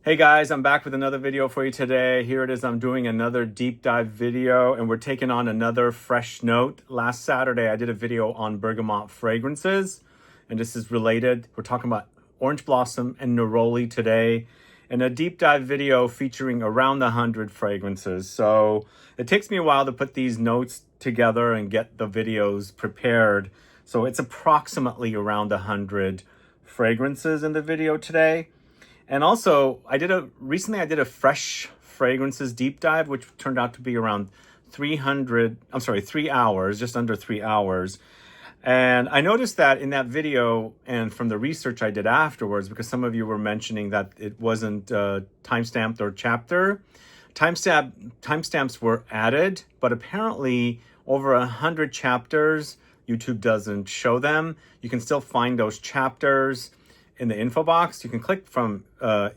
Hey guys, I'm back with another video for you today. Here it is, I'm doing another deep dive video and we're taking on another fresh note. Last Saturday, I did a video on bergamot fragrances and this is related. We're talking about orange blossom and neroli today and a deep dive video featuring around 100 fragrances. So it takes me a while to put these notes together and get the videos prepared. So it's approximately around 100 fragrances in the video today. And also, recently I did a fresh fragrances deep dive, which turned out to be around 3 hours, just under 3 hours. And I noticed that in that video and from the research I did afterwards, because some of you were mentioning that it wasn't timestamped or chapter, timestamps were added, but apparently over 100 chapters, YouTube doesn't show them. You can still find those chapters in the info box. You can click from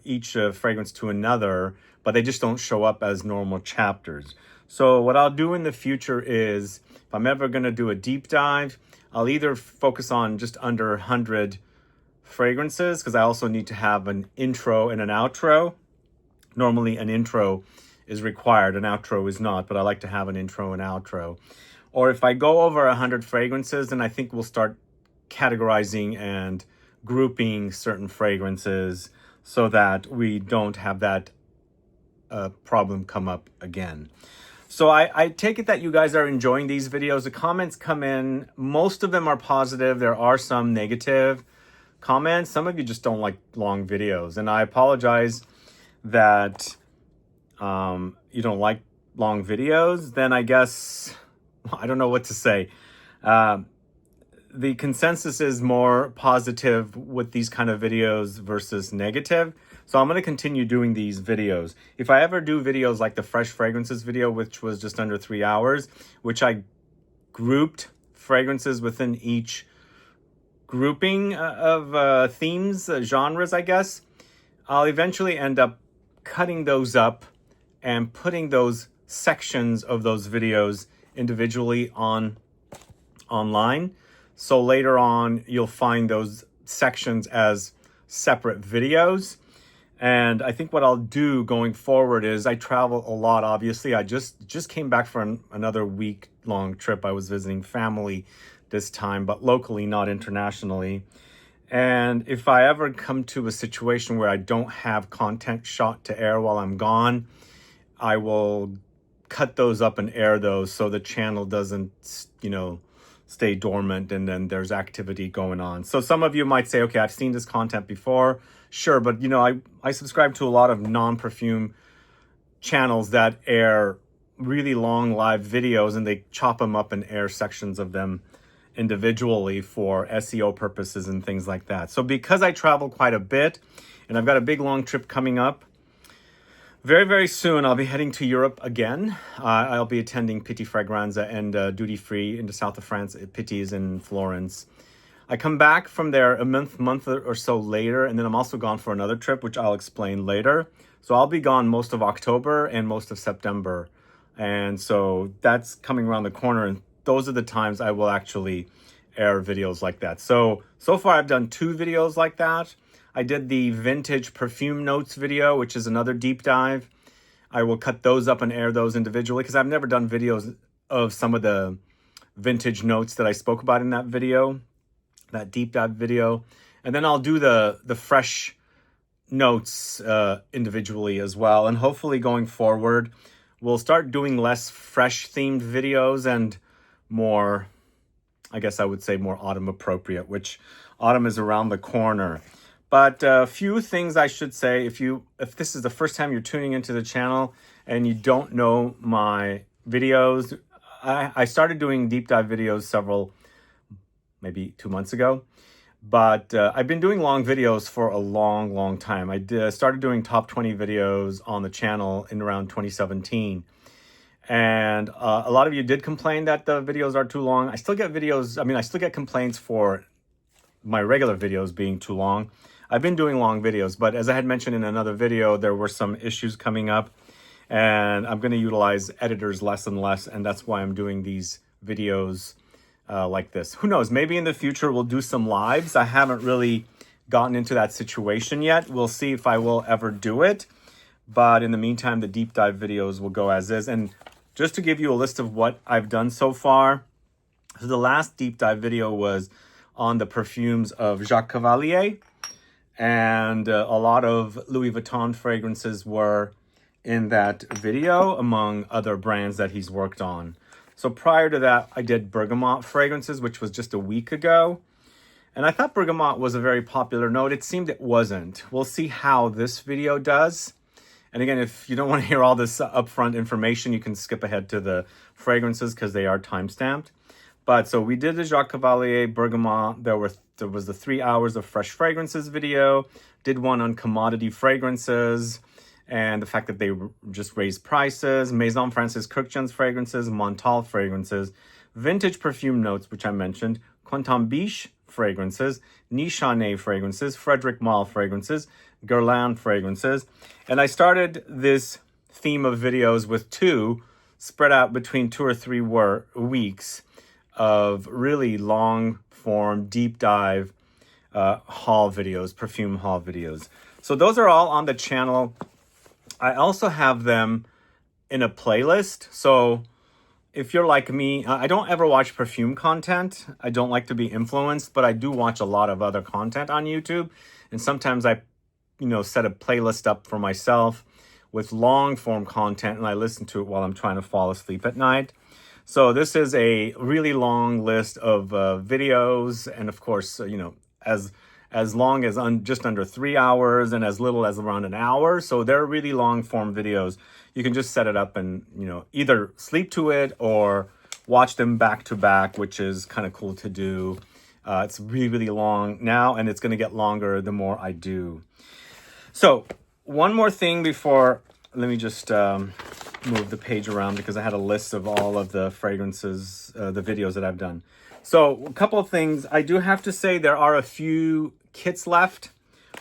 each fragrance to another, but they just don't show up as normal chapters. So what I'll do in the future is, if I'm ever going to do a deep dive, I'll either focus on just under 100 fragrances, because I also need to have an intro and an outro. Normally an intro is required, an outro is not, but I like to have an intro and outro. Or if I go over 100 fragrances, then I think we'll start categorizing and grouping certain fragrances so that we don't have that problem come up again. So I take it that you guys are enjoying these videos. The comments come in, most of them are positive. There are some negative comments. Some of you just don't like long videos, and I apologize that you don't like long videos. Then I guess, I don't know what to say. The consensus is more positive with these kind of videos versus negative. So I'm going to continue doing these videos. If I ever do videos like the fresh fragrances video, which was just under 3 hours, which I grouped fragrances within each grouping of themes, genres, I guess, I'll eventually end up cutting those up and putting those sections of those videos individually online. So later on, you'll find those sections as separate videos. And I think what I'll do going forward is, I travel a lot, obviously. I just came back from another week-long trip. I was visiting family this time, but locally, not internationally. And if I ever come to a situation where I don't have content shot to air while I'm gone, I will cut those up and air those so the channel doesn't, stay dormant and then there's activity going on. So some of you might say, okay, I've seen this content before. Sure, but I subscribe to a lot of non-perfume channels that air really long live videos, and they chop them up and air sections of them individually for SEO purposes and things like that. So because I travel quite a bit and I've got a big long trip coming up, very, very soon, I'll be heading to Europe again. I'll be attending Pitti Fragranza and Duty Free in the south of France. Pitti is in Florence. I come back from there a month or so later, and then I'm also gone for another trip, which I'll explain later. So I'll be gone most of October and most of September. And so that's coming around the corner, and those are the times I will actually air videos like that. So far I've done 2 videos like that. I did the vintage perfume notes video, which is another deep dive. I will cut those up and air those individually, because I've never done videos of some of the vintage notes that I spoke about in that video, that deep dive video. And then I'll do the fresh notes individually as well. And hopefully going forward, we'll start doing less fresh themed videos and more, I guess I would say, more autumn appropriate, which autumn is around the corner. But a few things I should say, if this is the first time you're tuning into the channel and you don't know my videos, I started doing deep dive videos maybe 2 months ago. But I've been doing long videos for a long, long time. I started doing top 20 videos on the channel in around 2017. And a lot of you did complain that the videos are too long. I still get complaints for my regular videos being too long. I've been doing long videos, but as I had mentioned in another video, there were some issues coming up, and I'm going to utilize editors less and less, and that's why I'm doing these videos like this. Who knows, maybe in the future we'll do some lives. I haven't really gotten into that situation yet. We'll see if I will ever do it. But in the meantime, the deep dive videos will go as is. And just to give you a list of what I've done so far, so the last deep dive video was on the perfumes of Jacques Cavalier. And a lot of Louis Vuitton fragrances were in that video, among other brands that he's worked on. So prior to that, I did Bergamot fragrances, which was just a week ago. And I thought Bergamot was a very popular note. It seemed it wasn't. We'll see how this video does. And again, if you don't want to hear all this upfront information, you can skip ahead to the fragrances because they are time-stamped. But so we did the Jacques Cavalier Bergamot. There was the 3 hours of fresh fragrances video. Did one on commodity fragrances and the fact that they just raised prices. Maison Francis Kurkdjian's fragrances, Montal fragrances, vintage perfume notes, which I mentioned, Quentin Biche fragrances, Nichane fragrances, Frederic Malle fragrances, Guerlain fragrances. And I started this theme of videos with 2 spread out between 2 or 3 weeks of really long form, deep dive haul videos, perfume haul videos. So those are all on the channel. I also have them in a playlist. So if you're like me, I don't ever watch perfume content. I don't like to be influenced, but I do watch a lot of other content on YouTube. And sometimes I, set a playlist up for myself with long form content and I listen to it while I'm trying to fall asleep at night. So this is a really long list of videos. And of course, as long as just under 3 hours and as little as around an hour. So they're really long form videos. You can just set it up and, either sleep to it or watch them back to back, which is kind of cool to do. It's really, really long now, and it's going to get longer the more I do. So one more thing before, let me just move the page around because I had a list of all of the fragrances, the videos that I've done. So a couple of things. I do have to say there are a few kits left.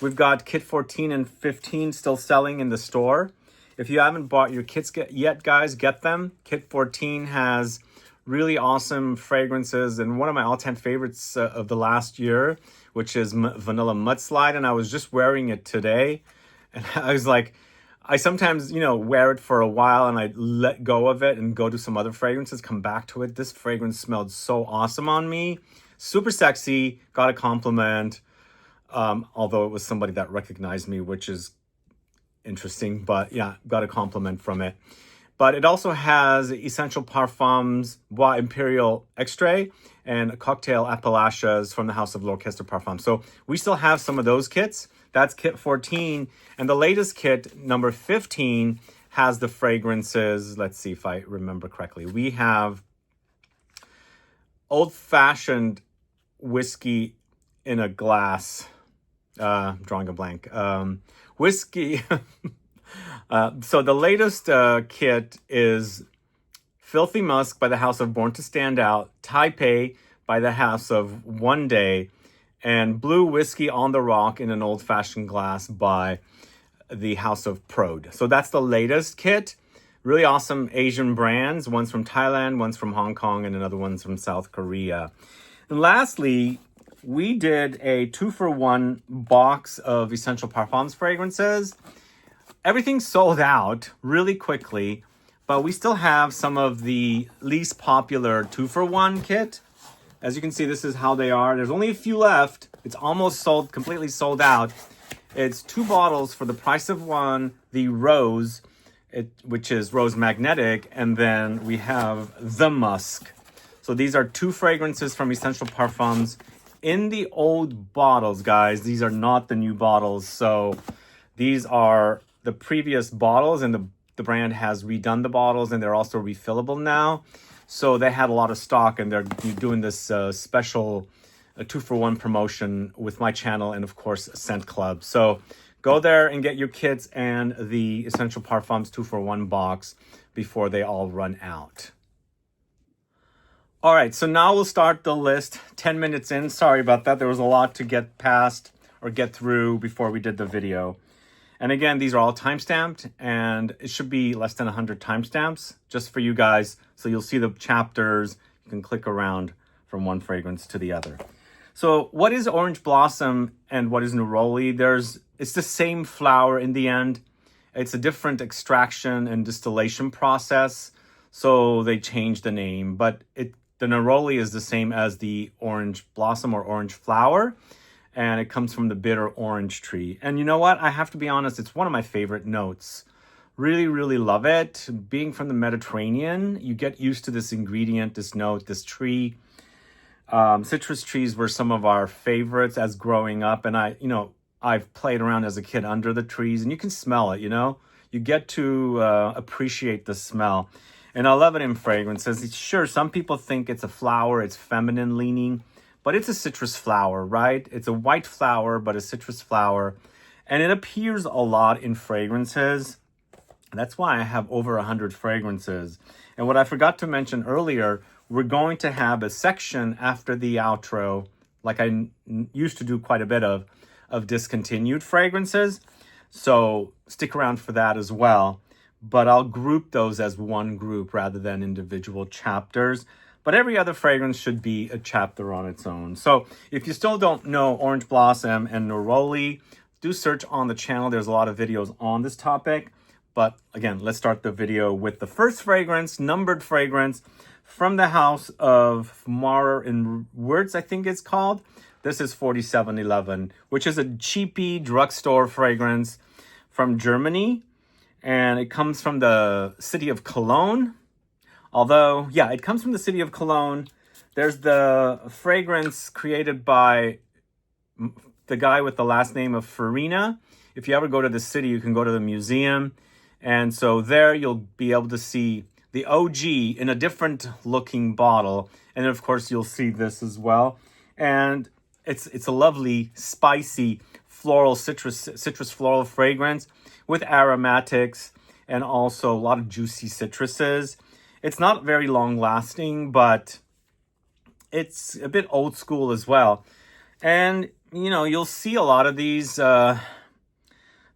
We've got kit 14 and 15 still selling in the store. If you haven't bought your kits yet, guys, get them. Kit 14 has really awesome fragrances and one of my all-time favorites of the last year, which is Vanilla Mudslide. And I was just wearing it today. And I was like, I sometimes, wear it for a while and I let go of it and go to some other fragrances, come back to it. This fragrance smelled so awesome on me. Super sexy, got a compliment. Although it was somebody that recognized me, which is interesting. But yeah, got a compliment from it. But it also has Essential Parfums Bois Imperial Extrait and Cocktail Appalachias from the House of L'Orchestre Parfum. So we still have some of those kits. That's kit 14. And the latest kit, number 15, has the fragrances. Let's see if I remember correctly. We have old-fashioned whiskey in a glass. Drawing a blank. Whiskey. So the latest kit is Filthy Musk by the House of Born to Stand Out, Taipei by the House of One Day, and Blue Whiskey on the Rock in an old-fashioned glass by the House of Prode. So that's the latest kit. Really awesome Asian brands. One's from Thailand, one's from Hong Kong, and another one's from South Korea. And lastly, we did a 2-for-1 box of Essential Parfums fragrances. Everything sold out really quickly, but we still have some of the least popular 2-for-1 kit. As you can see, this is how they are. There's only a few left. It's almost completely sold out. It's 2 bottles for the price of 1. The Rose, which is Rose Magnetic, and then we have the Musk. So these are 2 fragrances from Essential Parfums in the old bottles, guys. These are not the new bottles. So these are the previous bottles, and the brand has redone the bottles, and they're also refillable now. So they had a lot of stock, and they're doing this special 2-for-1 promotion with my channel and, of course, Scent Club. So go there and get your kits and the Essential Parfums 2-for-1 box before they all run out. All right, so now we'll start the list. 10 minutes in. Sorry about that. There was a lot to get past or get through before we did the video. And again, these are all timestamped, and it should be less than 100 timestamps just for you guys. So you'll see the chapters. You can click around from one fragrance to the other. So what is orange blossom and what is neroli? It's the same flower in the end. It's a different extraction and distillation process. So they changed the name, but the neroli is the same as the orange blossom or orange flower. And it comes from the bitter orange tree. And you know what? I have to be honest, it's one of my favorite notes. Really, really love it. Being from the Mediterranean, you get used to this ingredient, this note, this tree. Citrus trees were some of our favorites as growing up. And I've played around as a kid under the trees and you can smell it, You get to appreciate the smell. And I love it in fragrances. Sure, some people think it's a flower, it's feminine leaning, but it's a citrus flower, right? It's a white flower, but a citrus flower. And it appears a lot in fragrances. That's why I have over 100 fragrances. And what I forgot to mention earlier, we're going to have a section after the outro, like I used to do quite a bit of discontinued fragrances. So stick around for that as well. But I'll group those as one group rather than individual chapters. But every other fragrance should be a chapter on its own. So if you still don't know Orange Blossom and Neroli, do search on the channel. There's a lot of videos on this topic. But again, let's start the video with the first fragrance, numbered fragrance from the house of Maurer and Wirtz, I think it's called. This is 4711, which is a cheapy drugstore fragrance from Germany. And it comes from the city of Cologne. Although, yeah, it comes from the city of Cologne. There's the fragrance created by the guy with the last name of Farina. If you ever go to the city, you can go to the museum. And so there you'll be able to see the OG in a different looking bottle. And of course, you'll see this as well. And it's a lovely, spicy, floral, citrus floral fragrance with aromatics and also a lot of juicy citruses. It's not very long lasting, but it's a bit old school as well. And, you'll see a lot of these, the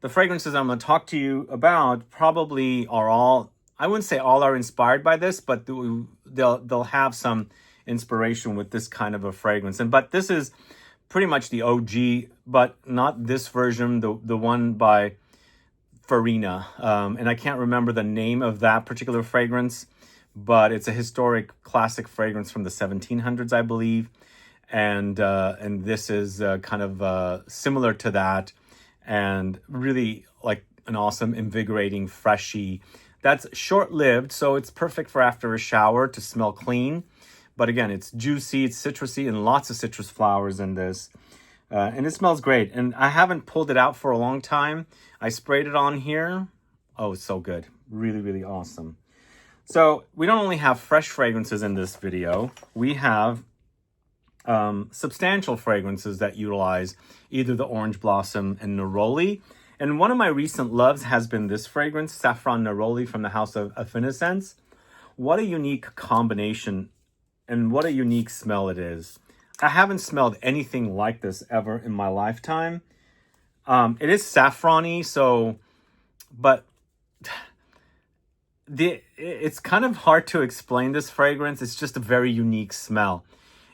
fragrances I'm going to talk to you about probably are all, I wouldn't say all are inspired by this, but they'll have some inspiration with this kind of a fragrance. But this is pretty much the OG, but not this version, the one by Farina. And I can't remember the name of that particular fragrance, but it's a historic classic fragrance from the 1700s, I believe. And this is kind of similar to that. And really like an awesome, invigorating, freshy. That's short-lived, so it's perfect for after a shower to smell clean. But again, it's juicy, it's citrusy, and lots of citrus flowers in this. And it smells great. And I haven't pulled it out for a long time. I sprayed it on here. Oh, it's so good. Really, really awesome. So we don't only have fresh fragrances in this video. We have substantial fragrances that utilize either the Orange Blossom and Neroli. And one of my recent loves has been this fragrance, SAFRAN-NEROLI from the house of AFFINESSENCE. What a unique combination and what a unique smell it is. I haven't smelled anything like this ever in my lifetime. It is saffron-y, but it's kind of hard to explain this fragrance. It's just a very unique smell.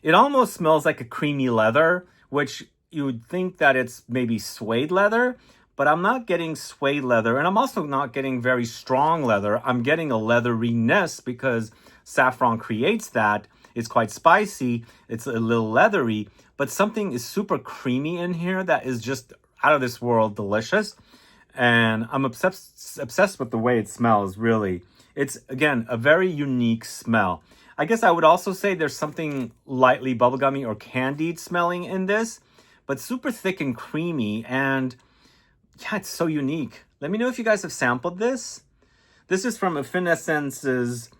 It almost smells like a creamy leather, which you would think that it's maybe suede leather, but I'm not getting suede leather, and I'm also not getting very strong leather. I'm getting a leatheriness because saffron creates that. It's quite spicy. It's a little leathery, but something is super creamy in here that is just out of this world delicious. And I'm obsessed with the way it smells, really. It's, again, a very unique smell. I guess I would also say there's something lightly bubblegummy or candied smelling in this, but super thick and creamy. And yeah, it's so unique. Let me know if you guys have sampled this. This is from AFFINESSENCE's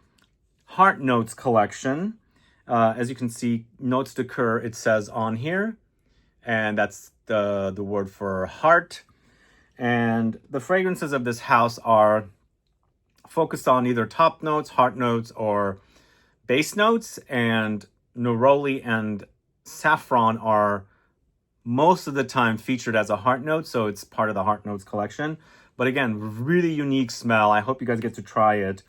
Heart Notes collection. As you can see, Notes de Coeur, it says on here. And that's the word for heart. And the fragrances of this house are focused on either top notes, heart notes, or base notes. And neroli and saffron are most of the time featured as a heart note, so it's part of the Heart Notes collection. But again, really unique smell. I hope you guys get to try it.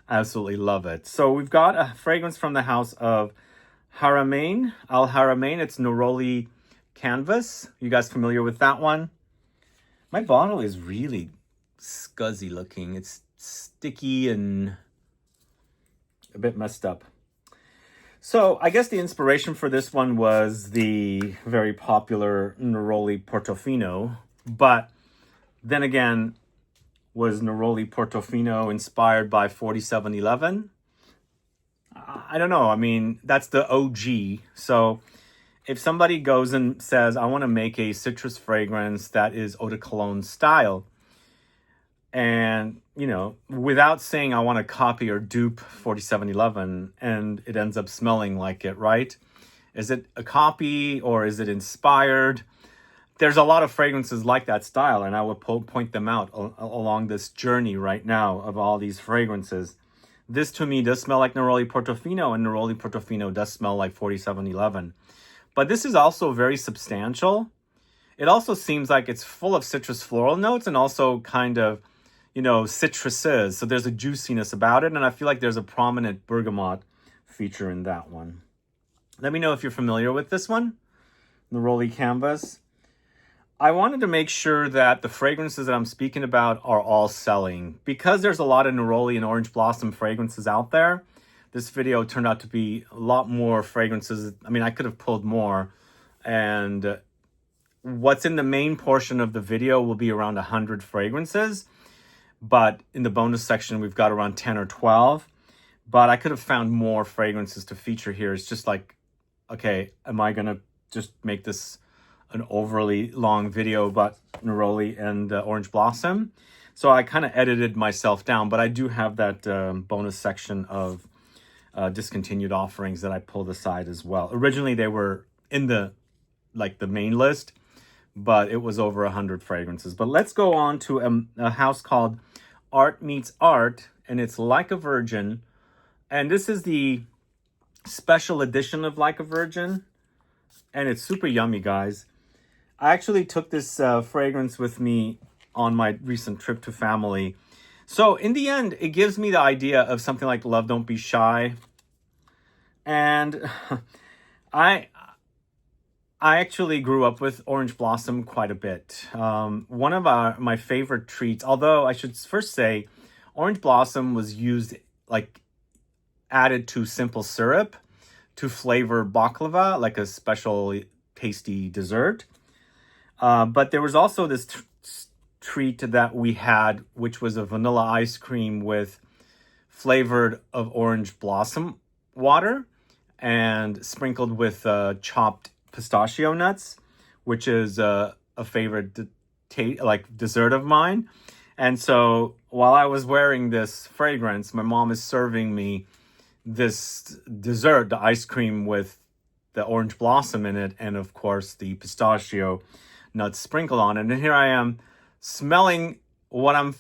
I absolutely love it. So we've got a fragrance from the house of Haramain, Al Haramain. It's Neroli canvas. You guys familiar with that one? My bottle is really scuzzy looking. It's sticky and a bit messed up. So I guess the inspiration for this one was the very popular Neroli Portofino, but then again, was Neroli Portofino inspired by 4711? I don't know. I mean, that's the OG. So if somebody goes and says, I want to make a citrus fragrance that is eau de cologne style, and, you know, without saying I want to copy or dupe 4711, and it ends up smelling like it, right? Is it a copy or is it inspired? There's a lot of fragrances like that style, and I will point them out along this journey right now of all these fragrances. This to me does smell like Neroli Portofino, and Neroli Portofino does smell like 4711. But this is also very substantial. It also seems like it's full of citrus floral notes and also kind of, you know, citruses. So there's a juiciness about it, and I feel like there's a prominent bergamot feature in that one. Let me know if you're familiar with this one, Neroli Canvas. I wanted to make sure that the fragrances that I'm speaking about are all selling. Because there's a lot of Neroli and Orange Blossom fragrances out there, this video turned out to be a lot more fragrances. I mean, I could have pulled more. And what's in the main portion of the video will be around 100 fragrances. But in the bonus section, we've got around 10 or 12. But I could have found more fragrances to feature here. It's just like, okay, am I going to just make this an overly long video about Neroli and Orange Blossom? So I kind of edited myself down, but I do have that bonus section of discontinued offerings that I pulled aside as well. Originally, they were in the main list, but it was over 100 fragrances. But let's go on to a house called Art Meets Art, and it's Like a Virgin. And this is the special edition of Like a Virgin, and it's super yummy, guys. I actually took this fragrance with me on my recent trip to family. So in the end, it gives me the idea of something like Love Don't Be Shy. And I actually grew up with Orange Blossom quite a bit. One of my favorite treats, although I should first say, Orange Blossom was used, like, added to simple syrup to flavor baklava, like a special tasty dessert. But there was also this treat that we had, which was a vanilla ice cream with flavored of orange blossom water and sprinkled with chopped pistachio nuts, which is a favorite dessert of mine. And so while I was wearing this fragrance, my mom is serving me this dessert, the ice cream with the orange blossom in it, and of course the pistachio nuts sprinkled on it. And here I am smelling what I'm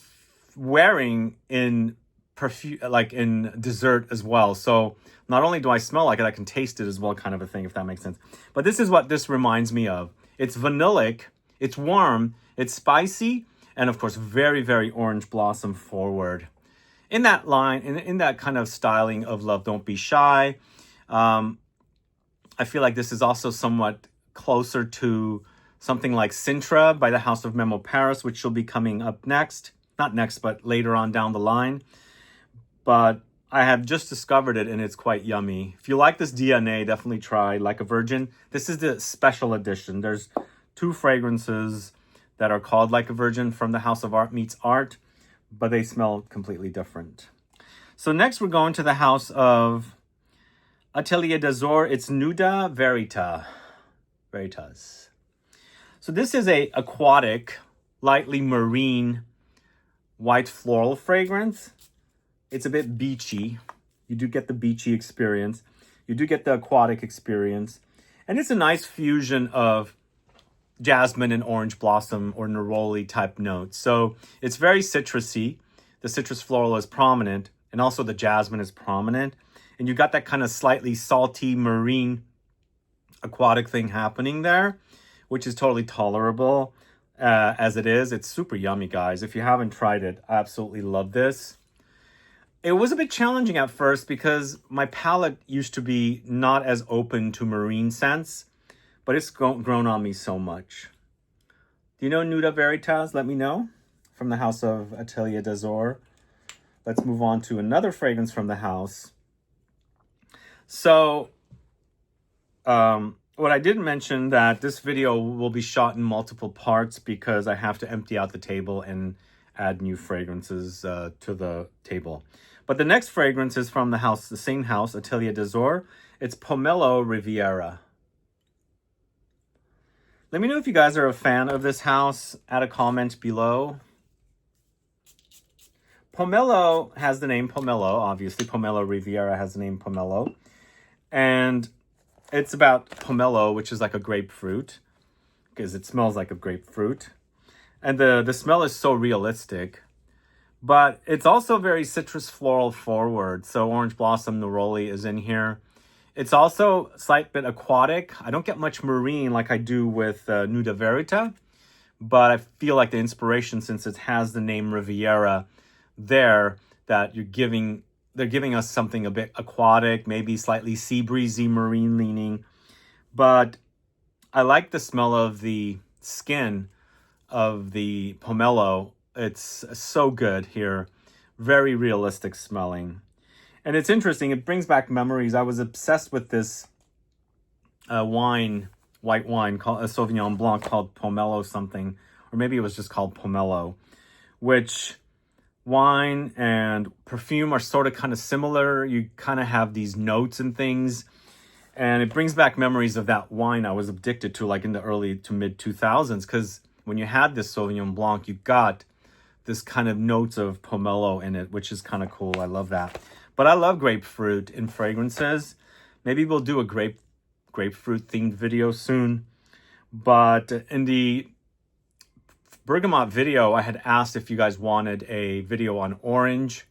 wearing in perfume, like in dessert as well. So not only do I smell like it, I can taste it as well, kind of a thing, if that makes sense. But this is what this reminds me of. It's vanillic, it's warm, it's spicy, and of course very, very orange blossom forward. In that line, in that kind of styling of Love Don't Be Shy, I feel like this is also somewhat closer to something like Sintra by the House of Memo Paris, which will be coming up next. Not next, but later on down the line. But I have just discovered it, and it's quite yummy. If you like this DNA, definitely try Like a Virgin. This is the special edition. There's 2 fragrances that are called Like a Virgin from the House of Art Meets Art, but they smell completely different. So next we're going to the house of Atelier d'Azur. It's NUDA VERITAS. So this is a aquatic, lightly marine, white floral fragrance. It's a bit beachy. You do get the beachy experience. You do get the aquatic experience. And it's a nice fusion of jasmine and orange blossom or neroli type notes. So it's very citrusy. The citrus floral is prominent, and also the jasmine is prominent. And you got that kind of slightly salty marine aquatic thing happening there, which is totally tolerable as it is. It's super yummy, guys. If you haven't tried it, I absolutely love this. It was a bit challenging at first because my palette used to be not as open to marine scents, but it's grown on me so much. Do you know Nuda VERITAS? Let me know. From the house of Atelier d'Azur. Let's move on to another fragrance from the house. So, what I didn't mention that this video will be shot in multiple parts because I have to empty out the table and add new fragrances to the table. But the next fragrance is from the house, the same house, Atelier d'Azur. It's POMELO Riviera. Let me know if you guys are a fan of this house. Add a comment below. Pomelo has the name Pomelo, obviously. POMELO Riviera has the name Pomelo. And it's about pomelo, which is like a grapefruit, because it smells like a grapefruit. And the smell is so realistic. But it's also very citrus floral forward. So orange blossom neroli is in here. It's also a slight bit aquatic. I don't get much marine like I do with Nuda Verita. But I feel like the inspiration, since it has the name Riviera there, that they're giving us something a bit aquatic, maybe slightly sea breezy, marine leaning. But I like the smell of the skin of the pomelo. It's so good here. Very realistic smelling. And it's interesting. It brings back memories. I was obsessed with this white wine, called a Sauvignon Blanc called Pomelo something. Or maybe it was just called Pomelo. Which wine and perfume are sort of kind of similar. You kind of have these notes and things. And it brings back memories of that wine I was addicted to like in the early to mid 2000s. Because when you had this Sauvignon Blanc, you got this kind of notes of pomelo in it, which is kind of cool. I love that. But I love grapefruit in fragrances. Maybe we'll do a grapefruit themed video soon. But in the Bergamot video, I had asked if you guys wanted a video on orange.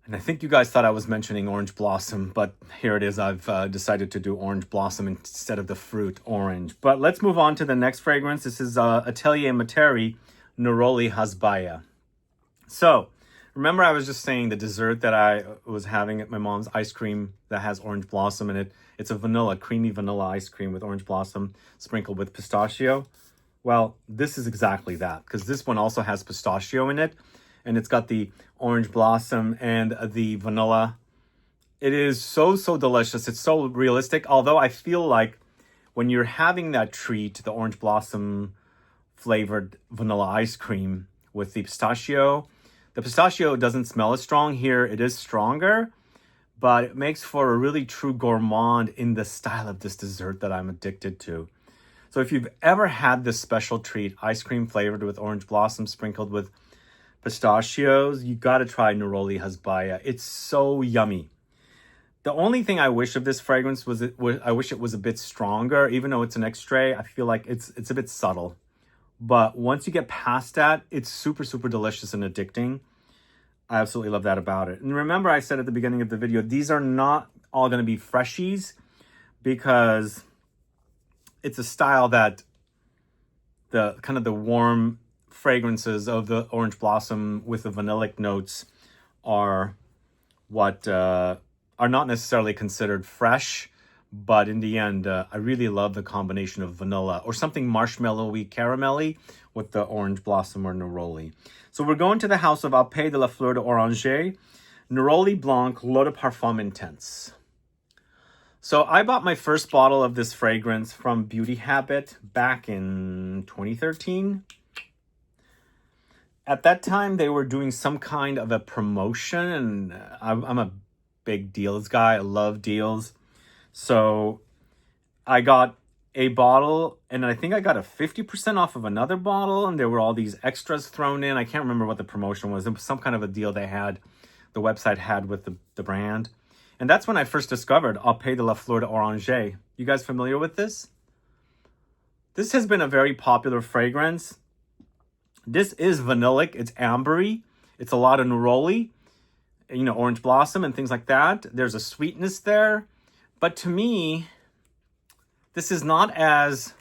And I think you guys thought I was mentioning orange blossom, but here it is. I've decided to do orange blossom instead of the fruit orange. But let's move on to the next fragrance. This is Atelier MATERI Neroli HASBAYA. So, remember I was just saying the dessert that I was having at my mom's, ice cream that has orange blossom in it. It's a creamy vanilla ice cream with orange blossom sprinkled with pistachio. Well, this is exactly that, because this one also has pistachio in it, and it's got the orange blossom and the vanilla. It is so delicious. It's so realistic, although I feel like when you're having that treat, the orange blossom flavored vanilla ice cream with the pistachio doesn't smell as strong here. It is stronger, but it makes for a really true gourmand in the style of this dessert that I'm addicted to. So if you've ever had this special treat, ice cream flavored with orange blossom sprinkled with pistachios, you got to try Neroli HASBAYA. It's so yummy. The only thing I wish of this fragrance was I wish it was a bit stronger. Even though it's an extrait, I feel like it's a bit subtle. But once you get past that, it's super delicious and addicting. I absolutely love that about it. And remember I said at the beginning of the video, these are not all going to be freshies, because it's a style that the kind of the warm fragrances of the orange blossom with the vanillic notes are what are not necessarily considered fresh. But in the end, I really love the combination of vanilla or something marshmallowy, caramelly with the orange blossom or neroli. So we're going to the house of APDLFDO, Neroli Blanc, L'Eau de Parfum Intense. So I bought my first bottle of this fragrance from Beauty Habit back in 2013. At that time, they were doing some kind of a promotion, and I'm a big deals guy. I love deals. So I got a bottle, and I think I got a 50% off of another bottle, and there were all these extras thrown in. I can't remember what the promotion was. It was some kind of a deal the website had with the brand. And that's when I first discovered APDLFDO. You guys familiar with this? This has been a very popular fragrance. This is vanillic. It's ambery. It's a lot of neroli, orange blossom and things like that. There's a sweetness there. But to me, this is not as...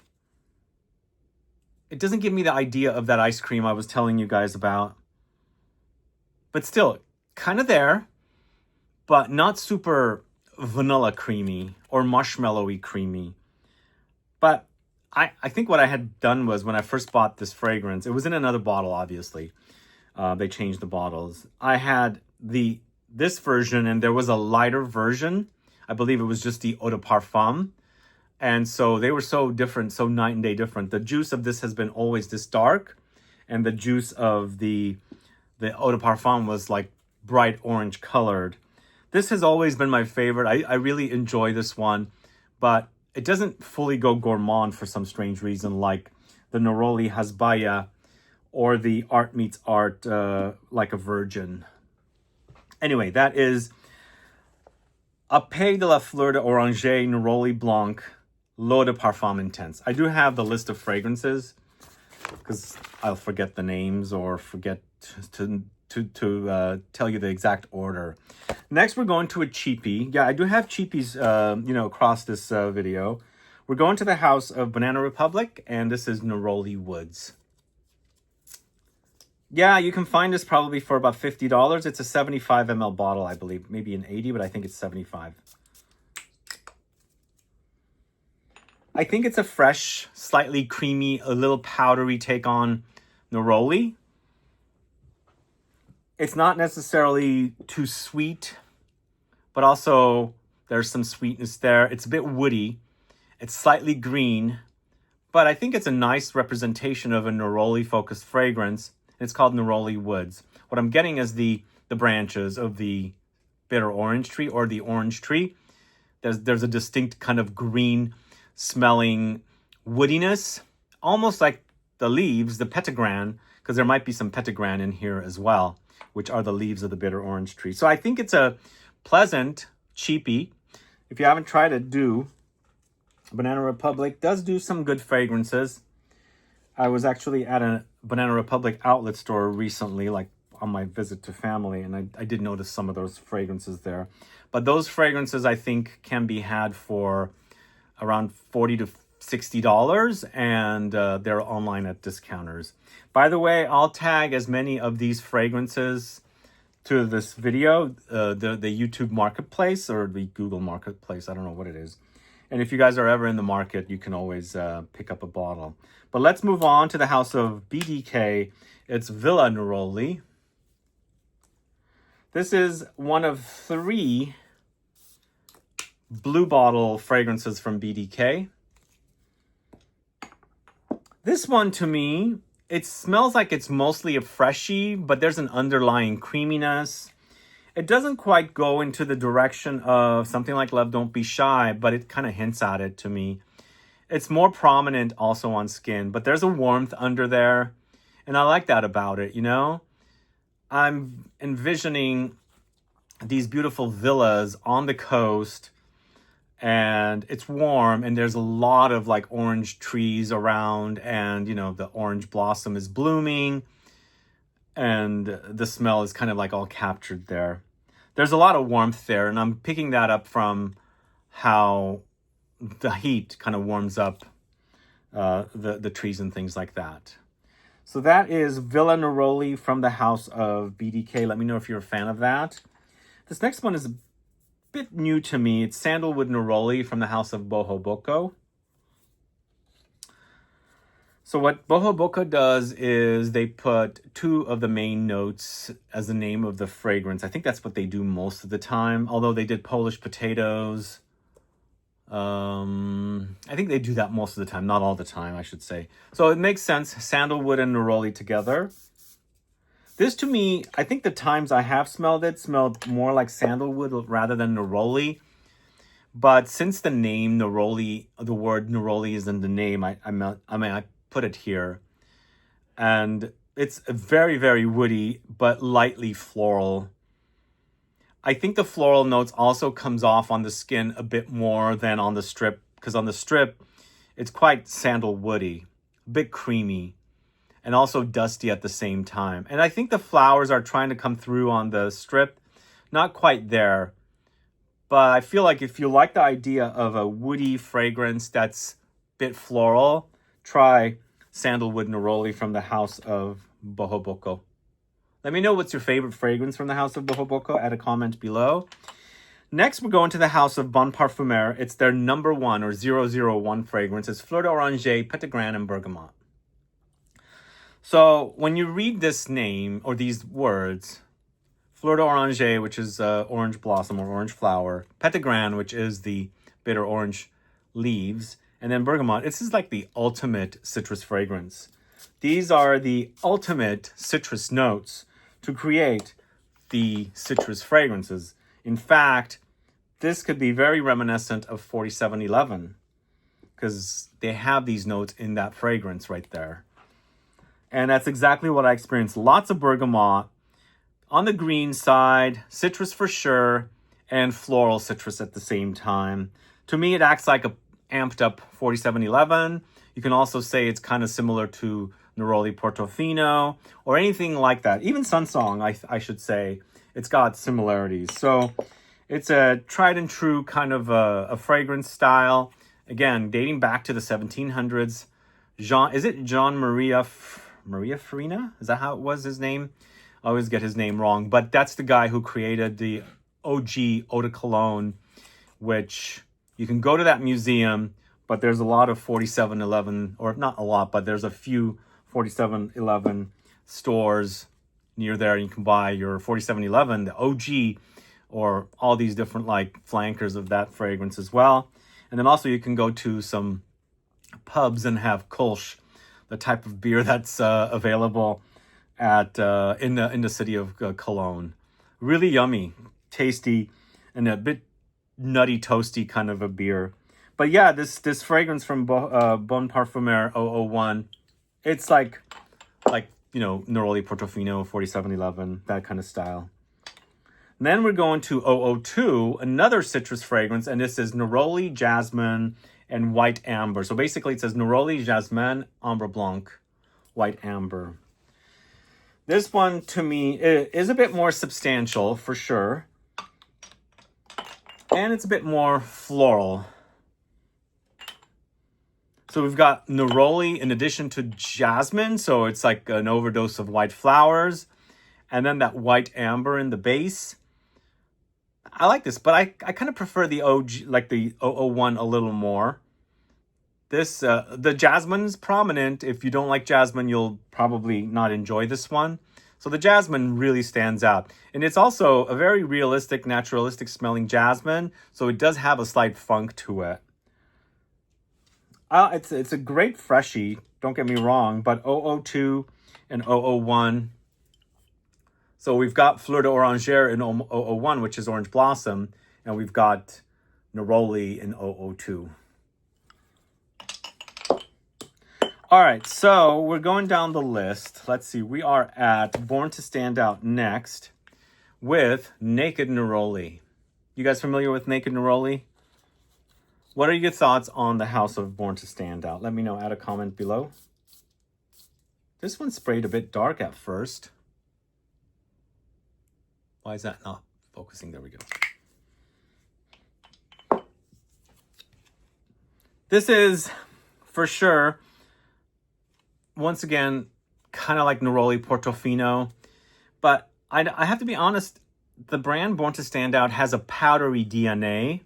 It doesn't give me the idea of that ice cream I was telling you guys about. But still, kind of there, but not super vanilla creamy or marshmallowy creamy. But I think what I had done was when I first bought this fragrance, it was in another bottle, obviously. They changed the bottles. I had this version, and there was a lighter version. I believe it was just the eau de parfum. And so they were so different, so night and day different. The juice of this has been always this dark, and the juice of the eau de parfum was like bright orange colored. This has always been my favorite. I really enjoy this one, but it doesn't fully go gourmand for some strange reason, like the Neroli HASBAYA or the Art Meets Art Like a Virgin. Anyway, that is Appel de la Fleur d'Oranger Neroli Blanc L'Eau de Parfum Intense. I do have the list of fragrances because I'll forget the names or forget to tell you the exact order. Next, we're going to a cheapie. Yeah, I do have cheapies, across this video. We're going to the house of Banana Republic, and this is Neroli Woods. Yeah, you can find this probably for about $50. It's a 75 ml bottle, I believe. Maybe an 80, but I think it's 75. I think it's a fresh, slightly creamy, a little powdery take on Neroli. It's not necessarily too sweet, but also there's some sweetness there. It's a bit woody. It's slightly green, but I think it's a nice representation of a Neroli-focused fragrance. It's called Neroli Woods. What I'm getting is the branches of the bitter orange tree or the orange tree. There's a distinct kind of green smelling woodiness, almost like the leaves, the petitgrain, because there might be some petitgrain in here as well, which are the leaves of the bitter orange tree. So I think it's a pleasant cheapie. If you haven't tried it, do. Banana Republic does do some good fragrances. I was actually at a Banana Republic outlet store recently, like on my visit to family, and I did notice some of those fragrances there. But those fragrances, I think, can be had for around $40 to $60, and they're online at discounters. By the way, I'll tag as many of these fragrances to this video, the YouTube Marketplace or the Google Marketplace. I don't know what it is. And if you guys are ever in the market, you can always pick up a bottle. But let's move on to the house of BDK. It's Villa Neroli. This is one of 3 blue bottle fragrances from BDK. This one, to me, it smells like it's mostly a freshie, but there's an underlying creaminess. It doesn't quite go into the direction of something like Love Don't Be Shy, but it kind of hints at it to me. It's more prominent also on skin, but there's a warmth under there, and I like that about it, you know? I'm envisioning these beautiful villas on the coast, and it's warm, and there's a lot of like orange trees around, and you know, the orange blossom is blooming, and the smell is kind of like all captured there. There's a lot of warmth there, and I'm picking that up from how the heat kind of warms up the trees and things like that. So that is Villa Neroli from the house of BDK. Let me know if you're a fan of that. This next one is a bit new to me. It's Sandalwood Neroli from the house of BOHOBOCO. So what BOHOBOCO does is they put 2 of the main notes as the name of the fragrance. I think that's what they do most of the time, although they did Polish potatoes. I think they do that most of the time, not all the time, I should say. So it makes sense, sandalwood and neroli together. This, to me, I think the times I have smelled it smelled more like sandalwood rather than neroli. But since the name neroli, the word neroli is in the name, I put it here. And it's very, very woody, but lightly floral. I think the floral notes also comes off on the skin a bit more than on the strip, because on the strip, it's quite sandalwoody, a bit creamy, and also dusty at the same time. And I think the flowers are trying to come through on the strip, not quite there. But I feel like if you like the idea of a woody fragrance that's a bit floral, try Sandalwood Neroli from the house of BOHOBOCO. Let me know what's your favorite fragrance from the House of BOHOBOCO. Add a comment below. Next, we're going to the House of Bon Parfumeur. It's their number 1 or 001 fragrance. It's Fleur d'Oranger, Petitgrain, and Bergamot. So when you read this name or these words, Fleur d'Oranger, which is orange blossom or orange flower, Petitgrain, which is the bitter orange leaves, and then Bergamot, this is like the ultimate citrus fragrance. These are the ultimate citrus notes to create the citrus fragrances. In fact, this could be very reminiscent of 4711 because they have these notes in that fragrance right there. And that's exactly what I experienced. Lots of bergamot. On the green side, citrus for sure, and floral citrus at the same time. To me, it acts like a amped up 4711. You can also say it's kind of similar to Neroli Portofino or anything like that. Even Sunsong, I should say, it's got similarities. So it's a tried and true kind of a fragrance style. Again, dating back to the 1700s. Is it John Maria Farina? Is that how it was, his name? I always get his name wrong. But that's the guy who created the OG Eau de Cologne, which you can go to that museum, but there's a lot of 4711, or not a lot, but there's a few 4711 stores near there. You can buy your 4711, the OG, or all these different like flankers of that fragrance as well. And then also you can go to some pubs and have Kolsch, the type of beer that's available at in the city of Cologne. Really yummy, tasty, and a bit nutty, toasty kind of a beer. But yeah, this fragrance from Bon Parfumeur 001, it's like you know, Neroli Portofino, 4711, that kind of style. And then we're going to 002, another citrus fragrance, and this is Neroli Jasmine and White Amber. So basically it says Neroli Jasmine Ambre Blanc, White Amber. This one to me is a bit more substantial for sure. And it's a bit more floral. So we've got neroli in addition to jasmine. So it's like an overdose of white flowers. And then that white amber in the base. I like this, but I kind of prefer the OG, like the 001 a little more. This, the jasmine's prominent. If you don't like jasmine, you'll probably not enjoy this one. So the jasmine really stands out. And it's also a very realistic, naturalistic smelling jasmine. So it does have a slight funk to it. It's a great freshie, don't get me wrong, but 002 and 001. So we've got Fleur d'Oranger in 001, which is Orange Blossom, and we've got Neroli in 002. All right, so we're going down the list. Let's see, we are at Born to Stand Out next with Naked Neroli. You guys familiar with Naked Neroli? What are your thoughts on the House of Born to Stand Out? Let me know, add a comment below. This one sprayed a bit dark at first. Why is that not focusing? There we go. This is, for sure, once again, kind of like Neroli Portofino. But I have to be honest, the brand Born to Stand Out has a powdery DNA.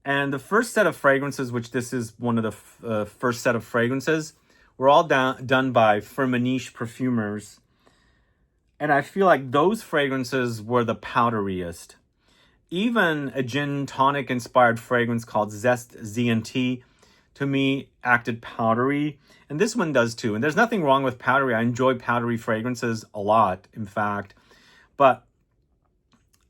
And the first set of fragrances, which this is one of the first set of fragrances, were all done by Firmenich perfumers. And I feel like those fragrances were the powderiest. Even a gin tonic inspired fragrance called Zest Z&T, to me, acted powdery. And this one does too. And there's nothing wrong with powdery. I enjoy powdery fragrances a lot, in fact. But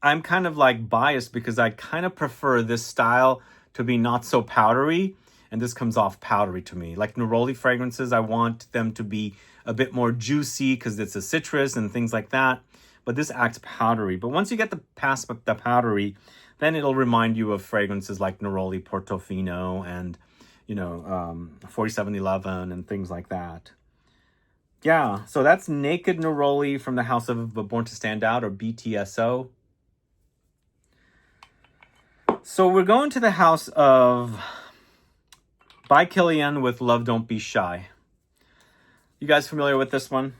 I'm kind of like biased because I kind of prefer this style to be not so powdery, and this comes off powdery to me. Like Neroli fragrances, I want them to be a bit more juicy because it's a citrus and things like that, but this acts powdery. But once you get past the powdery, then it'll remind you of fragrances like Neroli Portofino and, you know, 4711 and things like that. Yeah, so that's Naked Neroli from the House of Born to Stand Out, or BTSO. So we're going to the house of by KILIAN with Love Don't Be Shy. You guys familiar with this one?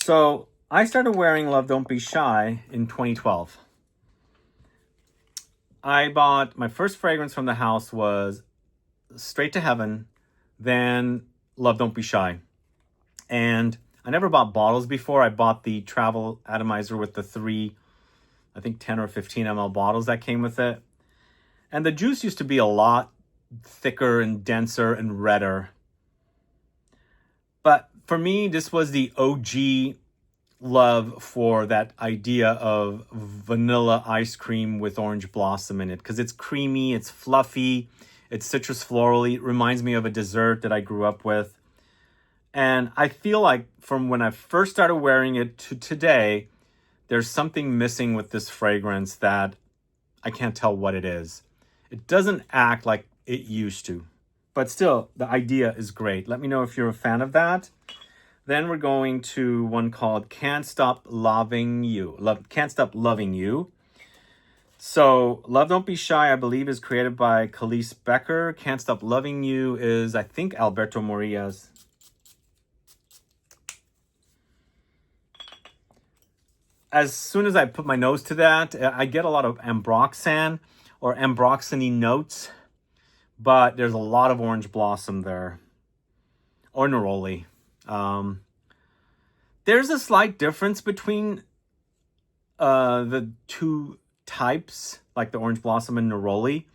So I started wearing Love Don't Be Shy in 2012. I bought my first fragrance from the house was Straight to Heaven, then Love Don't Be Shy. And I never bought bottles before. I bought the travel atomizer with the 3, I think 10 or 15 ml bottles that came with it. And the juice used to be a lot thicker and denser and redder. But for me, this was the OG love for that idea of vanilla ice cream with orange blossom in it, because it's creamy, it's fluffy, it's citrus florally. It reminds me of a dessert that I grew up with. And I feel like from when I first started wearing it to today, there's something missing with this fragrance that I can't tell what it is. It doesn't act like it used to, but still the idea is great. Let me know if you're a fan of that. Then we're going to one called Can't Stop Loving You. Can't Stop Loving You. So Love Don't Be Shy, I believe, is created by Khalees Becker. Can't Stop Loving You is, I think, Alberto Moria's. As soon as I put my nose to that, I get a lot of ambroxan or ambroxany notes, but there's a lot of orange blossom there, or neroli. There's a slight difference between the two types, like the orange blossom and neroli,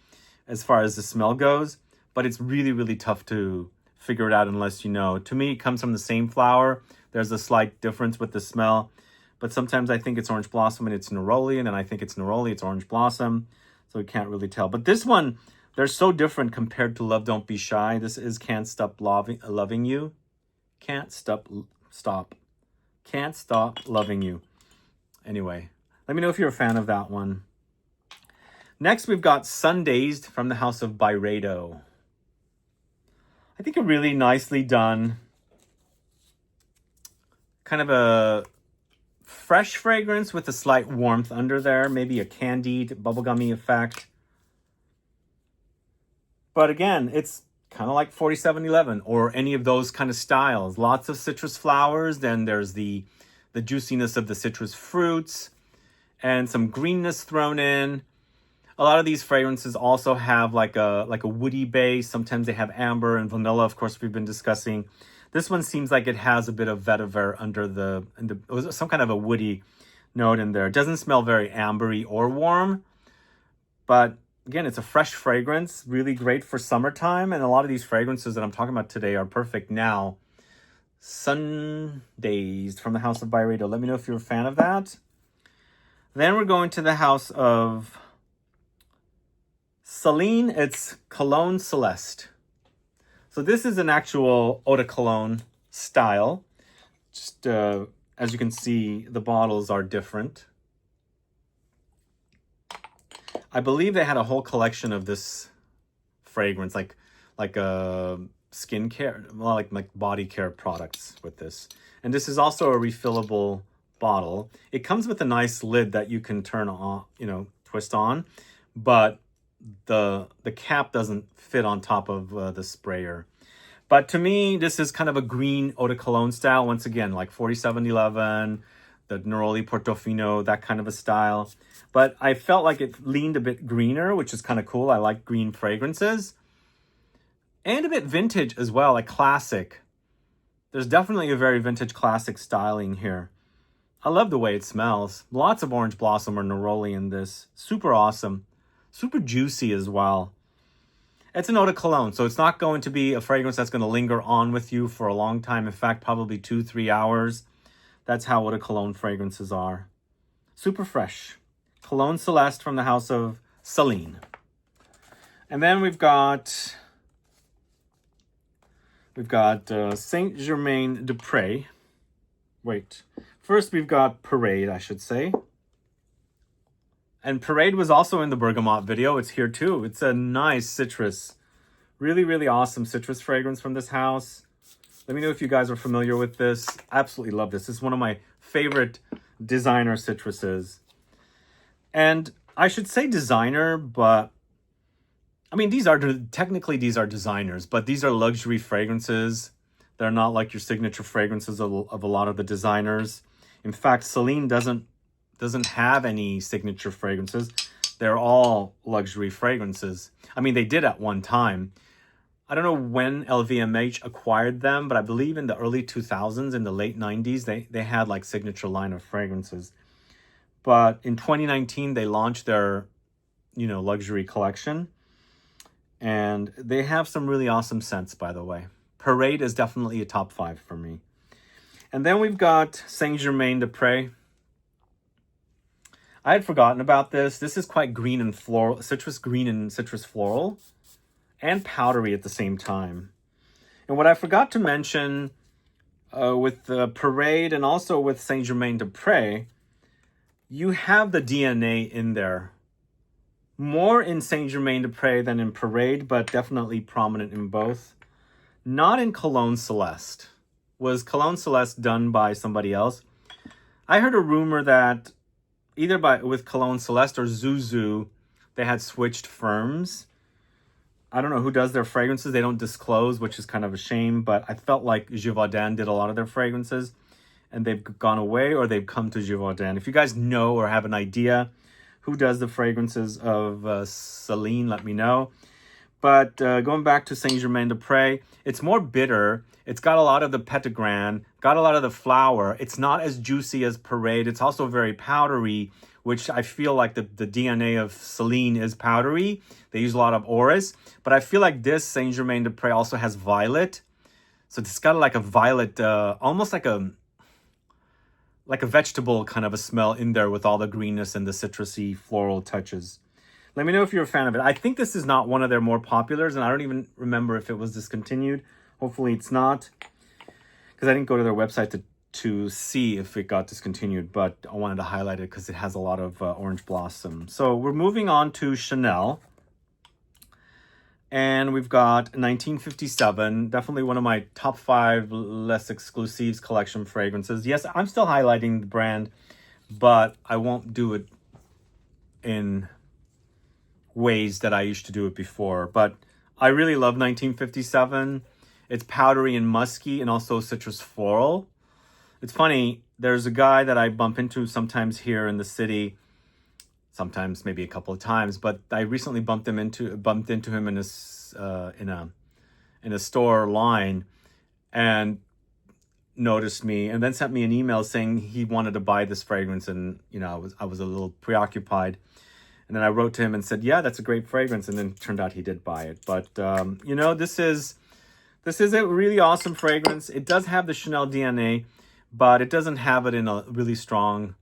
as far as the smell goes, but it's really, really tough to figure it out unless you know. To me, it comes from the same flower. There's a slight difference with the smell, but sometimes I think it's orange blossom and it's neroli, and then I think it's neroli, it's orange blossom, so you can't really tell. But this one, they're so different compared to Love Don't Be Shy. This is Can't Stop Loving You. Can't stop loving you. Anyway, let me know if you're a fan of that one. Next, we've got Sundazed from the house of BYREDO. I think a really nicely done, kind of a fresh fragrance with a slight warmth under there, maybe a candied bubblegummy effect. But again, it's kind of like 4711 or any of those kind of styles. Lots of citrus flowers. Then there's the juiciness of the citrus fruits and some greenness thrown in. A lot of these fragrances also have like a woody base. Sometimes they have amber and vanilla, of course, we've been discussing. This one seems like it has a bit of vetiver under some kind of a woody note in there. It doesn't smell very ambery or warm, but again, it's a fresh fragrance, really great for summertime. And a lot of these fragrances that I'm talking about today are perfect now. Sundazed from the house of BYREDO. Let me know if you're a fan of that. Then we're going to the house of Celine. It's Cologne Celeste. So this is an actual eau de cologne style. Just as you can see, the bottles are different. I believe they had a whole collection of this fragrance, like skincare, well, like body care products with this. And this is also a refillable bottle. It comes with a nice lid that you can turn on, twist on, but the cap doesn't fit on top of the sprayer. But to me, this is kind of a green eau de cologne style. Once again, like 4711, the Neroli Portofino, that kind of a style. But I felt like it leaned a bit greener, which is kind of cool. I like green fragrances. And a bit vintage as well, like classic. There's definitely a very vintage classic styling here. I love the way it smells. Lots of orange blossom or neroli in this. Super awesome. Super juicy as well. It's an eau de cologne, so it's not going to be a fragrance that's going to linger on with you for a long time. In fact, probably 2-3 hours. That's how eau de cologne fragrances are. Super fresh. Cologne Celeste from the house of Celine. And then we've got Saint-Germain-DES-PRES. Wait. First, we've got Parade, I should say. And Parade was also in the Bergamot video. It's here too. It's a nice citrus. Really, really awesome citrus fragrance from this house. Let me know if you guys are familiar with this. Absolutely love this. This is one of my favorite designer citruses. And I should say designer, but I mean, these are technically designers, but these are luxury fragrances. They're not like your signature fragrances of a lot of the designers. In fact, Celine doesn't have any signature fragrances. They're all luxury fragrances. I mean, they did at one time. I don't know when LVMH acquired them, but I believe in the early 2000s, in the late 90s, they had like signature line of fragrances. But in 2019, they launched their, luxury collection. And they have some really awesome scents, by the way. Parade is definitely a top 5 for me. And then we've got Saint-Germain-des-Prés. I had forgotten about this. This is quite green and floral, citrus green and citrus floral, and powdery at the same time. And what I forgot to mention with the Parade and also with Saint-Germain-des-Prés, you have the DNA in there. More in Saint-Germain-des-Prés than in Parade, but definitely prominent in both. Not in Cologne Celeste. Was Cologne Celeste done by somebody else? I heard a rumor that either with Cologne Celeste or Zuzu, they had switched firms. I don't know who does their fragrances. They don't disclose, which is kind of a shame. But I felt like Givaudan did a lot of their fragrances, and they've gone away or they've come to Givaudan. If you guys know or have an idea who does the fragrances of Celine, let me know. But going back to Saint-Germain-des-Prés, it's more bitter. It's got a lot of the petitgrain, got a lot of the flower. It's not as juicy as Parade. It's also very powdery, which I feel like the DNA of Celine is powdery. They use a lot of orris. But I feel like this Saint-Germain-des-Prés also has violet. So it's got like a violet, almost like a vegetable kind of a smell in there with all the greenness and the citrusy floral touches. Let me know if you're a fan of it. I think this is not one of their more populars, and I don't even remember if it was discontinued. Hopefully it's not, because I didn't go to their website to see if it got discontinued, but I wanted to highlight it because it has a lot of orange blossom. So we're moving on to Chanel. And we've got 1957, definitely one of my top 5 less exclusives collection fragrances. Yes, I'm still highlighting the brand, but I won't do it in ways that I used to do it before. But I really love 1957. It's powdery and musky and also citrus floral. It's funny, there's a guy that I bump into sometimes here in the city, sometimes maybe a couple of times, but I recently bumped into him in a store line and noticed me, and then sent me an email saying he wanted to buy this fragrance, and I was a little preoccupied. And then I wrote to him and said, yeah, that's a great fragrance. And then it turned out he did buy it. But, this is a really awesome fragrance. It does have the Chanel DNA, but it doesn't have it in a really strong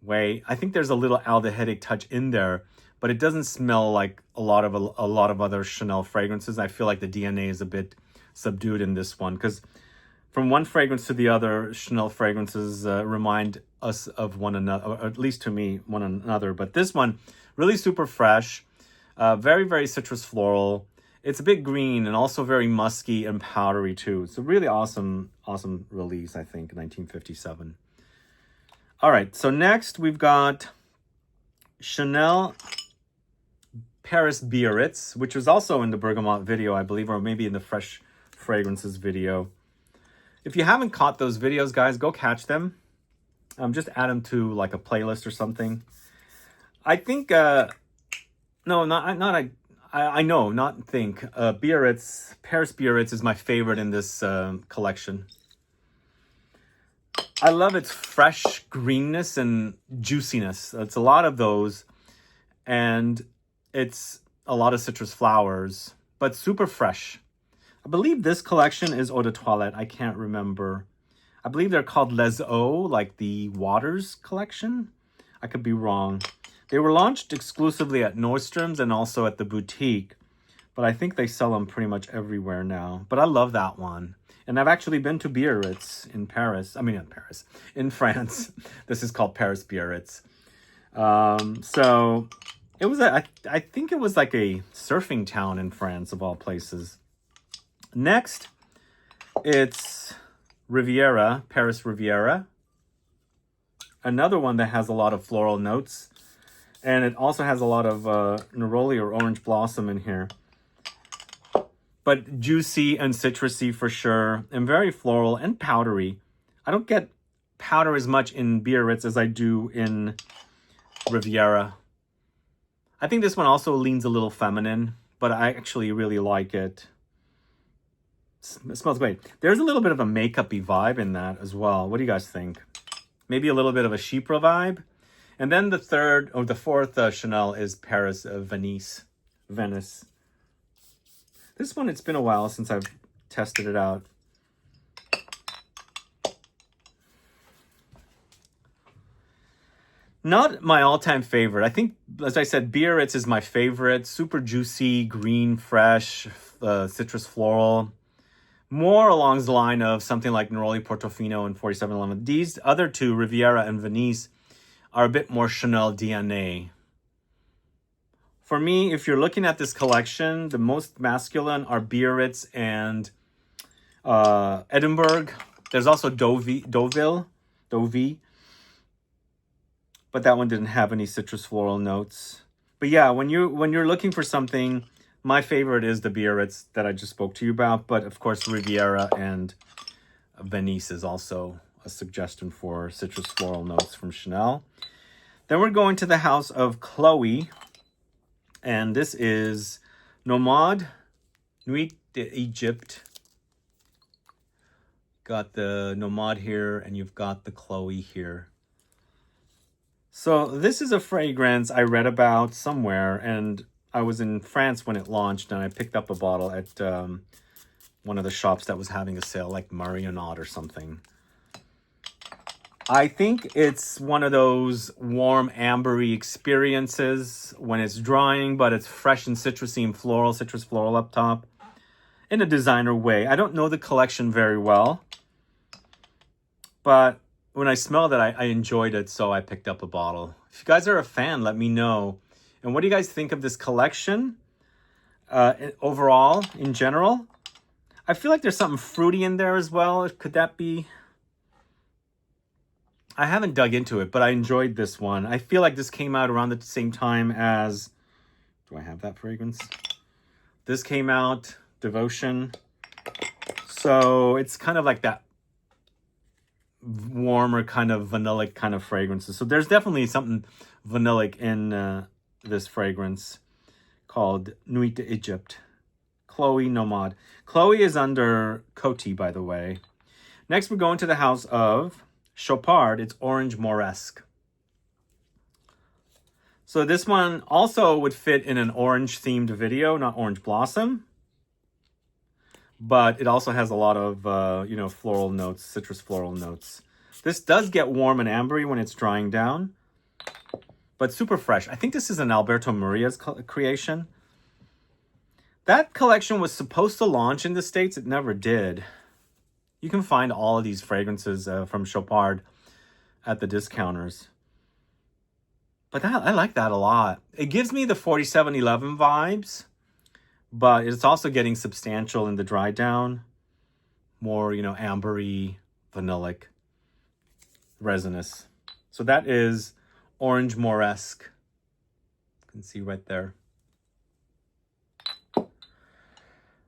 way. I think there's a little aldehydic touch in there, but it doesn't smell like a lot of other Chanel fragrances. I feel like the DNA is a bit subdued in this one, because from one fragrance to the other, Chanel fragrances remind us of one another, or at least to me, one another. But this one, really super fresh, very, very citrus floral. It's a bit green and also very musky and powdery too. It's a really awesome release, I think, 1957. All right, so next we've got Chanel Paris Biarritz, which was also in the Bergamot video, I believe, or maybe in the Fresh Fragrances video. If you haven't caught those videos, guys, go catch them. Just add them to like a playlist or something. I think, Biarritz, Paris Biarritz is my favorite in this collection. I love its fresh greenness and juiciness. It's a lot of those, and it's a lot of citrus flowers, but super fresh. I believe this collection is Eau de Toilette. I can't remember. I believe they're called Les Eaux, like the Waters collection. I could be wrong. They were launched exclusively at Nordstrom's and also at the boutique, but I think they sell them pretty much everywhere now. But I love that one. And I've actually been to Biarritz in Paris. In France. This is called Paris Biarritz. So it was, I think it was like a surfing town in France, of all places. Next, it's Riviera, Paris Riviera. Another one that has a lot of floral notes. And it also has a lot of neroli or orange blossom in here. but juicy and citrusy for sure, and very floral and powdery. I don't get powder as much in Biarritz as I do in Riviera. I think this one also leans a little feminine, but I actually really like it. It smells great. There's a little bit of a makeup-y vibe in that as well. What do you guys think? Maybe a little bit of a chypre vibe. And then the fourth Chanel is Paris Venice. This one, it's been a while since I've tested it out. Not my all-time favorite. I think, as I said, Biarritz is my favorite. Super juicy, green, fresh, citrus floral. More along the line of something like Neroli Portofino and 4711. These other two, Riviera and Venice, are a bit more Chanel DNA. For me, if you're looking at this collection, the most masculine are Biarritz and Edinburgh. There's also Deauville, but that one didn't have any citrus floral notes. But yeah, when you're looking for something, my favorite is the Biarritz that I just spoke to you about. But of course, Riviera and Venice is also a suggestion for citrus floral notes from Chanel. Then we're going to the house of Chloe. And this is Nomade, Nuit d'Egypte. Got the Nomade here, and you've got the Chloe here. So this is a fragrance I read about somewhere, and I was in France when it launched, and I picked up a bottle at one of the shops that was having a sale, like Marionnaud or something. I think it's one of those warm, ambery experiences when it's drying, but it's fresh and citrusy and floral, citrus floral up top, in a designer way. I don't know the collection very well, but when I smelled it, I enjoyed it, so I picked up a bottle. If you guys are a fan, let me know. And what do you guys think of this collection overall, in general? I feel like there's something fruity in there as well. Could that be? I haven't dug into it, but I enjoyed this one. I feel like this came out around the same time as... Do I have that fragrance? This came out, Devotion. So it's kind of like that warmer kind of vanillic kind of fragrances. So there's definitely something vanillic in this fragrance called Nuit d'Egypte. Chloe Nomade. Chloe is under Coty, by the way. Next, we're going to the house of Chopard. It's Orange Moresque. So this one also would fit in an orange themed video, not Orange Blossom. But it also has a lot of, floral notes, citrus floral notes. This does get warm and ambery when it's drying down, but super fresh. I think this is an Alberto Muria's creation. That collection was supposed to launch in the States. It never did. You can find all of these fragrances from Chopard at the discounters. But I like that a lot. It gives me the 4711 vibes, but it's also getting substantial in the dry down. More, ambery, vanillic, resinous. So that is Orange Moresque. You can see right there.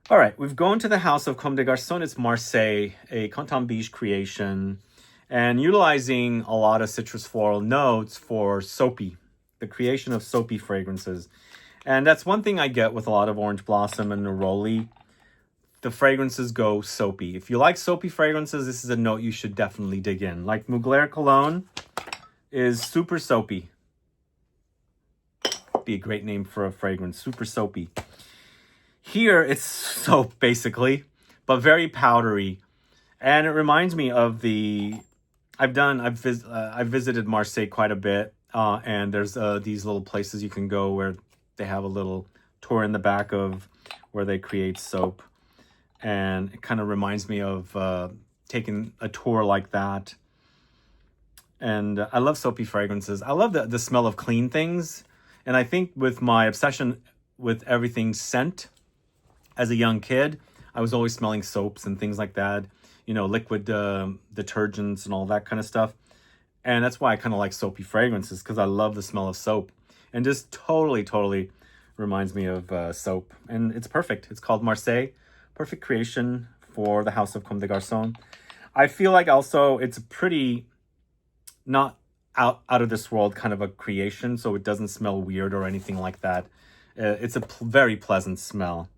All right, we've gone to the house of Comme des Garçons. It's Marseille, a Canton Biche creation, and utilizing a lot of citrus floral notes for soapy, the creation of soapy fragrances. And that's one thing I get with a lot of Orange Blossom and Neroli. The fragrances go soapy. If you like soapy fragrances, this is a note you should definitely dig in. Like Mugler Cologne is super soapy. Be a great name for a fragrance, super soapy. Here, it's soap, basically, but very powdery. And it reminds me of I've visited Marseille quite a bit, and there's these little places you can go where they have a little tour in the back of where they create soap. And it kind of reminds me of taking a tour like that. And I love soapy fragrances. I love the smell of clean things. And I think with my obsession with everything scent, as a young kid, I was always smelling soaps and things like that, liquid detergents and all that kind of stuff. And that's why I kind of like soapy fragrances, because I love the smell of soap. And this totally reminds me of soap. And it's perfect. It's called Marseille Perfect creation for the House of Comme des Garçons. I feel like also it's pretty not out of this world kind of a creation, so it doesn't smell weird or anything like that. It's a very pleasant smell.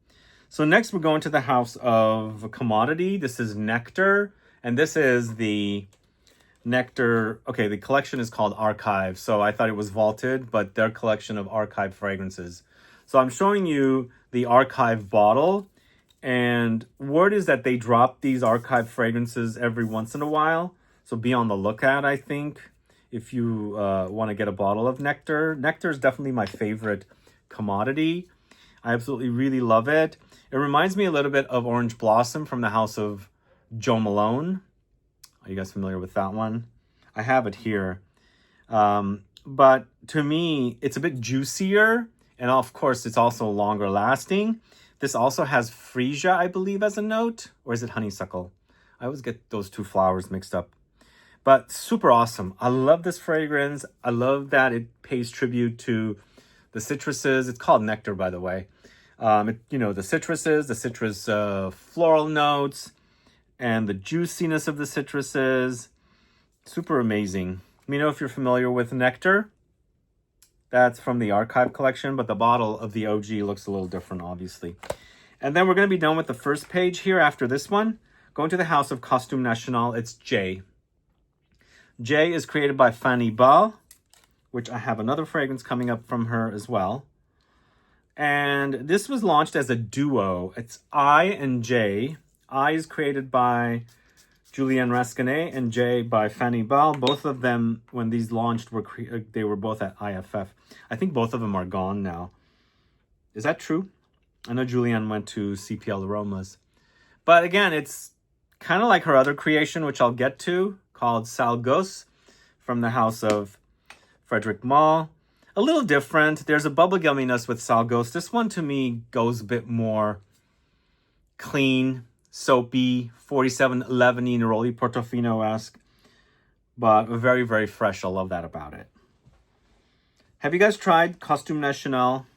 So next we're going to the House of Commodity. This is Nectar, and this is the Nectar. Okay, the collection is called Archive, so I thought it was vaulted, but their collection of archive fragrances. So I'm showing you the Archive bottle, and word is that they drop these archive fragrances every once in a while, so be on the lookout, I think, if you want to get a bottle of Nectar. Nectar is definitely my favorite commodity. I absolutely really love it. It reminds me a little bit of Orange Blossom from the House of Jo Malone. Are you guys familiar with that one? I have it here. But to me, it's a bit juicier. And of course, it's also longer lasting. This also has freesia, I believe, as a note. Or is it honeysuckle? I always get those two flowers mixed up. But super awesome. I love this fragrance. I love that it pays tribute to the citruses. It's called Nectar, by the way. You know, the citruses, the citrus floral notes, and the juiciness of the citruses. Super amazing. Let me know if you're familiar with Nectar. That's from the Archive collection, but the bottle of the OG looks a little different, obviously. And then we're going to be done with the first page here after this one. Going to the House of Costume National, it's J. J is created by Fanny Ball, which I have another fragrance coming up from her as well. And this was launched as a duo. It's I and J. I is created by Julienne Rascanet and J by Fanny Ball. Both of them, when these launched, they were both at IFF. I think both of them are gone now. Is that true? I know Julienne went to CPL Aromas. But again, it's kind of like her other creation, which I'll get to, called Salgos from the House of Frederic Malle. A little different. There's a bubblegumminess with Salgos. This one to me goes a bit more clean, soapy, 4711 Neroli Portofino-esque, but very, very fresh. I love that about it. Have you guys tried Costume National?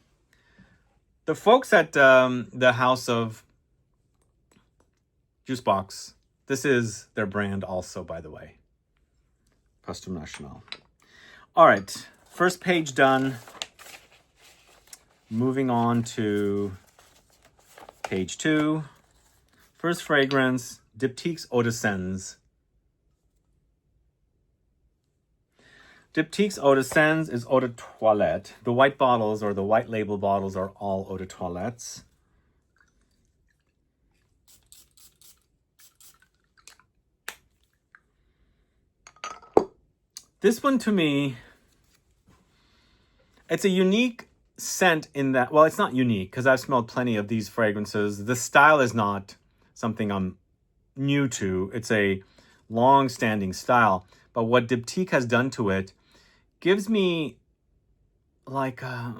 The folks at the House of Juicebox, this is their brand also, by the way. Costume National. All right. First page done. Moving on to page 2. First fragrance, Diptyque's Eau de Sens. Diptyque's Eau de Sens is Eau de Toilette. The white bottles, or the white label bottles, are all Eau de Toilettes. This one to me, it's a unique scent in that, well, it's not unique because I've smelled plenty of these fragrances. The style is not something I'm new to. It's a long-standing style. But what Diptyque has done to it gives me like a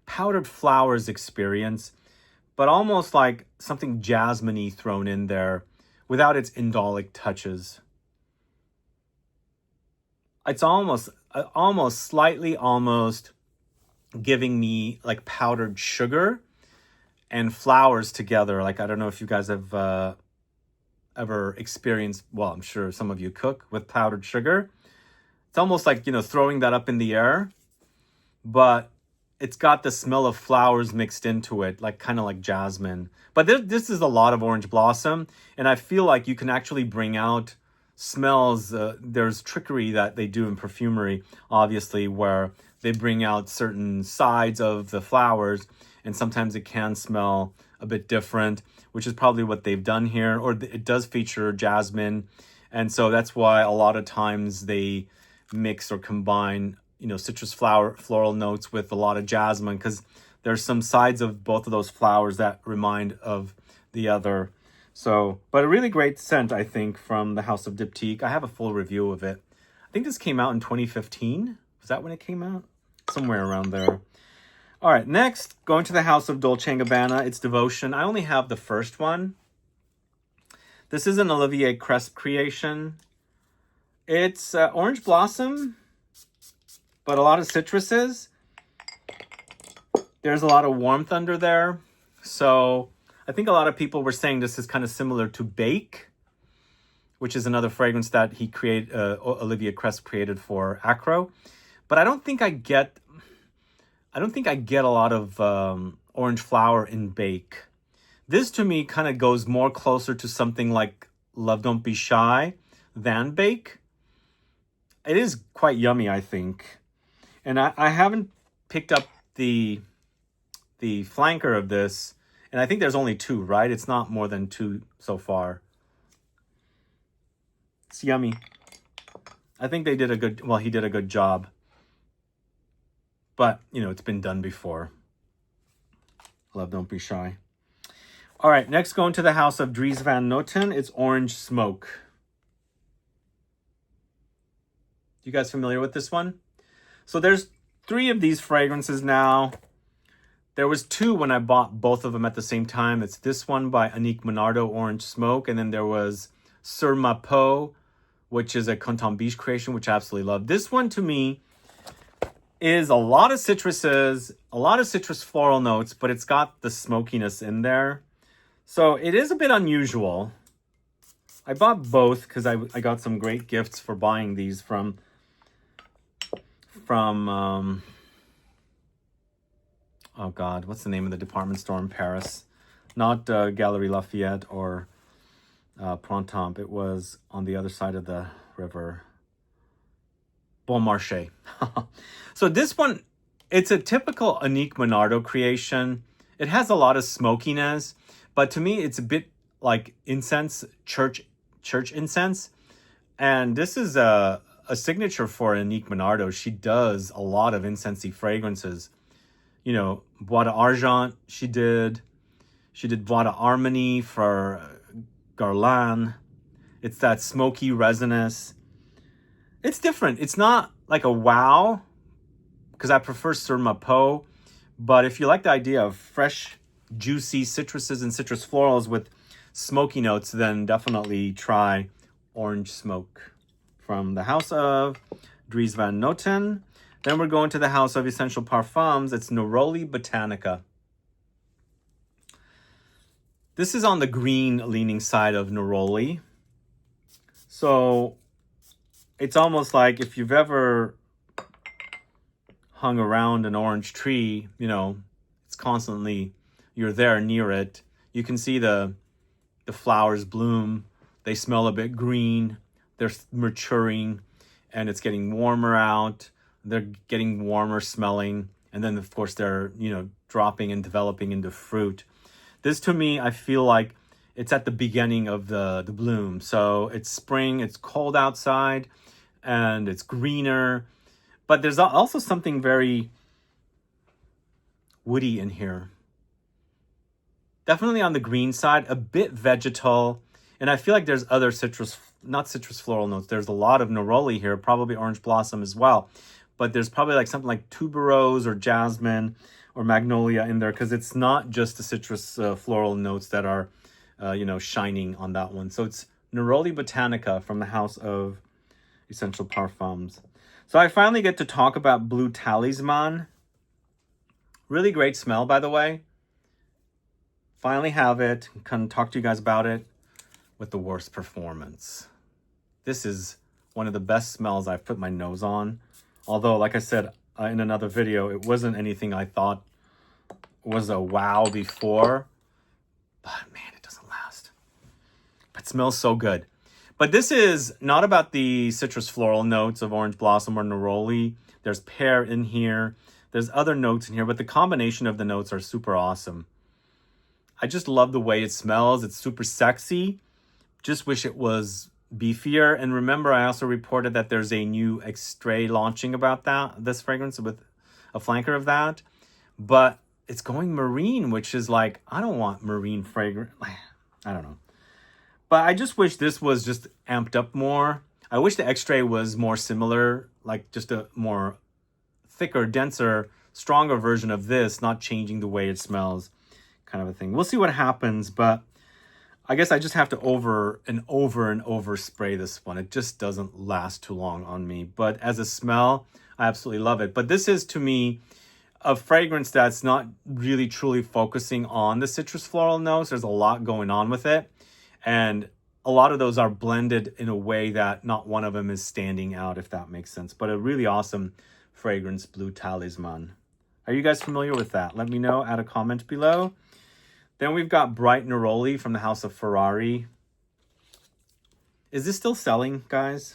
powdered flowers experience, but almost like something jasmine-y thrown in there without its indolic touches. It's almost slightly giving me like powdered sugar and flowers together. Like, I don't know if you guys have ever experienced, well, I'm sure some of you cook with powdered sugar. It's almost like, you know, throwing that up in the air, but it's got the smell of flowers mixed into it, like kind of like jasmine. But this is a lot of Orange Blossom, and I feel like you can actually bring out smells. There's trickery that they do in perfumery, obviously, where they bring out certain sides of the flowers, and sometimes it can smell a bit different, which is probably what they've done here. Or it does feature jasmine, and so that's why a lot of times they mix or combine, you know, citrus floral notes with a lot of jasmine, because there's some sides of both of those flowers that remind of the other. So, but a really great scent, I think, from the House of Diptyque. I have a full review of it. I think this came out in 2015. Was that when it came out? Somewhere around there. All right, next, going to the House of Dolce & Gabbana. It's Devotion. I only have the first one. This is an Olivier Cresp creation. It's Orange Blossom, but a lot of citruses. There's a lot of warmth under there. So I think a lot of people were saying this is kind of similar to Bake, which is another fragrance that Olivier Crest created for Acro. But I don't think I get a lot of orange flower in Bake. This to me kind of goes more closer to something like Love Don't Be Shy than Bake. It is quite yummy, I think. And I haven't picked up the flanker of this. And I think there's only 2, right? It's not more than 2 so far. It's yummy. I think he did a good job. But, you know, it's been done before. Love Don't Be Shy. All right, next going to the house of Dries Van Noten. It's Orange Smoke. You guys familiar with this one? So there's 3 of these fragrances now. There was 2 when I bought both of them at the same time. It's this one by Annick Monardo, Orange Smoke. And then there was Sur Ma Peau, which is a Canton Biche creation, which I absolutely love. This one to me is a lot of citruses, a lot of citrus floral notes, but it's got the smokiness in there. So it is a bit unusual. I bought both because I got some great gifts for buying these from oh God, what's the name of the department store in Paris? Not Galeries Lafayette or Printemps. It was on the other side of the river. Bon Marché. So this one, it's a typical Annick Monardo creation. It has a lot of smokiness, but to me, it's a bit like incense, church incense. And this is a signature for Annick Monardo. She does a lot of incensey fragrances. You know, Bois d'Argent, she did Bois d'Harmonie for Guerlain. It's that smoky resinous. It's different. It's not like a wow, because I prefer Sur Ma Peau. But if you like the idea of fresh, juicy citruses and citrus florals with smoky notes, then definitely try Orange Smoke from the house of Dries Van Noten. Then we're going to the house of Essential Parfums. It's Neroli Botanica. This is on the green leaning side of Neroli. So it's almost like if you've ever hung around an orange tree, you know, it's constantly, you're there near it. You can see the flowers bloom. They smell a bit green. They're maturing and it's getting warmer out. They're getting warmer smelling. And then, of course, they're, you know, dropping and developing into fruit. This, to me, I feel like it's at the beginning of the bloom. So it's spring, it's cold outside, and it's greener. But there's also something very woody in here. Definitely on the green side, a bit vegetal. And I feel like there's other not citrus floral notes. There's a lot of neroli here, probably orange blossom as well. But there's probably like something like tuberose or jasmine or magnolia in there, because it's not just the citrus floral notes that are, you know, shining on that one. So it's Neroli Botanica from the house of Essential Parfums. So I finally get to talk about Blue Talisman. Really great smell, by the way. Finally have it. Can talk to you guys about it with the worst performance. This is one of the best smells I've put my nose on. Although, like I said in another video, it wasn't anything I thought was a wow before. But man, it doesn't last. But it smells so good. But this is not about the citrus floral notes of orange blossom or neroli. There's pear in here. There's other notes in here, but the combination of the notes are super awesome. I just love the way it smells. It's super sexy. Just wish it was beefier. And remember, I also reported that there's a new extrait launching about this fragrance with a flanker of that. But it's going marine, which is like, I don't want marine fragrance. I don't know. But I just wish this was just amped up more. I wish the extrait was more similar, like just a more thicker, denser, stronger version of this, not changing the way it smells, kind of a thing. We'll see what happens, but I guess I just have to over and over spray this one. It just doesn't last too long on me. But as a smell, I absolutely love it. But this is, to me, a fragrance that's not really truly focusing on the citrus floral notes. There's a lot going on with it. And a lot of those are blended in a way that not one of them is standing out, if that makes sense. But a really awesome fragrance, Blue Talisman. Are you guys familiar with that? Let me know, add a comment below. Then we've got Bright Neroli from the House of Ferrari. Is this still selling, guys?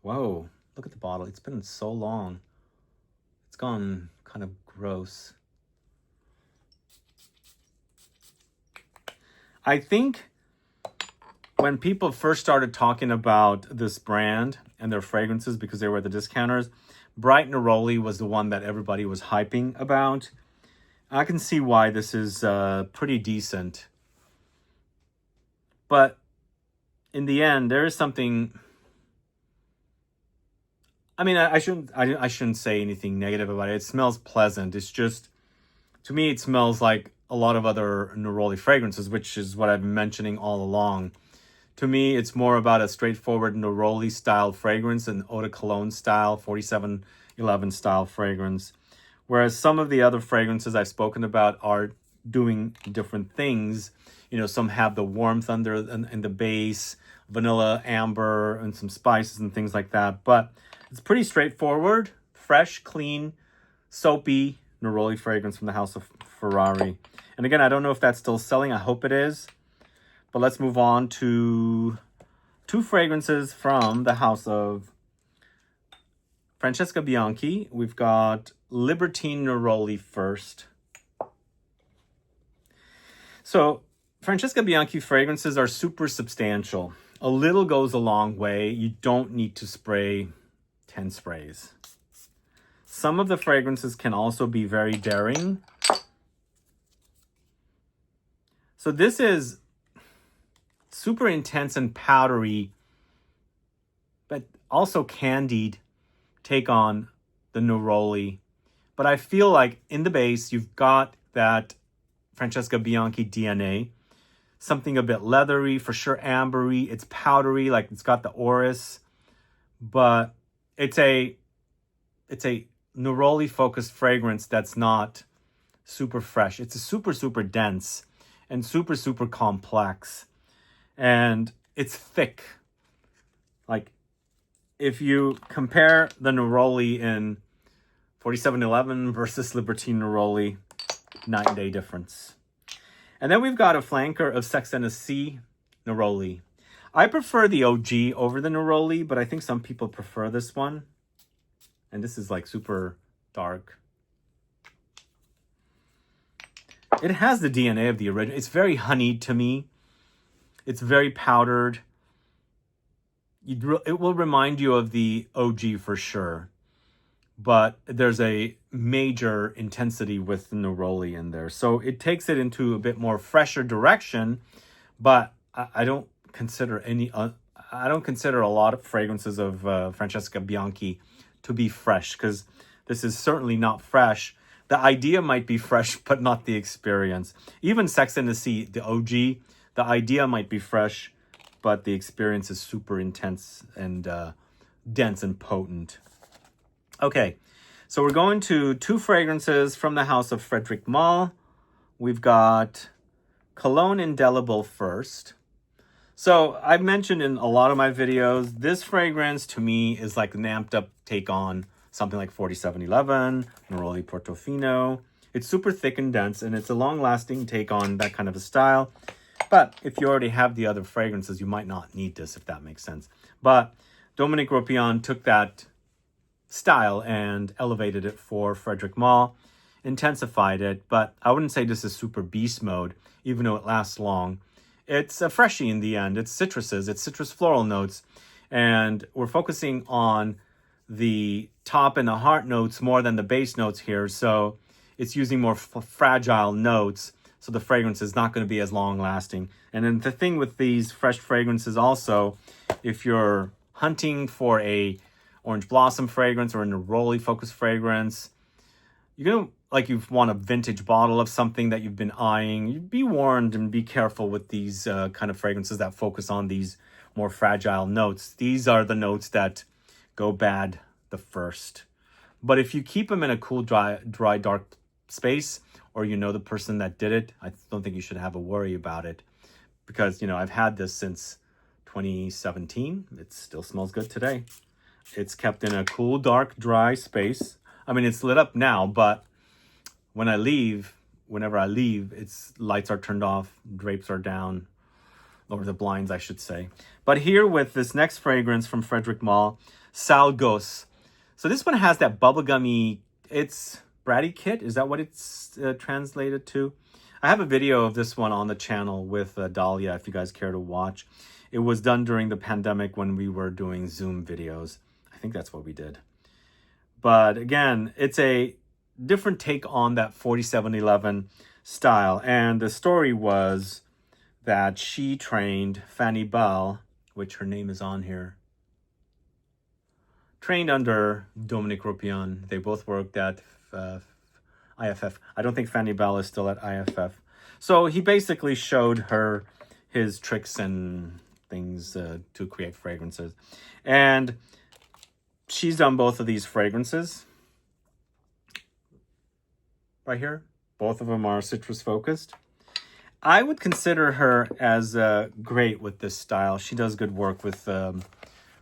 Whoa, look at the bottle. It's been so long. It's gone kind of gross. I think when people first started talking about this brand and their fragrances because they were at the discounters, Bright Neroli was the one that everybody was hyping about. I can see why this is pretty decent. But in the end, there is something... I mean, I shouldn't say anything negative about it. It smells pleasant. It's just, to me, it smells like a lot of other Neroli fragrances, which is what I've been mentioning all along. To me, it's more about a straightforward Neroli style fragrance, an eau de cologne style, 4711 style fragrance. Whereas some of the other fragrances I've spoken about are doing different things. You know, some have the warmth under in the base, vanilla, amber, and some spices and things like that. But it's pretty straightforward, fresh, clean, soapy Neroli fragrance from the House of Ferrari. And again, I don't know if that's still selling. I hope it is. But let's move on to two fragrances from the House of Francesca Bianchi. We've got Libertine Neroli first. So Francesca Bianchi fragrances are super substantial. A little goes a long way. You don't need to spray 10 sprays. Some of the fragrances can also be very daring. So this is super intense and powdery, but also candied take on the Neroli. But I feel like in the base, you've got that Francesca Bianchi DNA. Something a bit leathery, for sure ambery. It's powdery, like it's got the orris. But it's a Neroli focused fragrance that's not super fresh. It's a super dense and super complex. And it's thick. Like if you compare the Neroli in 4711 versus Libertine Neroli, night and day difference. And then we've got a flanker of Sex and the Sea Neroli. I prefer the OG over the Neroli, but I think some people prefer this one. And this is like super dark. It has the DNA of the original. It's very honeyed to me. It's very powdered. It will remind you of the OG for sure. But there's a major intensity with the Neroli in there. So it takes it into a bit more fresher direction. But I don't consider a lot of fragrances of Francesca Bianchi to be fresh, because this is certainly not fresh. The idea might be fresh, but not the experience. Even Sex and the Sea, the OG, the idea might be fresh, but the experience is super intense and dense and potent. Okay, so we're going to two fragrances from the House of Frederic Malle. We've got Cologne Indelible first. So I've mentioned in a lot of my videos, this fragrance to me is like an amped up take on something like 4711, Neroli Portofino. It's super thick and dense, and it's a long-lasting take on that kind of a style. But if you already have the other fragrances, you might not need this, if that makes sense. But Dominique Ropion took that style and elevated it for Frederic Malle, intensified it. But I wouldn't say this is super beast mode, even though it lasts long. It's a freshie in the end. It's citruses, it's citrus floral notes. And we're focusing on the top and the heart notes more than the base notes here. So it's using more fragile notes. So the fragrance is not going to be as long lasting. And then the thing with these fresh fragrances also, if you're hunting for a orange blossom fragrance or a Neroli focused fragrance, you're going to, like you want a vintage bottle of something that you've been eyeing, you'd be warned and be careful with these kind of fragrances that focus on these more fragile notes. These are the notes that go bad the first. But if you keep them in a cool, dry, dark space, or you know the person that did it, I don't think you should have a worry about it. Because, you know, I've had this since 2017. It still smells good today. It's kept in a cool, dark, dry space. I mean, it's lit up now, but when I leave, whenever I leave, its lights are turned off, drapes are down, or the blinds, I should say. But here with this next fragrance from Frederic Malle, Sale Gosse. So this one has that bubblegummy, it's bratty kit. Is that what it's translated to? I have a video of this one on the channel with Dahlia, if you guys care to watch. It was done during the pandemic when we were doing Zoom videos. I think that's what we did. But again, it's a different take on that 4711 style. And the story was that she trained Fanny Bell, which her name is on here, trained under Dominique Ropion. They both worked at IFF. I don't think Fanny Bell is still at IFF. So he basically showed her his tricks and things to create fragrances. And she's done both of these fragrances right here. Both of them are citrus focused. I would consider her as great with this style. She does good work with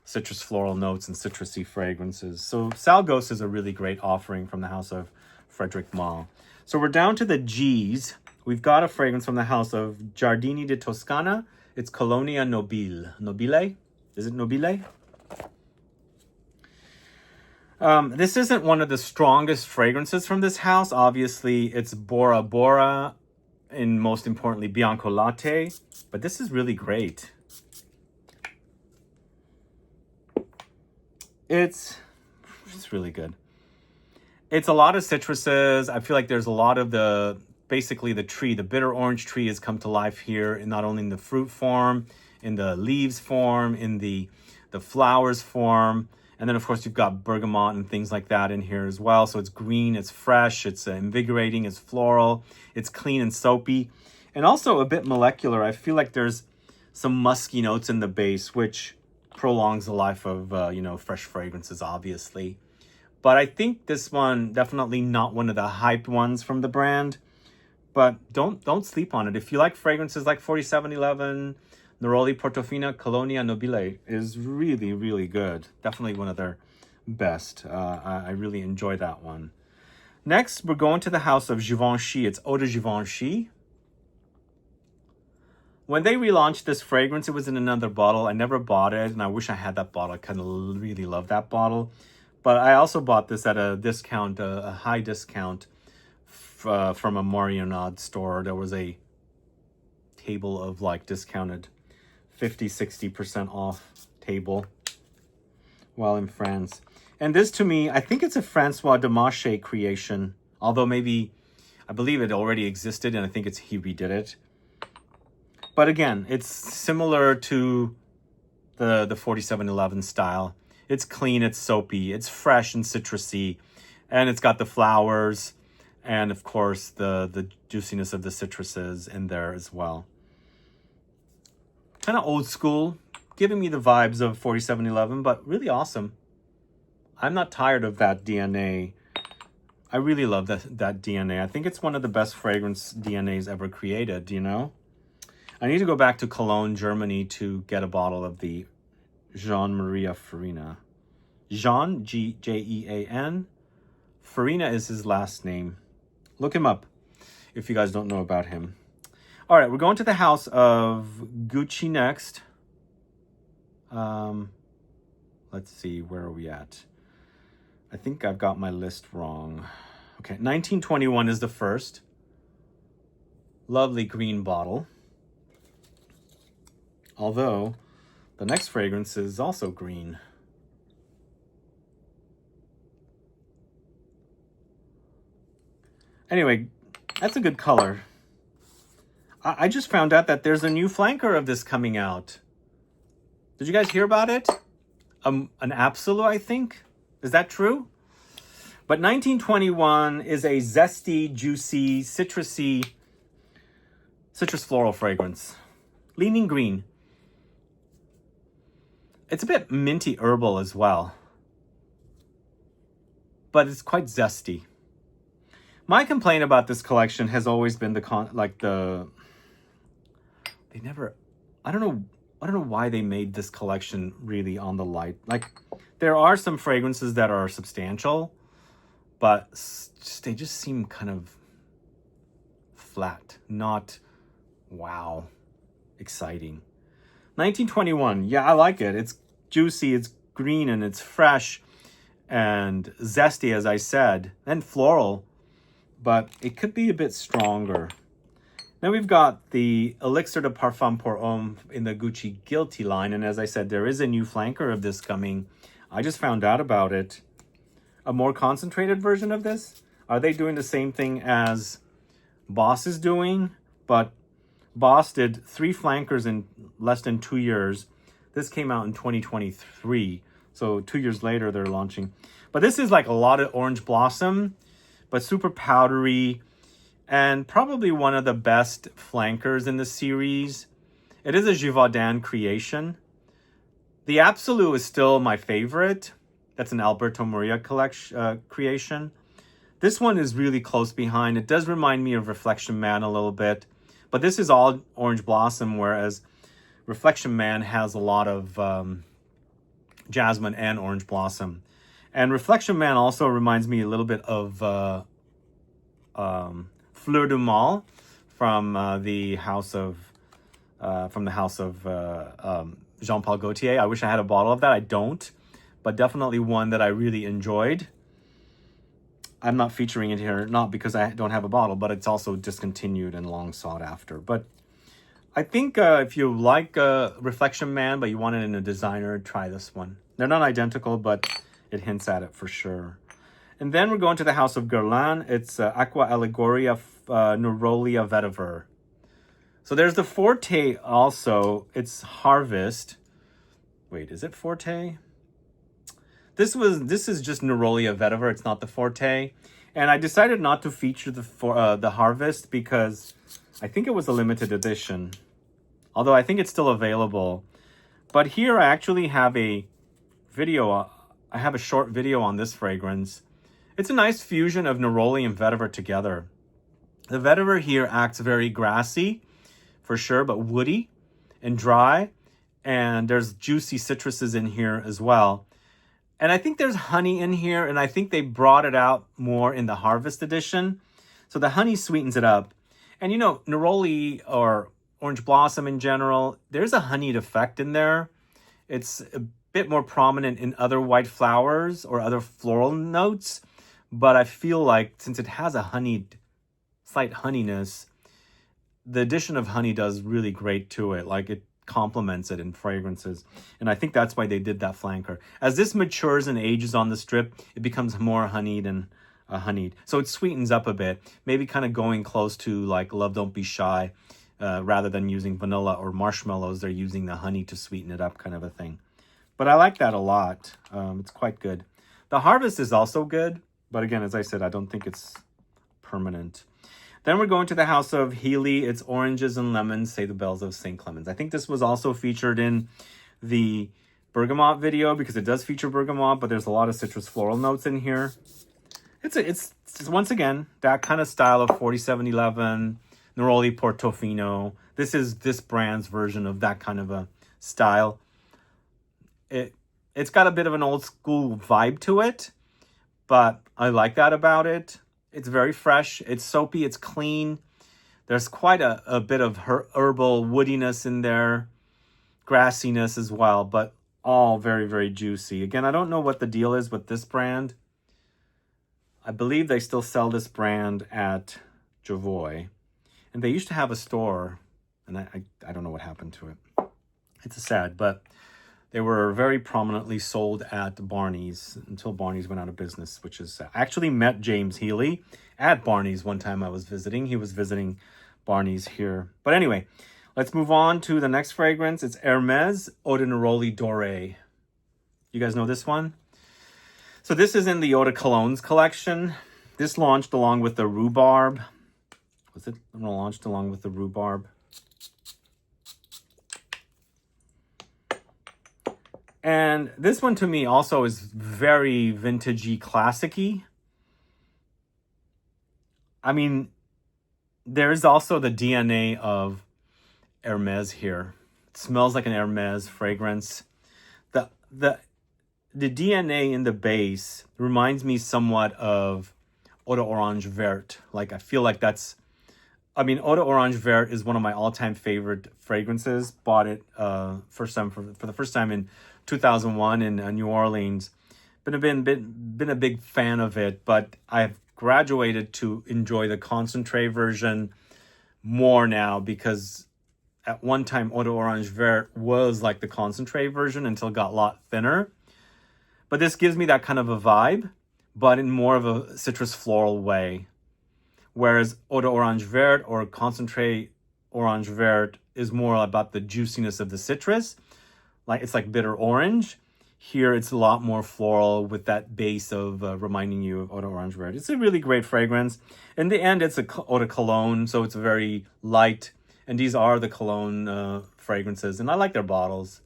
citrus floral notes and citrusy fragrances. So Sale Gosse is a really great offering from the house of Frederic Malle. So we're down to the G's. We've got a fragrance from the house of Giardini di Toscana. It's Colonia Nobile. Nobile? Is it Nobile? This isn't one of the strongest fragrances from this house. Obviously, it's Bora Bora and most importantly, Bianco Latte. But this is really great. It's really good. It's a lot of citruses. I feel like there's a lot of basically the tree, the bitter orange tree has come to life here, and not only in the fruit form, in the leaves form, in the flowers form. And then, of course, you've got bergamot and things like that in here as well. So it's green, it's fresh, it's invigorating, it's floral, it's clean and soapy. And also a bit molecular. I feel like there's some musky notes in the base, which prolongs the life of, you know, fresh fragrances, obviously. But I think this one, definitely not one of the hyped ones from the brand. But don't sleep on it. If you like fragrances like 4711, Neroli Portofino Colonia Nobile is really, really good. Definitely one of their best. I really enjoy that one. Next, we're going to the house of Givenchy. It's Eau de Givenchy. When they relaunched this fragrance, it was in another bottle. I never bought it, and I wish I had that bottle. I kind of really love that bottle. But I also bought this at a discount, a high discount from a Marionade store. There was a table of like discounted 50-60% off table while in France. And this, to me, I think it's a Francois Demache creation. Although maybe, I believe it already existed, and I think he redid it. But again, it's similar to the 4711 style. It's clean, it's soapy, it's fresh and citrusy, and it's got the flowers and, of course, the juiciness of the citruses in there as well. Kind of old school, giving me the vibes of 4711, but really awesome. I'm not tired of that DNA. I really love that DNA. I think it's one of the best fragrance DNAs ever created, you know? I need to go back to Cologne, Germany to get a bottle of the Jean Maria Farina. Jean, Jean. Farina is his last name. Look him up if you guys don't know about him. All right, we're going to the house of Gucci next. Let's see, where are we at? I think I've got my list wrong. Okay, 1921 is the first. Lovely green bottle. Although, the next fragrance is also green. Anyway, that's a good color. I just found out that there's a new flanker of this coming out. Did you guys hear about it? An Absolute, I think. Is that true? But 1921 is a zesty, juicy, citrusy, citrus floral fragrance. Leaning green. It's a bit minty herbal as well. but it's quite zesty. My complaint about this collection has always been they never, I don't know why they made this collection really on the light. Like, there are some fragrances that are substantial, but they just seem kind of flat, not wow, exciting. 1921, yeah, I like it. It's juicy, it's green, and it's fresh and zesty, as I said, and floral, but it could be a bit stronger. Then we've got the Elixir de Parfum pour Homme in the Gucci Guilty line. And as I said, there is a new flanker of this coming. I just found out about it. A more concentrated version of this. Are they doing the same thing as Boss is doing? But Boss did 3 flankers in less than 2 years. This came out in 2023. So 2 years later, they're launching. But this is like a lot of orange blossom, but super powdery. And probably one of the best flankers in the series. It is a Givaudan creation. The Absolute is still my favorite. That's an Alberto Moria creation. This one is really close behind. It does remind me of Reflection Man a little bit. But this is all orange blossom, whereas Reflection Man has a lot of jasmine and orange blossom. And Reflection Man also reminds me a little bit of Fleur du Mal from the house of Jean-Paul Gaultier. I wish I had a bottle of that. I don't, but definitely one that I really enjoyed. I'm not featuring it here, not because I don't have a bottle, but it's also discontinued and long sought after. But I think if you like Reflection Man, but you want it in a designer, try this one. They're not identical, but it hints at it for sure. And then we're going to the house of Guerlain. It's Aqua Allegoria Nerolia Vetiver. So there's the Forte also. It's Harvest. Wait, is it Forte? This is just Nerolia Vetiver. It's not the Forte. And I decided not to feature the Harvest because I think it was a limited edition. Although I think it's still available. But here I actually have a video. I have a short video on this fragrance. It's a nice fusion of Neroli and Vetiver together. The Vetiver here acts very grassy, for sure, but woody and dry. And there's juicy citruses in here as well. And I think there's honey in here, and I think they brought it out more in the Harvest edition. So the honey sweetens it up. And you know, Neroli or Orange Blossom in general, there's a honeyed effect in there. It's a bit more prominent in other white flowers or other floral notes. But I feel like since it has a slight honeyness, the addition of honey does really great to it. Like it complements it in fragrances. And I think that's why they did that flanker. As this matures and ages on the strip, it becomes more honeyed and honeyed. So it sweetens up a bit, maybe kind of going close to like Love Don't Be Shy, rather than using vanilla or marshmallows. They're using the honey to sweeten it up kind of a thing. But I like that a lot. It's quite good. The Harvest is also good. But again, as I said, I don't think it's permanent. Then we're going to the house of Healy. It's Oranges and Lemons, Say the Bells of St. Clements. I think this was also featured in the Bergamot video because it does feature bergamot, but there's a lot of citrus floral notes in here. It's once again, that kind of style of 4711, Neroli Portofino. This is this brand's version of that kind of a style. It's got a bit of an old school vibe to it, but I like that about it. It's very fresh. It's soapy. It's clean. There's quite a bit of herbal woodiness in there. Grassiness as well, but all very, very juicy. Again, I don't know what the deal is with this brand. I believe they still sell this brand at Jovoy. And they used to have a store, and I don't know what happened to it. It's sad, but they were very prominently sold at Barney's until Barney's went out of business, which is sad. I actually met James Healy at Barney's one time I was visiting. He was visiting Barney's here. But anyway, let's move on to the next fragrance. It's Hermes Eau de Neroli Doré. You guys know this one? So this is in the Eau de Colognes collection. This launched along with the Rhubarb. Was it launched along with the Rhubarb? And this one to me also is very vintagey, classic-y. I mean, there's also the DNA of Hermes here. It smells like an Hermes fragrance. The DNA in the base reminds me somewhat of Eau d'Orange Vert. Like, I feel like that's, I mean, Eau d'Orange Vert is one of my all-time favorite fragrances. Bought it for the first time in 2001 in New Orleans. Been a big fan of it, but I've graduated to enjoy the concentrate version more now, because at one time Eau d'Orange Vert was like the concentrate version until it got a lot thinner. But this gives me that kind of a vibe, but in more of a citrus floral way. Whereas Eau d'Orange Vert or concentrate Orange Vert is more about the juiciness of the citrus. Like, it's like bitter orange. Here it's a lot more floral with that base of reminding you of Eau d'Orange Vert. It's a really great fragrance. In the end, it's a eau de cologne, so it's very light. And these are the cologne fragrances, and I like their bottles.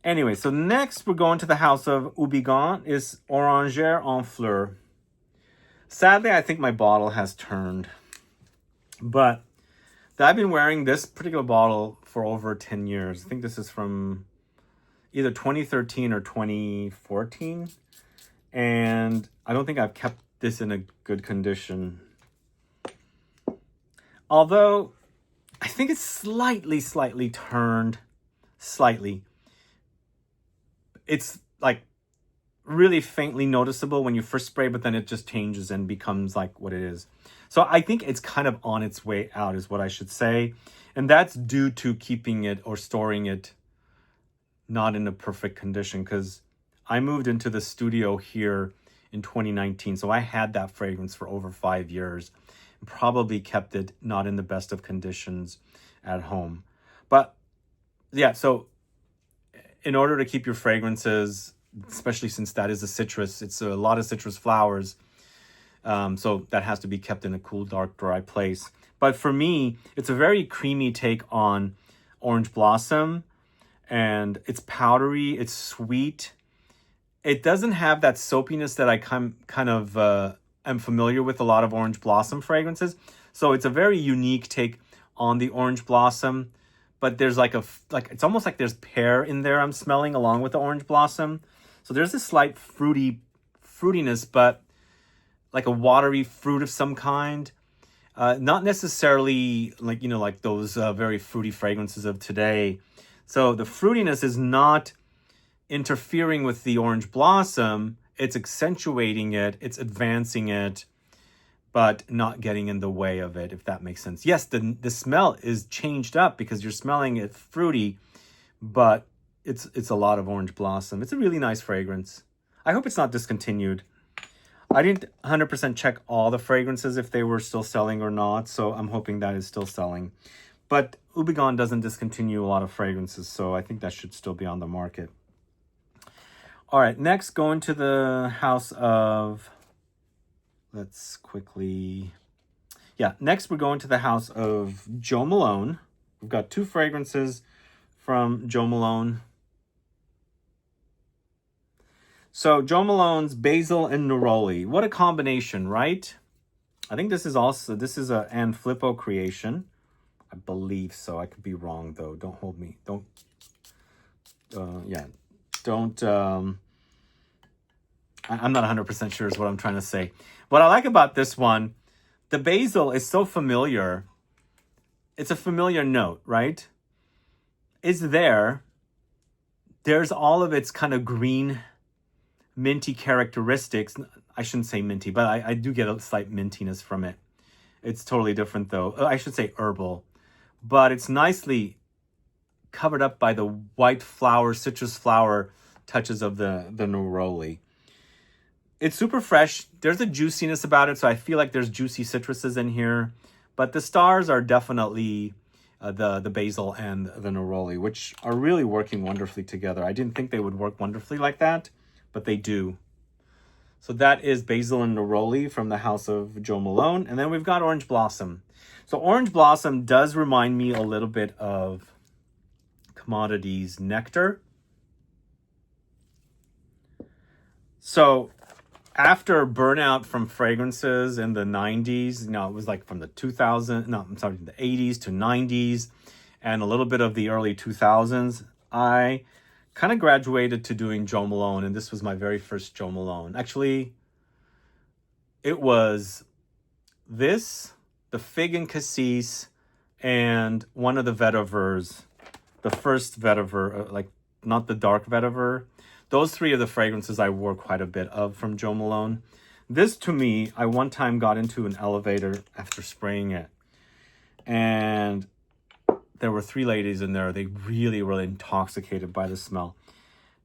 Anyway, so next we're going to the house of Houbigant, is Orangère en Fleurs. Sadly, I think my bottle has turned. But I've been wearing this particular bottle for over 10 years. I think this is from either 2013 or 2014. And I don't think I've kept this in a good condition. Although, I think it's slightly turned. Slightly. It's like really faintly noticeable when you first spray, but then it just changes and becomes like what it is. So I think it's kind of on its way out is what I should say. And that's due to keeping it or storing it not in a perfect condition, because I moved into the studio here in 2019. So I had that fragrance for over 5 years and probably kept it not in the best of conditions at home. But yeah, so in order to keep your fragrances, especially since that is a citrus, it's a lot of citrus flowers. So that has to be kept in a cool, dark, dry place. But for me, it's a very creamy take on Orange Blossom. And it's powdery, it's sweet. It doesn't have that soapiness that I kind of am familiar with a lot of Orange Blossom fragrances. So it's a very unique take on the Orange Blossom. But there's it's almost like there's pear in there I'm smelling along with the Orange Blossom. So there's this slight fruitiness, but like a watery fruit of some kind. Not necessarily like those very fruity fragrances of today. So the fruitiness is not interfering with the Orange Blossom. It's accentuating it. It's advancing it, but not getting in the way of it, if that makes sense. Yes, the smell is changed up because you're smelling it fruity, but it's a lot of Orange Blossom. It's a really nice fragrance. I hope it's not discontinued. I didn't 100% check all the fragrances if they were still selling or not, so I'm hoping that is still selling. But Houbigant doesn't discontinue a lot of fragrances, so I think that should still be on the market. All right, next going to the house of... Let's quickly... Yeah, next we're going to the house of Jo Malone. We've got 2 fragrances from Jo Malone. So Jo Malone's Basil and Neroli. What a combination, right? I think this is a Anne Flippo creation. I believe so. I could be wrong though. Don't hold me. Don't. I'm not 100% sure is what I'm trying to say. What I like about this one, the basil is so familiar. It's a familiar note, right? It's there. There's all of its kind of green, minty characteristics. I shouldn't say minty, but I do get a slight mintiness from it. It's totally different though. I should say herbal. But it's nicely covered up by the white flower, citrus flower touches of the Neroli. It's super fresh. There's a juiciness about it, so I feel like there's juicy citruses in here. But the stars are definitely the basil and the Neroli, which are really working wonderfully together. I didn't think they would work wonderfully like that, but they do. So that is Basil and Neroli from the house of Jo Malone. And then we've got Orange Blossom. So Orange Blossom does remind me a little bit of Commodities Nectar. So after burnout from fragrances in the 90s, it was like from the the 80s to 90s and a little bit of the early 2000s, I kind of graduated to doing Jo Malone, and this was my very first Jo Malone. Actually, it was this, the Fig and Cassis, and one of the vetivers, the first vetiver, like not the dark vetiver. Those three are the fragrances I wore quite a bit of from Jo Malone. This, to me, I one time got into an elevator after spraying it, and there were three ladies in there. They really were intoxicated by the smell.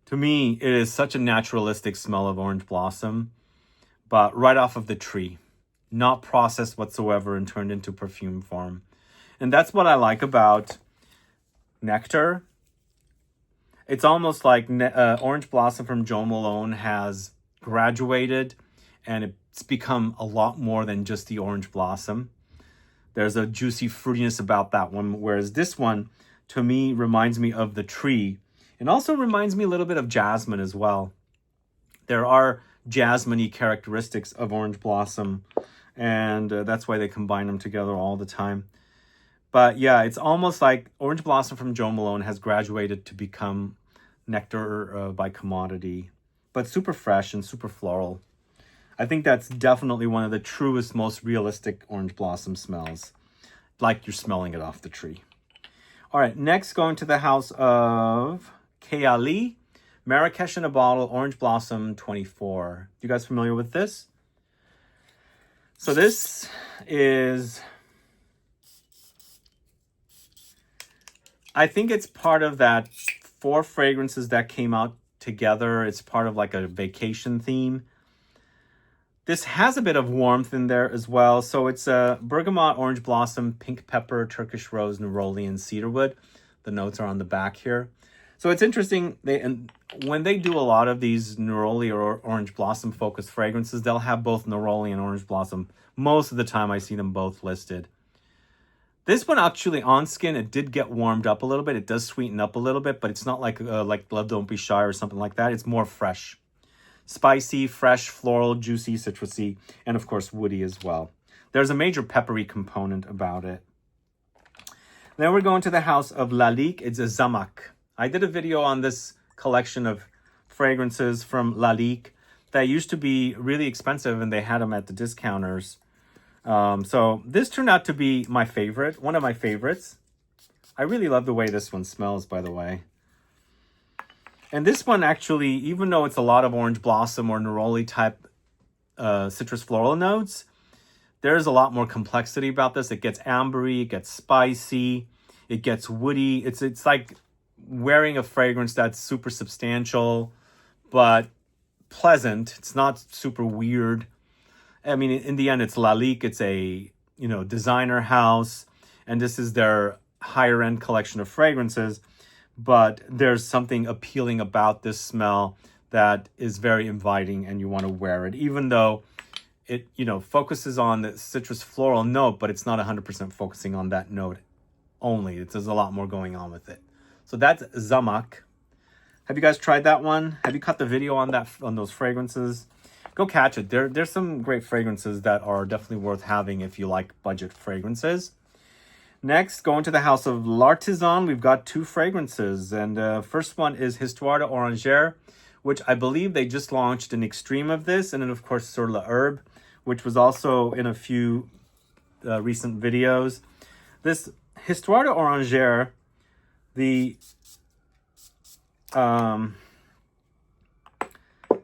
To me, it is such a naturalistic smell of orange blossom, but right off of the tree, not processed whatsoever and turned into perfume form. And that's what I like about nectar. It's almost like orange blossom from Jo Malone has graduated and it's become a lot more than just the orange blossom. There's a juicy fruitiness about that one, whereas this one, to me, reminds me of the tree. It also reminds me a little bit of jasmine as well. There are jasmine-y characteristics of orange blossom, and that's why they combine them together all the time. But yeah, it's almost like orange blossom from Jo Malone has graduated to become nectar by commodity, but super fresh and super floral. I think that's definitely one of the truest, most realistic orange blossom smells, like you're smelling it off the tree. All right, next going to the house of Kayali, Marrakesh in a Bottle, Orange Blossom 24. You guys familiar with this? So this is, I think it's part of that 4 fragrances that came out together. It's part of like a vacation theme. This has a bit of warmth in there as well. So it's a bergamot, orange blossom, pink pepper, Turkish rose, neroli, and cedarwood. The notes are on the back here. So it's interesting. When they do a lot of these neroli or orange blossom focused fragrances, they'll have both neroli and orange blossom. Most of the time I see them both listed. This one actually on skin, it did get warmed up a little bit. It does sweeten up a little bit, but it's not like Love Don't Be Shy or something like that. It's more fresh. Spicy, fresh, floral, juicy, citrusy, and of course woody as well. There's a major peppery component about it. Then we're going to the house of Lalique. It's a Zamak. I did a video on this collection of fragrances from Lalique that used to be really expensive, and they had them at the discounters. So this turned out to be my favorite, one of my favorites. I really love the way this one smells, by the way. And this one actually, even though it's a lot of orange blossom or neroli type citrus floral notes, there's a lot more complexity about this. It gets ambery, it gets spicy, it gets woody. It's like wearing a fragrance that's super substantial, but pleasant. It's not super weird. I mean, in the end, it's Lalique. It's a, designer house, and this is their higher end collection of fragrances. But there's something appealing about this smell that is very inviting, and you want to wear it, even though it, focuses on the citrus floral note, but it's not 100% focusing on that note only. There's a lot more going on with it. So that's Zamak. Have you guys tried that one? Have you caught the video on those fragrances? Go catch it. There's some great fragrances that are definitely worth having if you like budget fragrances. Next, going to the house of L'Artisan, we've got 2 fragrances. And first one is Histoire d'Oranger, which I believe they just launched an extreme of this. And then, of course, Sur l'Herbe, which was also in a few recent videos. This Histoire d'Oranger, the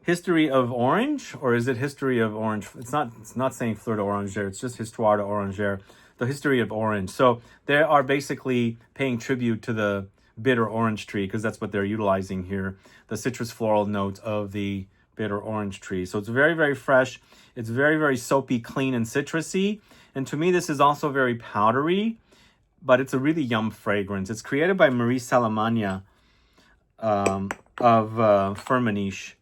History of Orange, or is it History of Orange? It's not saying Fleur d'Oranger, it's just Histoire d'Oranger. The history of orange. So they are basically paying tribute to the bitter orange tree, because that's what they're utilizing here, the citrus floral notes of the bitter orange tree. So it's very, very fresh. It's very, very soapy, clean, and citrusy. And to me, this is also very powdery, but it's a really yum fragrance. It's created by Marie Salamagna of Firmenich.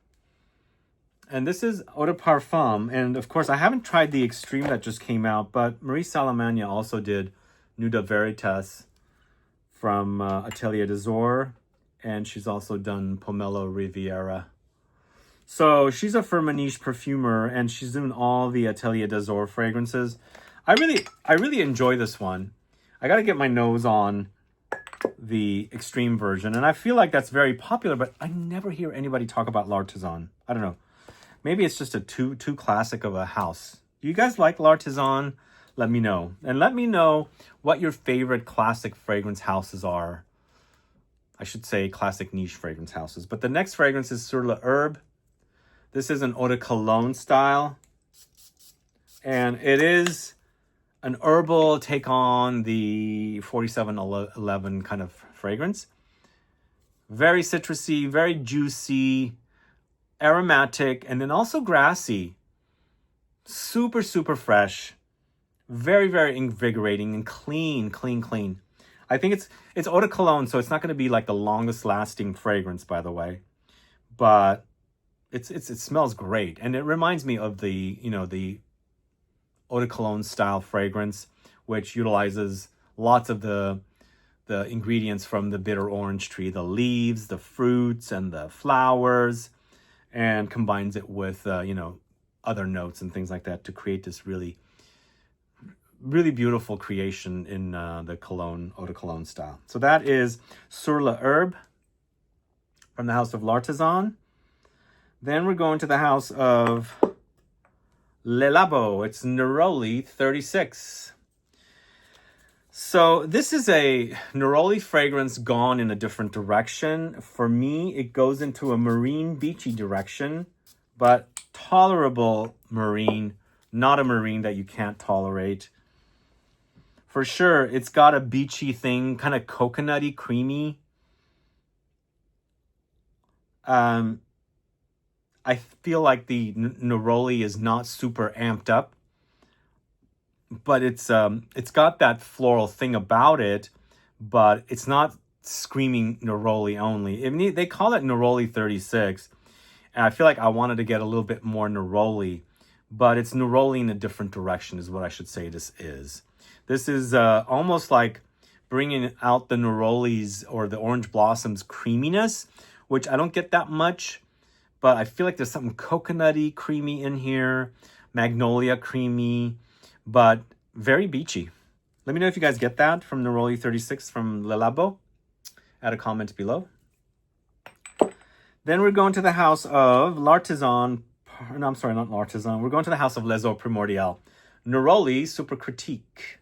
And this is Eau de Parfum. And of course, I haven't tried the extreme that just came out, but Marie Salamagna also did NUDA VERITAS from Atelier des Ors. And she's also done Pomelo Riviera. So she's a Firmenich perfumer, and she's doing all the Atelier des Ors fragrances. I really enjoy this one. I got to get my nose on the extreme version, and I feel like that's very popular, but I never hear anybody talk about L'Artisan. I don't know. Maybe it's just a too classic of a house. Do you guys like L'Artisan? Let me know. And let me know what your favorite classic fragrance houses are. I should say classic niche fragrance houses. But the next fragrance is Sur l'Herbe. This is an eau de cologne style. And it is an herbal take on the 4711 kind of fragrance. Very citrusy, very juicy, aromatic, and then also grassy. Super, super fresh. Very, very invigorating and clean. I think it's eau de cologne, so it's not going to be like the longest lasting fragrance, by the way. But it smells great. And it reminds me of the, the eau de cologne style fragrance, which utilizes lots of the ingredients from the bitter orange tree, the leaves, the fruits, and the flowers, and combines it with, other notes and things like that to create this really beautiful creation in the cologne, eau de cologne style. So that is Sur l'Herbe from the house of L'Artisan. Then we're going to the house of Le Labo. It's Neroli 36. So this is a Neroli fragrance gone in a different direction. For me, it goes into a marine beachy direction, but tolerable marine, not a marine that you can't tolerate. For sure, it's got a beachy thing, kind of coconutty, creamy. I feel like the Neroli is not super amped up, but it's got that floral thing about it, but it's not screaming Neroli only. I mean, they call it Neroli 36, and I feel like I wanted to get a little bit more Neroli, but it's Neroli in a different direction is what I should say this is. This is almost like bringing out the Neroli's or the Orange Blossom's creaminess, which I don't get that much, but I feel like there's something coconutty, creamy in here, magnolia creamy, but very beachy. Let me know if you guys get that from Neroli 36 from Le Labo. Add a comment below. Then we're going to the house of L'Artisan. No, I'm sorry, not L'Artisan. We're going to the house of Les Eaux Primordiales. Neroli Super Critique.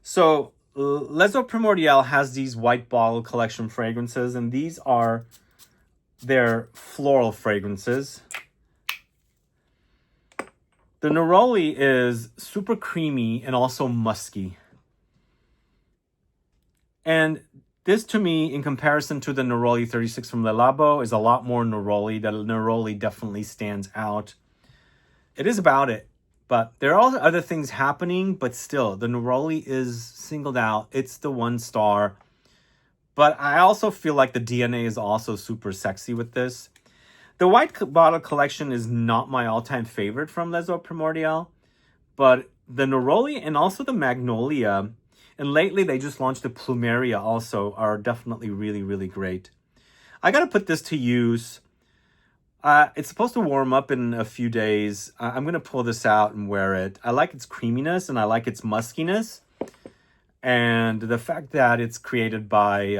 So Les Eaux Primordiales has these white bottle collection fragrances, and these are their floral fragrances. The Neroli is super creamy and also musky. And this, to me, in comparison to the Neroli 36 from Le Labo, is a lot more Neroli. The Neroli definitely stands out. It is about it. But there are also other things happening, but still, the Neroli is singled out. It's the 1 star. But I also feel like the DNA is also super sexy with this. The white bottle collection is not my all-time favorite from Les Eaux Primordiales, but the Neroli and also the Magnolia, and lately they just launched the Plumeria also, are definitely really great. I gotta put this to use. It's supposed to warm up in a few days. I'm going to pull this out and wear it. I like its creaminess and I like its muskiness. And the fact that it's created by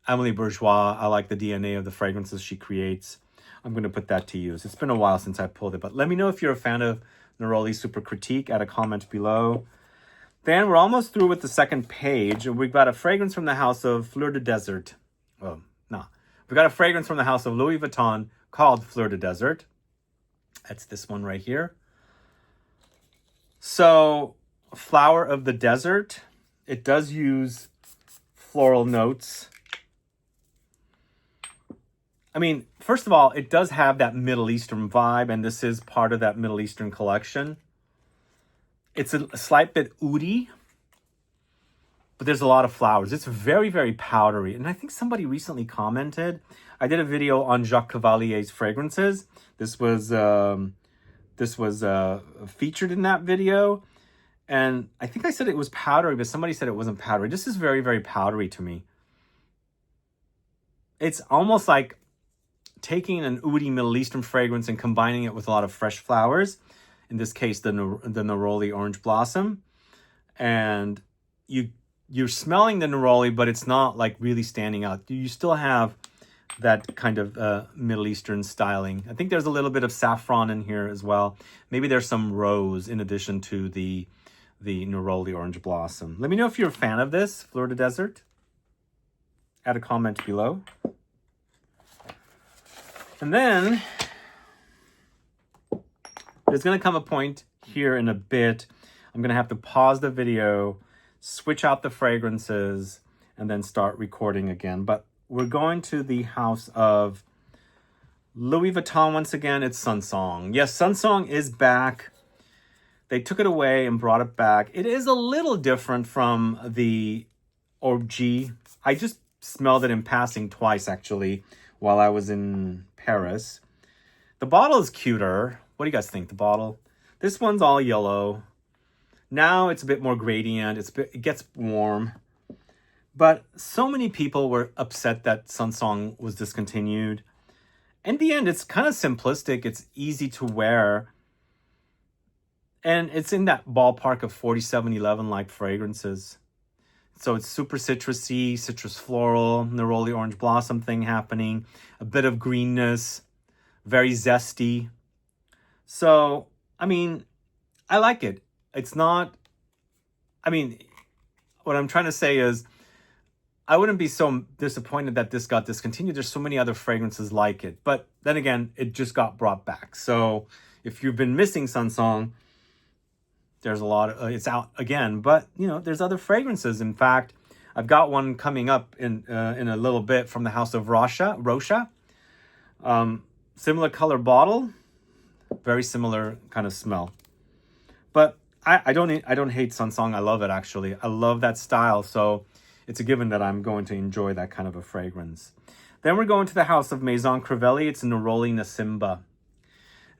Emily Bourgeois, I like the DNA of the fragrances she creates. I'm going to put that to use. It's been a while since I pulled it, but let me know if you're a fan of Neroli Super Critique. Add a comment below. Then we're almost through with the second page. We've got a fragrance from the house of Fleur de Desert. Oh, no. We got a fragrance from the house of Louis Vuitton called Fleur de Desert. That's this one right here. So, Flower of the Desert. It does use floral notes. I mean, first of all, it does have that Middle Eastern vibe, and this is part of that Middle Eastern collection. It's a slight bit oudi, but there's a lot of flowers. It's very powdery. And I think somebody recently commented. I did a video on Jacques Cavalier's fragrances. This was featured in that video. And I think I said it was powdery, but somebody said it wasn't powdery. This is very powdery to me. It's almost like taking an oudi Middle Eastern fragrance and combining it with a lot of fresh flowers. In this case, the neroli orange blossom. And you're smelling the neroli, but it's not like really standing out. You still have that kind of Middle Eastern styling. I think there's a little bit of saffron in here as well. Maybe there's some rose in addition to the neroli orange blossom. Let me know if you're a fan of this, Florida Desert. Add a comment below. And then there's going to come a point here in a bit. I'm going to have to pause the video, switch out the fragrances, and then start recording again. But we're going to the house of Louis Vuitton once again. It's Sunsong. Yes, Sunsong is back. They took it away and brought it back. It is a little different from the Orgy. I just smelled it in passing twice, actually, while I was in Paris. The bottle is cuter. What do you guys think, the bottle? This one's all yellow. Now it's a bit more gradient. It gets warm. But so many people were upset that Sunsong was discontinued. In the end, it's kind of simplistic. It's easy to wear. And it's in that ballpark of 4711-like fragrances. So it's super citrusy, citrus floral, neroli orange blossom thing happening. A bit of greenness. Very zesty. So, I mean, I like it. It's not... I mean, what I'm trying to say is, I wouldn't be so disappointed that this got discontinued. There's so many other fragrances like it. But then again, it just got brought back. So if you've been missing Sunsong, there's a lot of, it's out again. But, you know, there's other fragrances. In fact, I've got one coming up in a little bit from the house of Rocha. Similar color bottle, very similar kind of smell. But I don't hate Sunsong. I love it, actually. I love that style. So it's a given that I'm going to enjoy that kind of a fragrance. Then we're going to the house of Maison Crivelli. It's Neroli Nasimba.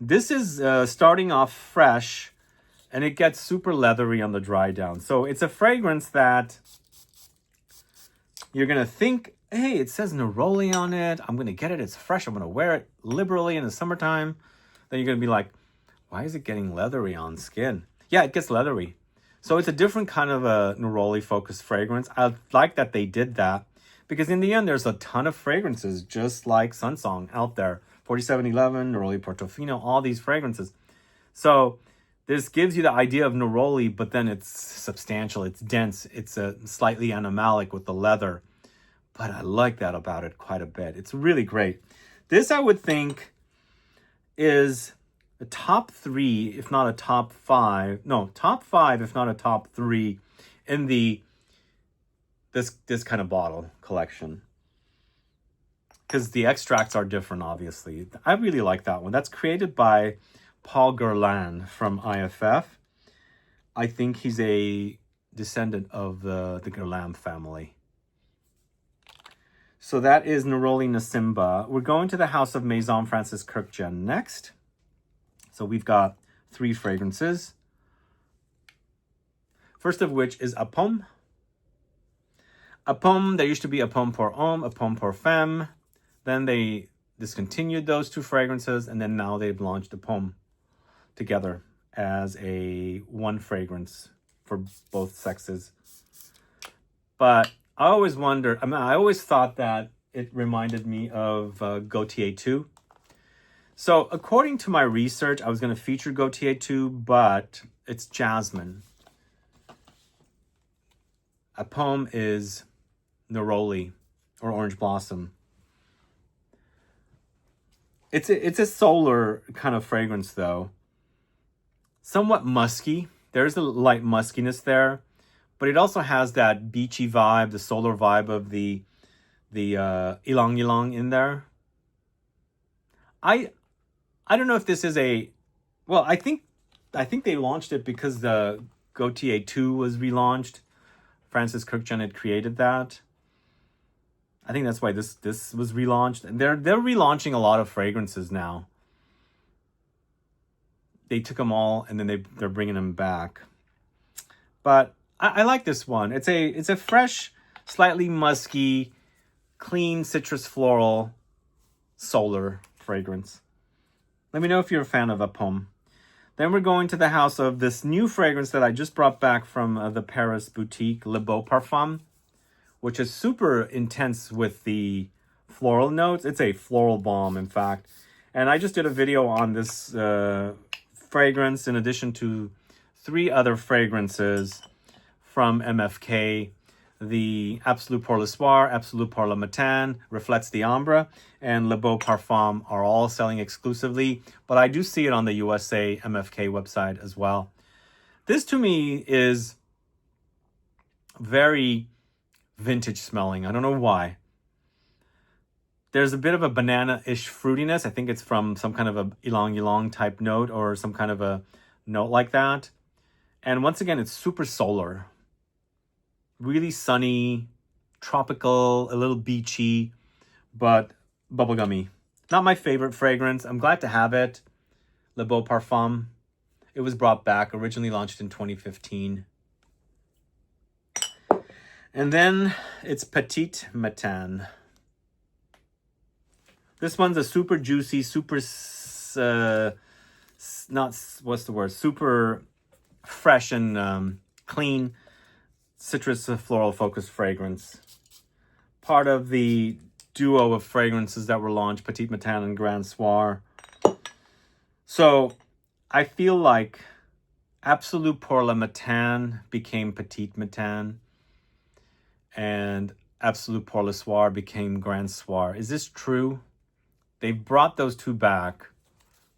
This is starting off fresh, and it gets super leathery on the dry down. So it's a fragrance that you're going to think, hey, it says neroli on it. I'm going to get it. It's fresh. I'm going to wear it liberally in the summertime. Then you're going to be like, why is it getting leathery on skin? Yeah, it gets leathery. So it's a different kind of a neroli-focused fragrance. I like that they did that because in the end, there's a ton of fragrances just like Sunsong out there. 4711, Neroli Portofino, all these fragrances. So this gives you the idea of neroli, but then it's substantial, it's dense, it's slightly animalic with the leather. But I like that about it quite a bit. It's really great. This, I would think, is a top 3, if not a top 5. No, top 5, if not a top 3 in this kind of bottle collection. Because the extracts are different, obviously. I really like that one. That's created by Paul Guerlain from IFF. I think he's a descendant of the Guerlain family. So that is Neroli Nasimba. We're going to the house of Maison Francis Kurkdjian next. So we've got 3 fragrances. First of which is A Pomme. A Pomme, there used to be A Pomme pour Homme, A Pomme pour Femme. Then they discontinued those 2 fragrances, and then now they've launched A Pomme together as one fragrance for both sexes. But I always wondered, I always thought that it reminded me of Gaultier 2. So according to my research, I was going to feature Gaultier 2, but it's jasmine. A Pomme is neroli or orange blossom. It's a solar kind of fragrance, though. Somewhat musky. There's a light muskiness there, but it also has that beachy vibe, the solar vibe of the ylang ylang in there. I don't know if this is well, I think they launched it because the Gaultier 2 was relaunched. Francis Kurkdjian had created that. I think that's why this was relaunched. And they're relaunching a lot of fragrances now. They took them all and then they're bringing them back. But I like this one. It's a fresh, slightly musky, clean citrus floral solar fragrance. Let me know if you're a fan of a pomme. Then we're going to the house of this new fragrance that I just brought back from the Paris boutique, Le Beau Parfum, which is super intense with the floral notes. It's a floral bomb, in fact. And I just did a video on this fragrance in addition to 3 other fragrances from MFK. The Absolute pour le Soir, Absolute pour le Matin, Reflets d'Ambre, and Le Beau Parfum are all selling exclusively, but I do see it on the USA MFK website as well. This to me is very vintage smelling. I don't know why. There's a bit of a banana-ish fruitiness. I think it's from some kind of a ylang-ylang type note or some kind of a note like that. And once again, it's super solar. Really sunny, tropical, a little beachy, but bubblegummy. Not my favorite fragrance. I'm glad to have it. Le Beau Parfum. It was brought back, originally launched in 2015. And then it's Petite Matin. This one's a super juicy, super, super fresh and clean citrus floral focused fragrance. Part of the duo of fragrances that were launched, Petite Matin and Grand Soir. So I feel like Absolute pour le Matin became Petite Matin and Absolute pour le Soir became Grand Soir. Is this true? They brought those 2 back,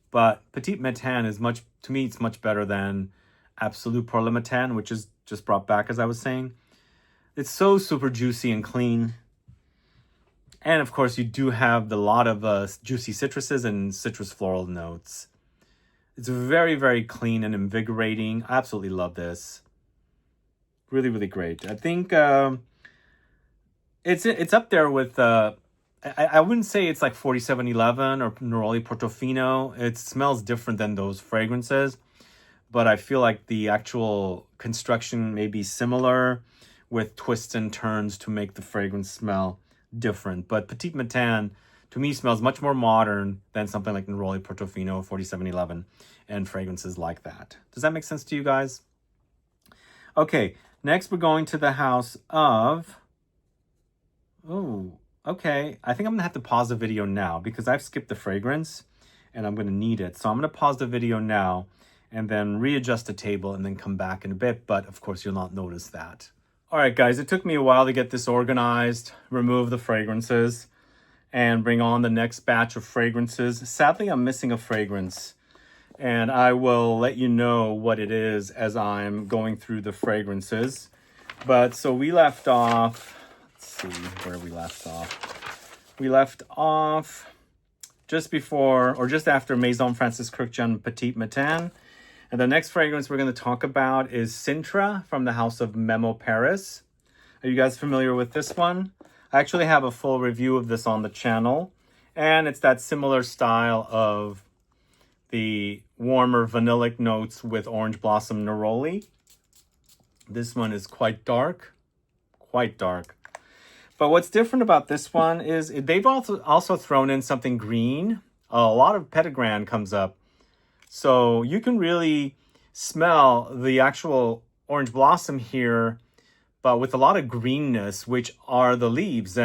but Petite Matin is to me, it's much better than Absolute pour le Matin, which is just brought back, as I was saying. It's so super juicy and clean. And of course, you do have a lot of juicy citruses and citrus floral notes. It's very, very clean and invigorating. I absolutely love this. Really, really great. I think it's up there with... I wouldn't say it's like 4711 or Neroli Portofino. It smells different than those fragrances, but I feel like the actual construction may be similar with twists and turns to make the fragrance smell different. But Petite Matin, to me, smells much more modern than something like Neroli Portofino, 4711, and fragrances like that. Does that make sense to you guys? Okay, next we're going to the house of... Oh, okay. I think I'm going to have to pause the video now because I've skipped the fragrance and I'm going to need it. So I'm going to pause the video now and then readjust the table and then come back in a bit. But of course, you'll not notice that. All right, guys, it took me a while to get this organized, remove the fragrances, and bring on the next batch of fragrances. Sadly, I'm missing a fragrance, and I will let you know what it is as I'm going through the fragrances. But so we left off... Let's see where we left off. We left off just before or just after Maison Francis Kurkdjian Petite Matin. And the next fragrance we're going to talk about is Sintra from the house of Memo Paris. Are you guys familiar with this one? I actually have a full review of this on the channel. And it's that similar style of the warmer vanillic notes with orange blossom neroli. This one is quite dark. Quite dark. But what's different about this one is they've also thrown in something green. A lot of petitgrain comes up. So you can really smell the actual orange blossom here, but with a lot of greenness, which are the leaves.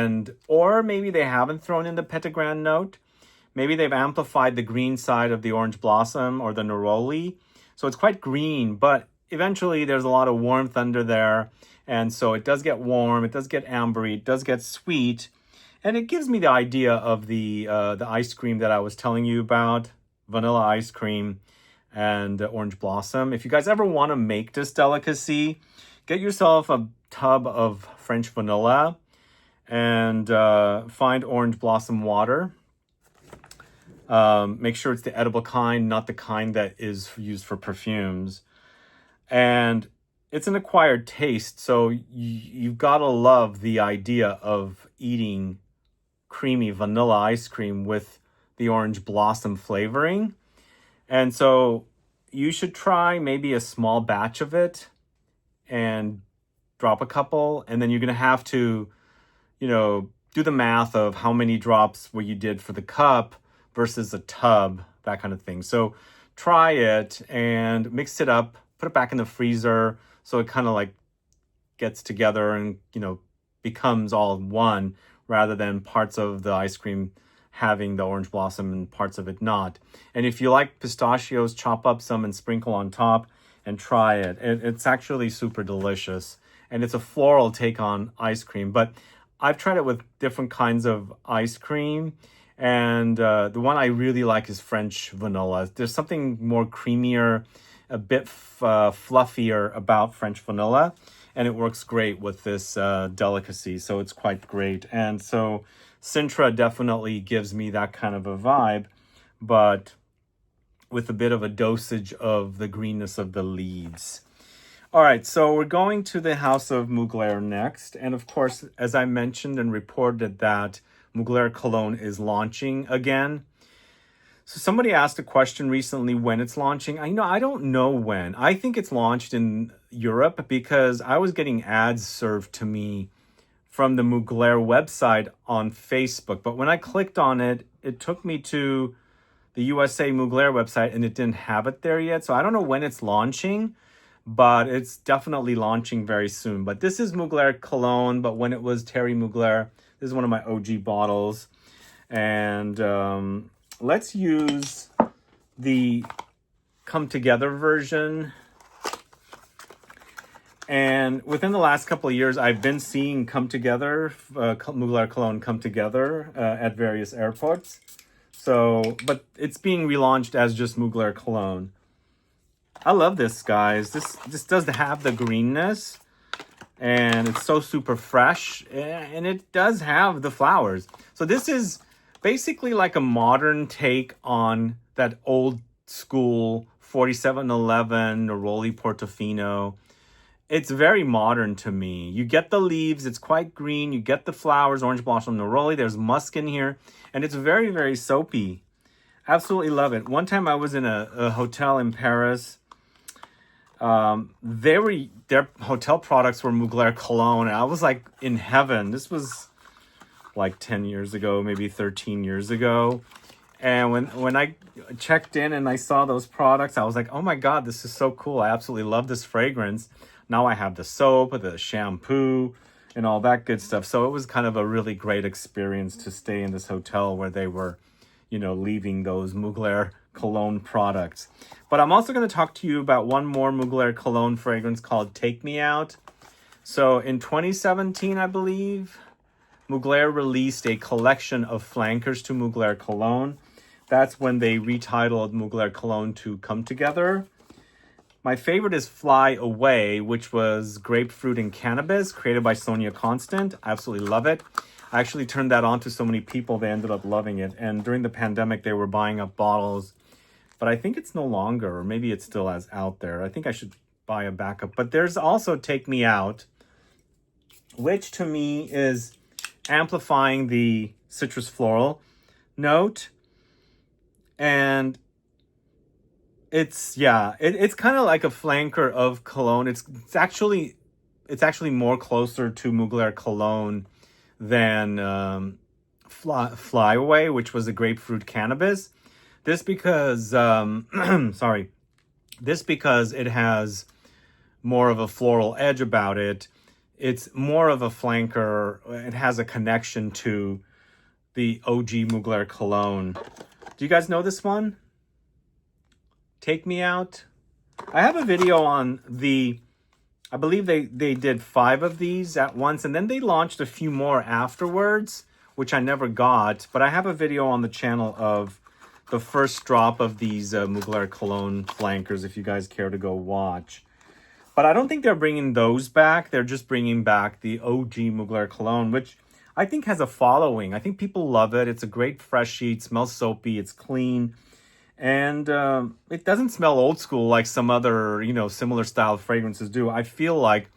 Or maybe they haven't thrown in the petitgrain note. Maybe they've amplified the green side of the orange blossom or the neroli. So it's quite green, but eventually there's a lot of warmth under there. And so it does get warm, it does get ambery, it does get sweet. And it gives me the idea of the ice cream that I was telling you about. Vanilla ice cream and orange blossom. If you guys ever want to make this delicacy, get yourself a tub of French vanilla and find orange blossom water. Make sure it's the edible kind, not the kind that is used for perfumes. And it's an acquired taste, so you've got to love the idea of eating creamy vanilla ice cream with the orange blossom flavoring. And so you should try maybe a small batch of it and drop a couple. And then you're going to have to, do the math of how many drops what you did for the cup versus a tub, that kind of thing. So try it and mix it up, put it back in the freezer so it kind of like gets together and, you know, becomes all one rather than parts of the ice cream having the orange blossom and parts of it not. And if you like pistachios, chop up some and sprinkle on top and try it. It's actually super delicious. And it's a floral take on ice cream. But I've tried it with different kinds of ice cream. And the one I really like is French vanilla. There's something more creamier, a bit fluffier about French vanilla. And it works great with this delicacy. So it's quite great. And so Sintra definitely gives me that kind of a vibe, but with a bit of a dosage of the greenness of the leaves. All right, so we're going to the House of Mugler next. And of course, as I mentioned and reported that Mugler Cologne is launching again. So somebody asked a question recently when it's launching. I don't know when. I think it's launched in Europe because I was getting ads served to me from the Mugler website on Facebook. But when I clicked on it, it took me to the USA Mugler website and it didn't have it there yet. So I don't know when it's launching, but it's definitely launching very soon. But this is Mugler Cologne, but when it was Thierry Mugler, this is one of my OG bottles. And let's use the Come Together version. And within the last couple of years, I've been seeing Come Together, Mugler Cologne Come Together at various airports. So, but it's being relaunched as just Mugler Cologne. I love this, guys. This does have the greenness, and it's so super fresh, and it does have the flowers. So this is basically like a modern take on that old school 4711 Neroli Portofino. It's very modern to me. You get the leaves, it's quite green. You get the flowers, orange blossom Neroli. There's musk in here, and it's very, very soapy. Absolutely love it. One time I was in a hotel in Paris. Their hotel products were Mugler Cologne, and I was like in heaven. This was like 10 years ago, maybe 13 years ago. And when I checked in and I saw those products, I was like, oh my God, this is so cool. I absolutely love this fragrance. Now I have the soap, the shampoo, and all that good stuff. So it was kind of a really great experience to stay in this hotel where they were, you know, leaving those Mugler Cologne products. But I'm also going to talk to you about one more Mugler Cologne fragrance called Take Me Out. So in 2017, I believe, Mugler released a collection of flankers to Mugler Cologne. That's when they retitled Mugler Cologne to Come Together. My favorite is Fly Away, which was grapefruit and cannabis, created by Sonia Constant. I absolutely love it. I actually turned that on to so many people, they ended up loving it. And during the pandemic, they were buying up bottles. But I think it's no longer, or maybe it's still as out there. I think I should buy a backup. But there's also Take Me Out, which to me is amplifying the citrus floral note. And it's kind of like a flanker of Cologne. It's actually more closer to Mugler Cologne than Fly Away, which was a grapefruit cannabis. This because this because it has more of a floral edge about it. It's more of a flanker. It has a connection to the OG Mugler Cologne. Do you guys know this one? Take Me Out. I have a video on I believe they did 5 of these at once, and then they launched a few more afterwards, which I never got. But I have a video on the channel of the first drop of these Mugler Cologne flankers, if you guys care to go watch. But I don't think they're bringing those back. They're just bringing back the OG Mugler Cologne, which I think has a following. I think people love it. It's a great fresh sheet, smells soapy, it's clean. And it doesn't smell old school like some other, similar style fragrances do. I feel like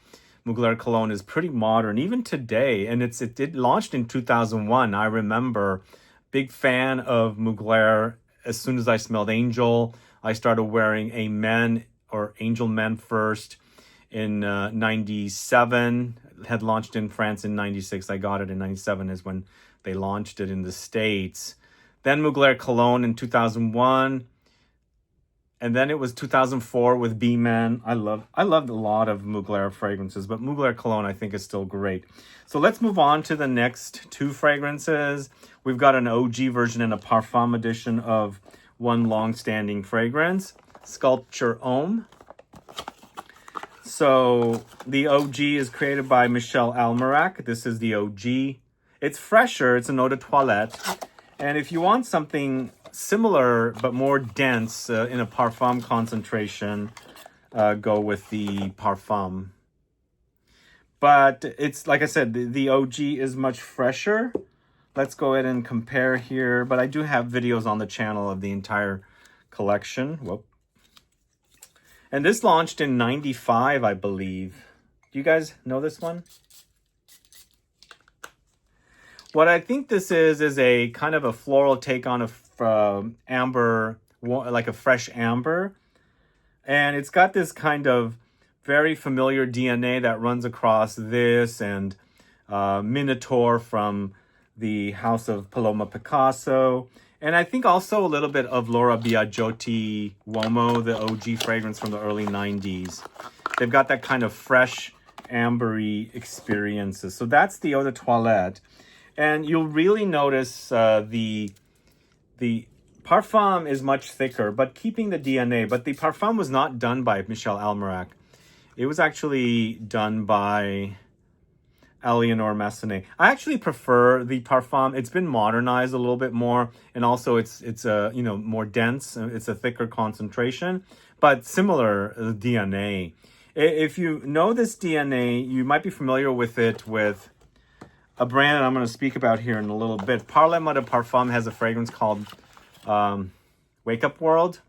Mugler Cologne is pretty modern, even today. And it launched in 2001. I remember, big fan of Mugler. As soon as I smelled Angel, I started wearing a Men or Angel Men first in 97. had launched in France in 96. I got it in 97 is when they launched it in the States. Then Mugler Cologne in 2001. And then it was 2004 with B-Man. I loved a lot of Mugler fragrances, but Mugler Cologne I think is still great. So let's move on to the next two fragrances. We've got an OG version and a Parfum edition of one long-standing fragrance, Sculpture Homme. So the OG is created by Michel Almerac. This is the OG. It's fresher. It's an eau de toilette. And if you want something similar but more dense in a Parfum concentration, go with the Parfum. But it's, like I said, the OG is much fresher. Let's go ahead and compare here. But I do have videos on the channel of the entire collection. Whoop. And this launched in 95, I believe. Do you guys know this one? What I think this is a kind of a floral take on a amber, like a fresh amber. And it's got this kind of very familiar DNA that runs across this and Minotaur from the House of Paloma Picasso. And I think also a little bit of Laura Biagiotti Uomo, the OG fragrance from the early 90s. They've got that kind of fresh, ambery experiences. So that's the eau de toilette. And you'll really notice the Parfum is much thicker, but keeping the DNA. But the Parfum was not done by Michel Almerac. It was actually done by Eleanor Massenet. I actually prefer the Parfum. It's been modernized a little bit more, and also it's more dense. It's a thicker concentration, but similar DNA. If you know this DNA, you might be familiar with it with a brand I'm going to speak about here in a little bit. Parle-moi de Parfum has a fragrance called Wake Up World,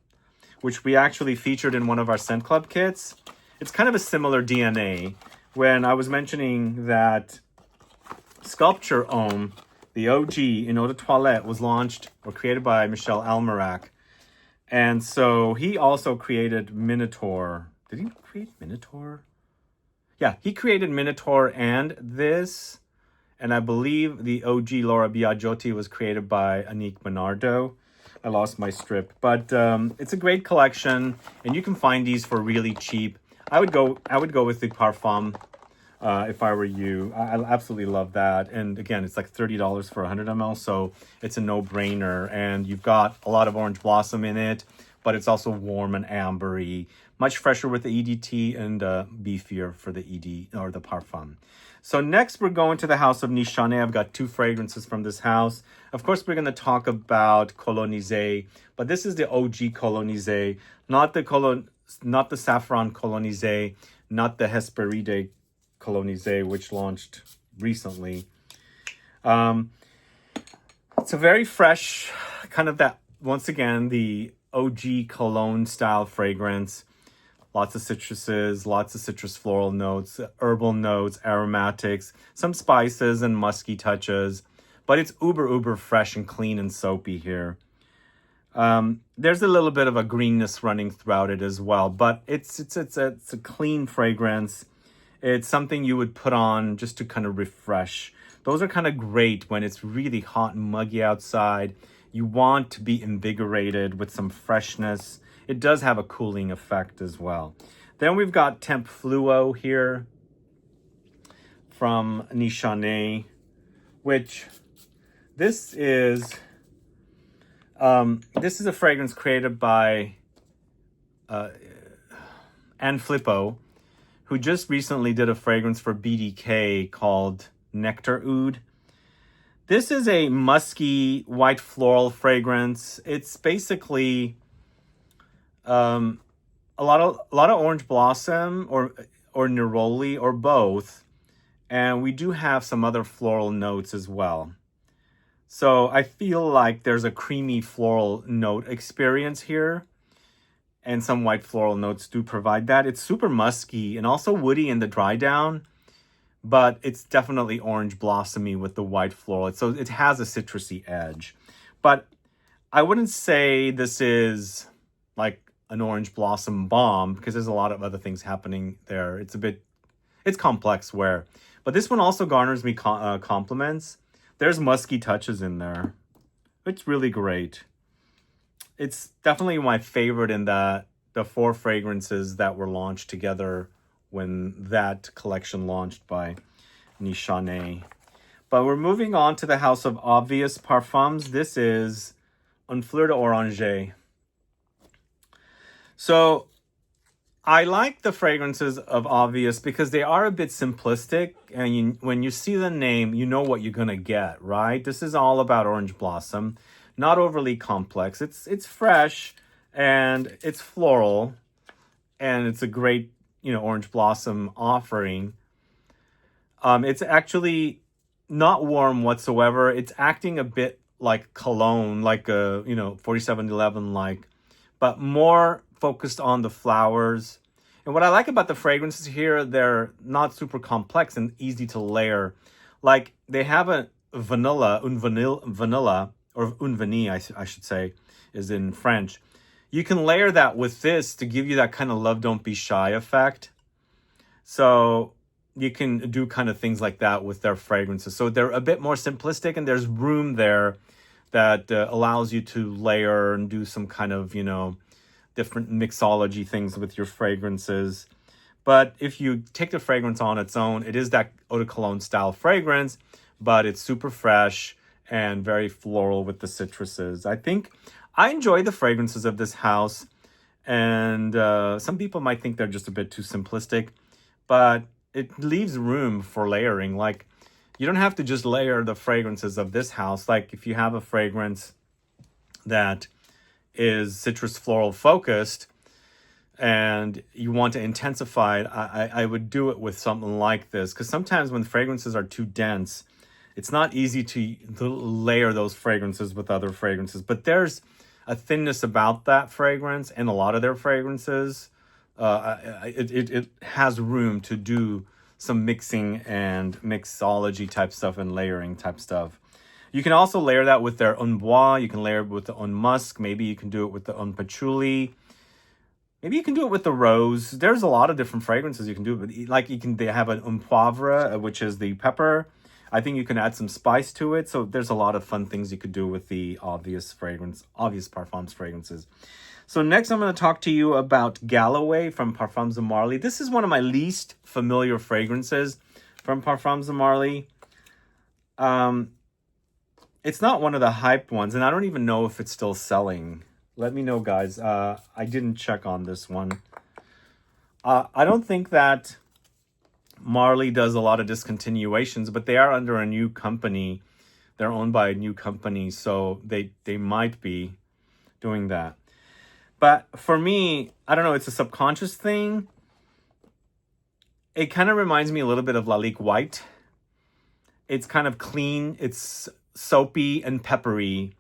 which we actually featured in one of our Scent Club kits. It's kind of a similar DNA. When I was mentioning that Sculpture Homme, the OG in eau de toilette, was launched or created by Michel Almerac. And so he also created Minotaur. Did he create Minotaur? Yeah, he created Minotaur and this. And I believe the OG Laura Biagiotti was created by Annick Menardo. I lost my strip. But it's a great collection. And you can find these for really cheap. I would go with the Parfum if I were you. I absolutely love that. And again, it's like $30 for 100 ml, so it's a no-brainer. And you've got a lot of orange blossom in it, but it's also warm and ambery, much fresher with the EDT and beefier for the ED or the Parfum. So next we're going to the House of Nichanet. I've got two fragrances from this house. Of course, we're going to talk about Colonisé, but this is the OG Colonisé, not the Saffron Colonisé, not the Hesperide Colonisé, which launched recently. It's a very fresh, kind of that, once again, the OG cologne style fragrance. Lots of citruses, lots of citrus floral notes, herbal notes, aromatics, some spices and musky touches. But it's uber fresh and clean and soapy here. There's a little bit of a greenness running throughout it as well, but it's a clean fragrance. It's something you would put on just to kind of refresh. Those are kind of great when it's really hot and muggy outside. You want to be invigorated with some freshness. It does have a cooling effect as well. Then we've got Temp Fluo here from Nichanet, which this is a fragrance created by Anne Flippo, who just recently did a fragrance for BDK called Nectar Oud. This is a musky white floral fragrance. It's basically a lot of orange blossom or neroli or both, and we do have some other floral notes as well. So I feel like there's a creamy floral note experience here, and some white floral notes do provide that. It's super musky and also woody in the dry down, but it's definitely orange blossomy with the white floral. So it has a citrusy edge, but I wouldn't say this is like an orange blossom bomb because there's a lot of other things happening there. It's complex wear, But this one also garners me compliments. There's musky touches in there. It's really great. It's definitely my favorite in the 4 fragrances that were launched together when that collection launched by Nishane. But we're moving on to the house of obvious parfums. This is Un Fleur d'Oranger. So I like the fragrances of obvious because they are a bit simplistic, and when you see the name, you know what you're gonna get, right? This is all about orange blossom, not overly complex. It's fresh and it's floral, and it's a great, you know, orange blossom offering. It's actually not warm whatsoever. It's acting a bit like cologne, like a, you know, 4711 like, but more focused on the flowers. And what I like about the fragrances here, they're not super complex and easy to layer. Like they have a vanilla, vanilla, or un vanille, I should say, is in French. You can layer that with this to give you that kind of love don't be shy effect. So you can do kind of things like that with their fragrances. So they're a bit more simplistic, and there's room there that allows you to layer and do some kind of, you know, different mixology things with your fragrances. But if you take the fragrance on its own, it is that eau de cologne style fragrance, but it's super fresh and very floral with the citruses. I think I enjoy the fragrances of this house, and some people might think they're just a bit too simplistic, but it leaves room for layering. Like, you don't have to just layer the fragrances of this house. Like, if you have a fragrance that is citrus floral focused and you want to intensify it, I would do it with something like this, because sometimes when fragrances are too dense, it's not easy to layer those fragrances with other fragrances. But there's a thinness about that fragrance and a lot of their fragrances. It has room to do some mixing and mixology type stuff and layering type stuff. You can also layer that with their Un Bois. You can layer it with the Un Musk. Maybe you can do it with the Un Patchouli. Maybe you can do it with the Rose. There's a lot of different fragrances you can do. But like they have an Un Poivre, which is the pepper. I think you can add some spice to it. So there's a lot of fun things you could do with the obvious Parfums fragrances. So next I'm going to talk to you about Galloway from Parfums de Marly. This is one of my least familiar fragrances from Parfums de Marly. It's not one of the hyped ones, and I don't even know if it's still selling. Let me know, guys. I didn't check on this one. I don't think that Marly does a lot of discontinuations, but they are under a new company. They're owned by a new company, so they might be doing that. But for me, I don't know, it's a subconscious thing. It kind of reminds me a little bit of Lalique White. It's kind of clean. It's soapy and peppery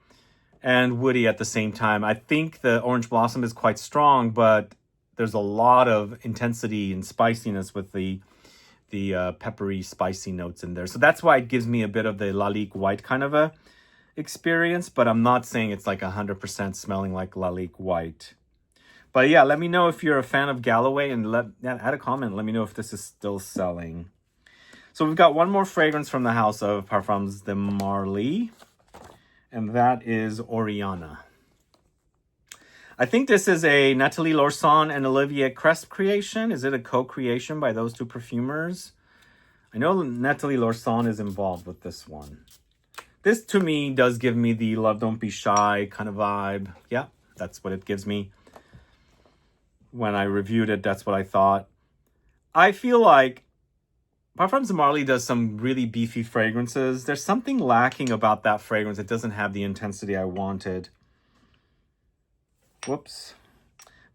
and woody at the same time. I think the orange blossom is quite strong, but there's a lot of intensity and spiciness with the peppery, spicy notes in there. So that's why it gives me a bit of the Lalique White kind of a experience, but I'm not saying it's like 100% smelling like Lalique White. But yeah, let me know if you're a fan of Galloway, and add a comment. Let me know if this is still selling. So we've got one more fragrance from the house of Parfums de Marly, and that is Oriana. I think this is a Nathalie Lorson and Olivier Cresp creation. Is it a co-creation by those two perfumers? I know Nathalie Lorson is involved with this one. This, to me, does give me the Love Don't Be Shy kind of vibe. Yeah, that's what it gives me. When I reviewed it, that's what I thought. I feel like Parfums de Marly does some really beefy fragrances. There's something lacking about that fragrance. It doesn't have the intensity I wanted. Whoops.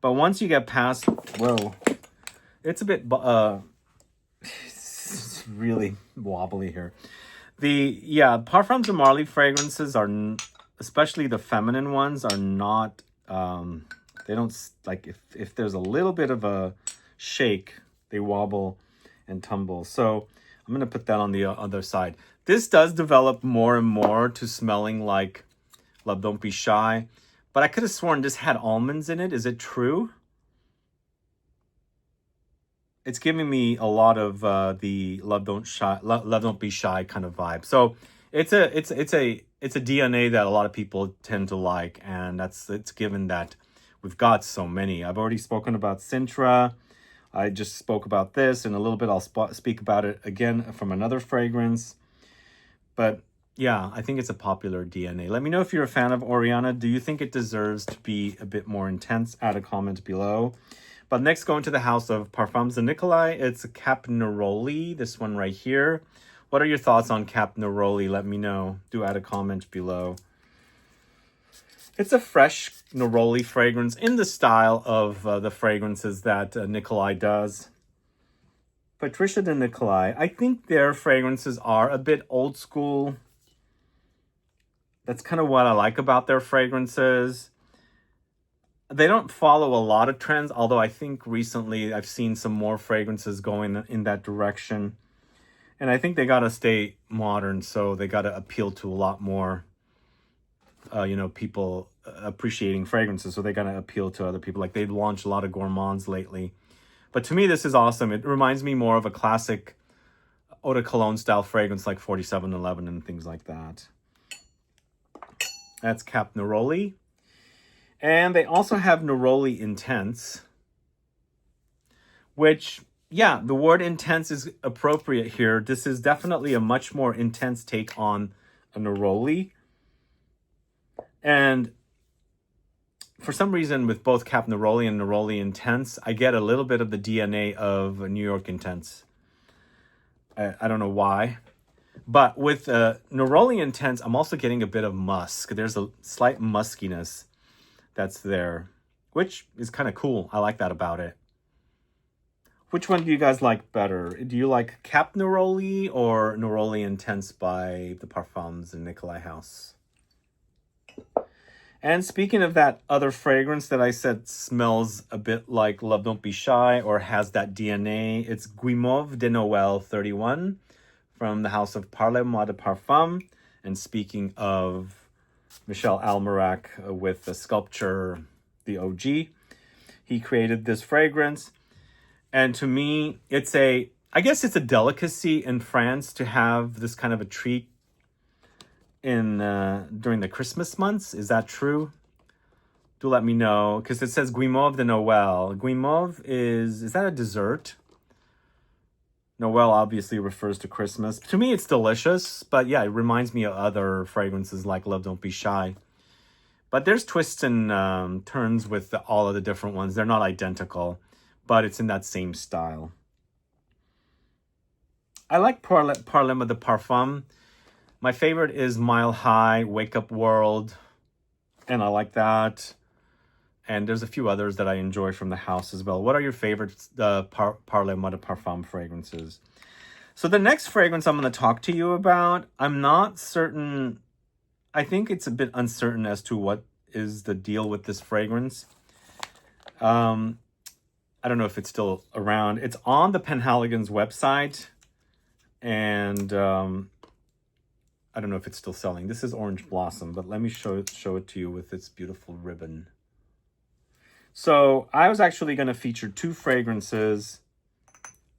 But once you get past... Whoa. It's a bit... it's really wobbly here. Parfums de Marly fragrances are... Especially the feminine ones are not... they don't... Like, if there's a little bit of a shake, they wobble and tumble. So I'm going to put that on the other side. This does develop more and more to smelling like Love Don't Be Shy. But I could have sworn this had almonds in it. Is it true? it's giving me a lot of the love don't be shy kind of vibe. So it's a DNA that a lot of people tend to like, and it's given that we've got so many. I've already spoken about Sintra. I just spoke about this. In a little bit, I'll speak about it again from another fragrance. But yeah, I think it's a popular DNA. Let me know if you're a fan of Oriana. Do you think it deserves to be a bit more intense? Add a comment below. But next, going to the house of Parfums de Nicolai, it's a Cap Neroli, this one right here. What are your thoughts on Cap Neroli? Let me know. Do add a comment below. It's a fresh Neroli fragrance in the style of the fragrances that Nicolai does. Patricia de Nicolai, I think their fragrances are a bit old school. That's kind of what I like about their fragrances. They don't follow a lot of trends, although I think recently I've seen some more fragrances going in that direction. And I think they got to stay modern, so they got to appeal to a lot more, people appreciating fragrances, so they got to appeal to other people. Like, they've launched a lot of gourmands lately. But to me, this is awesome. It reminds me more of a classic eau de cologne style fragrance like 4711 and things like that. That's Cap Neroli. And they also have Neroli Intense, which, yeah, the word intense is appropriate here. This is definitely a much more intense take on a Neroli. And for some reason, with both Cap Neroli and Neroli Intense, I get a little bit of the DNA of New York Intense. I don't know why. But with Neroli Intense, I'm also getting a bit of musk. There's a slight muskiness that's there, which is kind of cool. I like that about it. Which one do you guys like better? Do you like Cap Neroli or Neroli Intense by the Parfums de Nicolai house? And speaking of that other fragrance that I said smells a bit like Love Don't Be Shy or has that DNA, it's Guimauve de Noël 31 from the house of Parfums de Parfum. And speaking of Michel Almerac with the sculpture, the OG, he created this fragrance. And to me, I guess it's a delicacy in France to have this kind of a treat during the Christmas months. Is that true? Do let me know, because it says Guimauve de Noël. Guimauve is that a dessert? Noël obviously refers to Christmas. To me, it's delicious, but yeah, it reminds me of other fragrances like Love Don't Be Shy. But there's twists and turns with all of the different ones. They're not identical, but it's in that same style. I like Parfums de Parfum. My favorite is Mile High, Wake Up World, and I like that. And there's a few others that I enjoy from the house as well. What are your favorite Parfums de Parfum fragrances? So the next fragrance I'm going to talk to you about, I'm not certain. I think it's a bit uncertain as to what is the deal with this fragrance. I don't know if it's still around. It's on the Penhaligon's website. And I don't know if it's still selling. This is Orange Blossom, but let me show it to you with its beautiful ribbon. So I was actually going to feature two fragrances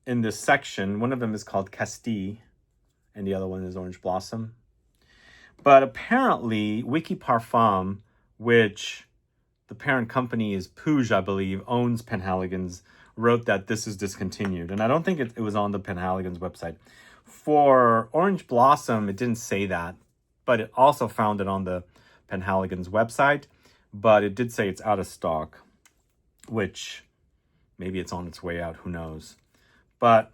in this section. One of them is called Castille, and the other one is Orange Blossom. But apparently, Wiki Parfum, which the parent company is Puig, I believe, owns Penhaligon's, wrote that this is discontinued. And I don't think it was on the Penhaligon's website. For Orange Blossom, it didn't say that, but it also found it on the Penhaligon's website. But it did say it's out of stock, which maybe it's on its way out, who knows. But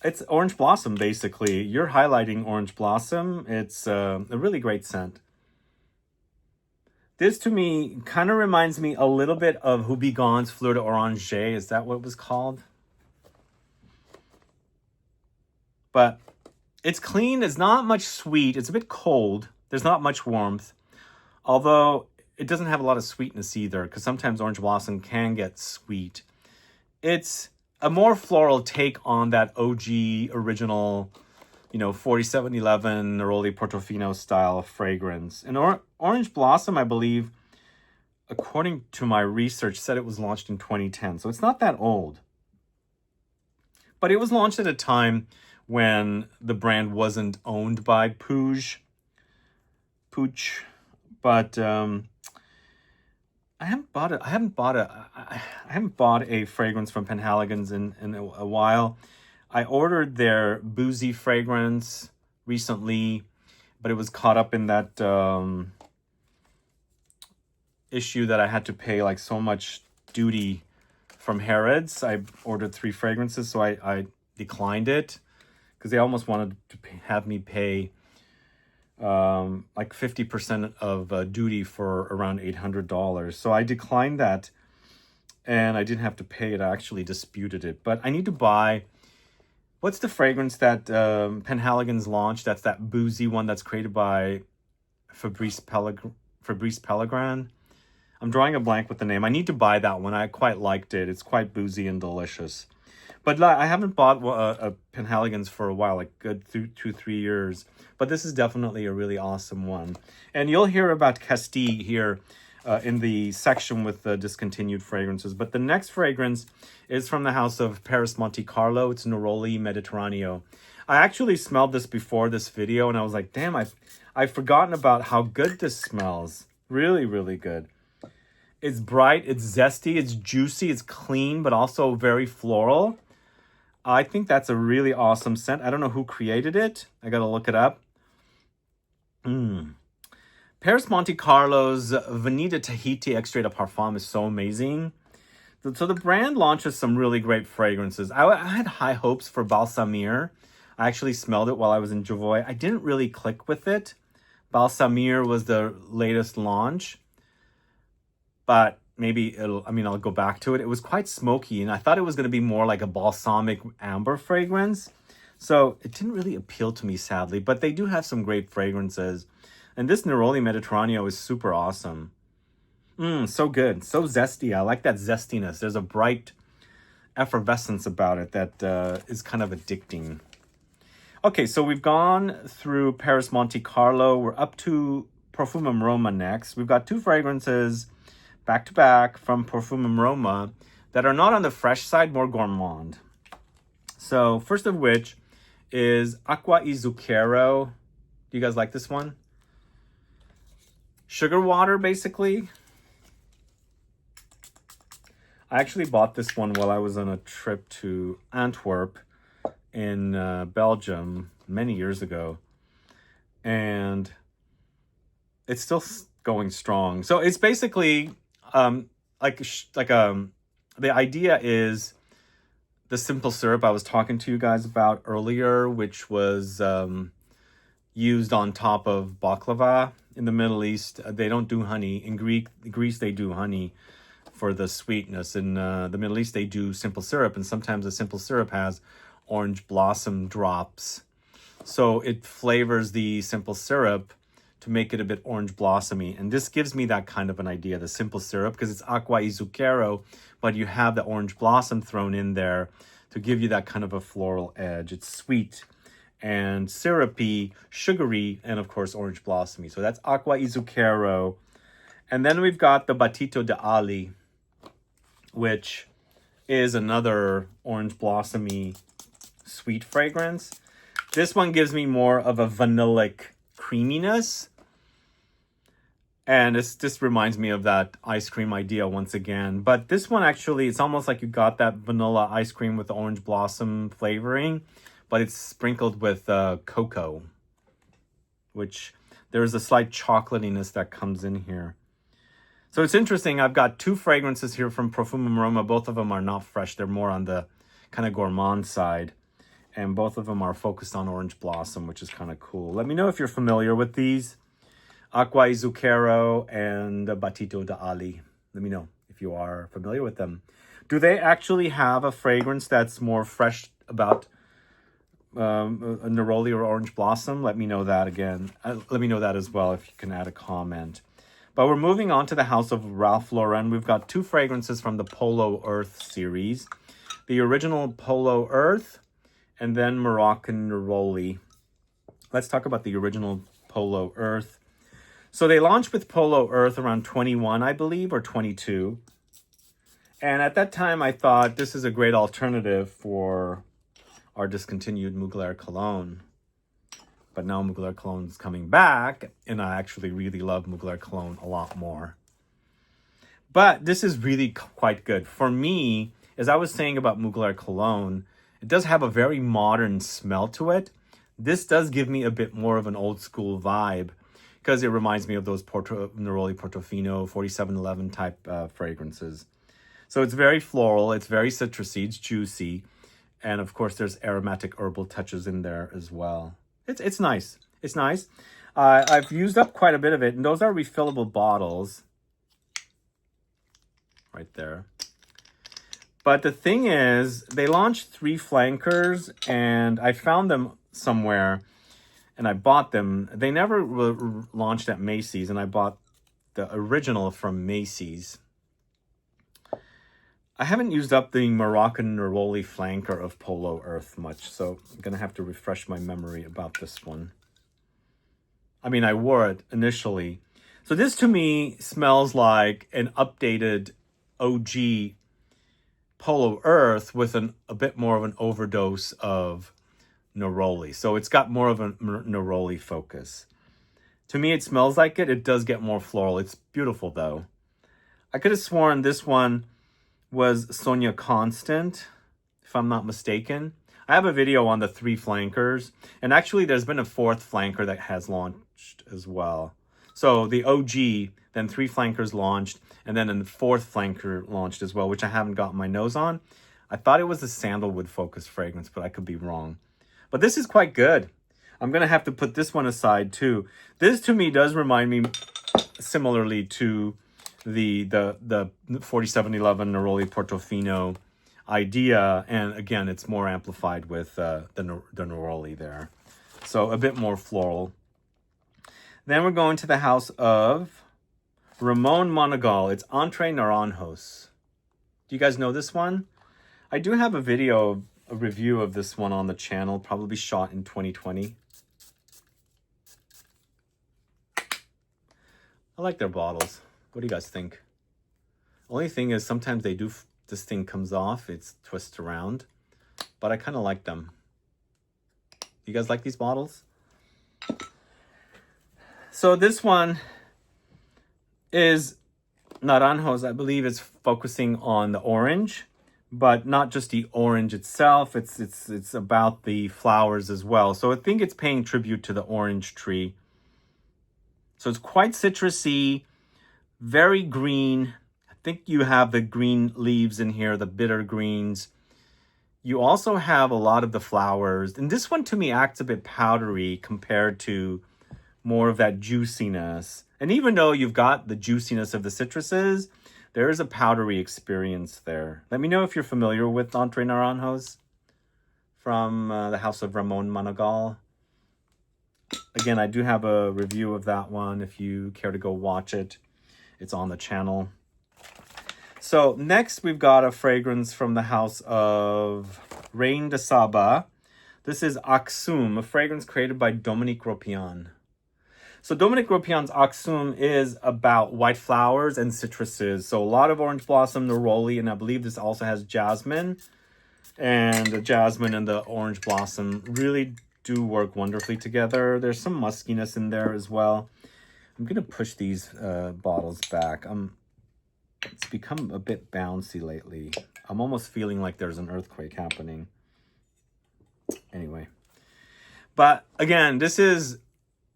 it's Orange Blossom, basically. You're highlighting Orange Blossom. It's a really great scent. This, to me, kind of reminds me a little bit of Houbigant's Fleur d'Oranger. Is that what it was called? But it's clean. It's not much sweet. It's a bit cold. There's not much warmth. Although it doesn't have a lot of sweetness either, because sometimes Orange Blossom can get sweet. It's a more floral take on that OG original, 4711 Neroli Portofino style fragrance. And Orange Blossom, I believe, according to my research, said it was launched in 2010. So it's not that old. But it was launched at a time when the brand wasn't owned by Puig. But I haven't bought a fragrance from Penhaligon's in a while. I ordered their boozy fragrance recently, but it was caught up in that issue that I had to pay like so much duty from Harrods. I ordered 3 fragrances, so I declined it because they almost wanted to have me pay like 50% of duty for around $800. So I declined that, and I didn't have to pay it. I actually disputed it. But I need to buy, what's the fragrance that Penhaligon's launched? That's that boozy one that's created by Fabrice Pellegrin. I'm drawing a blank with the name. I need to buy that one. I quite liked it. It's quite boozy and delicious. But I haven't bought a Penhaligon's for a while, like good 2-3 years. But this is definitely a really awesome one. And you'll hear about Castille here in the section with the discontinued fragrances. But the next fragrance is from the house of Paris Monte Carlo. It's Neroli Mediterraneo. I actually smelled this before this video, and I was like, damn, I've forgotten about how good this smells. Really, really good. It's bright, it's zesty, it's juicy, it's clean, but also very floral. I think that's a really awesome scent. I don't know who created it. I gotta look it up. Paris Monte Carlo's Vanille Tahiti Extrait de Parfum is so amazing. So the brand launches some really great fragrances. I had high hopes for Balsamir. I actually smelled it while I was in Javoy. I didn't really click with it. Balsamir was the latest launch, but maybe I'll go back to it. It was quite smoky, and I thought it was going to be more like a balsamic amber fragrance. So it didn't really appeal to me, sadly, but they do have some great fragrances. And this Neroli Mediterraneo is super awesome. So good, so zesty. I like that zestiness. There's a bright effervescence about it that is kind of addicting. Okay, so we've gone through Paris Monte Carlo. We're up to Parfumum Roma next. We've got 2 fragrances back to back from Parfumum Roma that are not on the fresh side, more gourmand. So first of which is Acqua e Zucchero. Do you guys like this one? Sugar water, basically. I actually bought this one while I was on a trip to Antwerp in Belgium many years ago. And it's still going strong. So it's basically the idea is the simple syrup I was talking to you guys about earlier, which was used on top of baklava. In the Middle East, they don't do honey. In Greece, they do honey for the sweetness. In the Middle East, they do simple syrup, and sometimes the simple syrup has orange blossom drops. So it flavors the simple syrup to make it a bit orange blossomy. And this gives me that kind of an idea, the simple syrup, because it's acqua e zucchero, but you have the orange blossom thrown in there to give you that kind of a floral edge. It's sweet and syrupy, sugary, and of course orange blossomy. So that's acqua e zucchero. And then we've got the Batito de Ali, which is another orange blossomy sweet fragrance. This one gives me more of a vanillic creaminess. And this reminds me of that ice cream idea once again. But this one actually, it's almost like you got that vanilla ice cream with the orange blossom flavoring, but it's sprinkled with cocoa, which there's a slight chocolatiness that comes in here. So it's interesting. I've got 2 fragrances here from Parfumum Roma. Both of them are not fresh. They're more on the kind of gourmand side. And both of them are focused on orange blossom, which is kind of cool. Let me know if you're familiar with these. Acqua e Zucchero and Batito de Ali. Let me know if you are familiar with them. Do they actually have a fragrance that's more fresh about a neroli or orange blossom? Let me know that again. Let me know that as well if you can add a comment. But we're moving on to the house of Ralph Lauren. We've got 2 fragrances from the Polo Earth series. The original Polo Earth and then Moroccan Neroli. Let's talk about the original Polo Earth. So they launched with Polo Earth around 21, I believe, or 22. And at that time, I thought this is a great alternative for our discontinued Mugler cologne. But now Mugler cologne is coming back, and I actually really love Mugler cologne a lot more. But this is really quite good. For me, as I was saying about Mugler cologne, it does have a very modern smell to it. This does give me a bit more of an old school vibe because it reminds me of those Neroli Portofino 4711 type fragrances. So it's very floral, it's very citrusy, it's juicy. And of course, there's aromatic herbal touches in there as well. It's nice. It's nice. I've used up quite a bit of it, and those are refillable bottles. Right there. But the thing is, they launched 3 flankers, and I found them somewhere, and I bought them. They never launched at Macy's, and I bought the original from Macy's. I haven't used up the Moroccan Neroli flanker of Polo Earth much, so I'm going to have to refresh my memory about this one. I mean, I wore it initially. So this to me smells like an updated OG Polo Earth with a bit more of an overdose of Neroli. So it's got more of a Neroli focus. To me, it smells like it. It does get more floral. It's beautiful, though. I could have sworn this one was Sonia Constant, if I'm not mistaken. I have a video on the 3 flankers, and actually there's been a 4th flanker that has launched as well. So the OG, then 3 flankers launched, and then a 4th flanker launched as well, which I haven't gotten my nose on. I thought it was a sandalwood focused fragrance, but I could be wrong. But this is quite good. I'm going to have to put this one aside too. This to me does remind me similarly to the 4711 Neroli Portofino idea, and again it's more amplified with the Neroli there, so a bit more floral. Then we're going to the house of Ramon Monegal. It's Entre Naranjos. Do you guys know this one? I do have a video, a review of this one on the channel, probably shot in 2020. I like their bottles. What do you guys think? Only thing is sometimes they do, this thing comes off, it's twists around, but I kind of like them. You guys like these bottles? So this one is Naranjos. I believe it's focusing on the orange, but not just the orange itself. It's about the flowers as well. So I think it's paying tribute to the orange tree. So it's quite citrusy, very green. I think you have the green leaves in here, the bitter greens. You also have a lot of the flowers. And this one to me acts a bit powdery compared to more of that juiciness. And even though you've got the juiciness of the citruses, there is a powdery experience there. Let me know if you're familiar with Entre Naranjos from the house of Ramon Monegal. Again, I do have a review of that one if you care to go watch it. It's on the channel. So next we've got a fragrance from the house of Reine de Saba. This is Aksum, a fragrance created by Dominique Ropian. So Dominique Ropian's Aksum is about white flowers and citruses. So a lot of orange blossom, neroli, and I believe this also has jasmine. And the jasmine and the orange blossom really do work wonderfully together. There's some muskiness in there as well. I'm going to push these bottles back. It's become a bit bouncy lately. I'm almost feeling like there's an earthquake happening. Anyway. But again, this is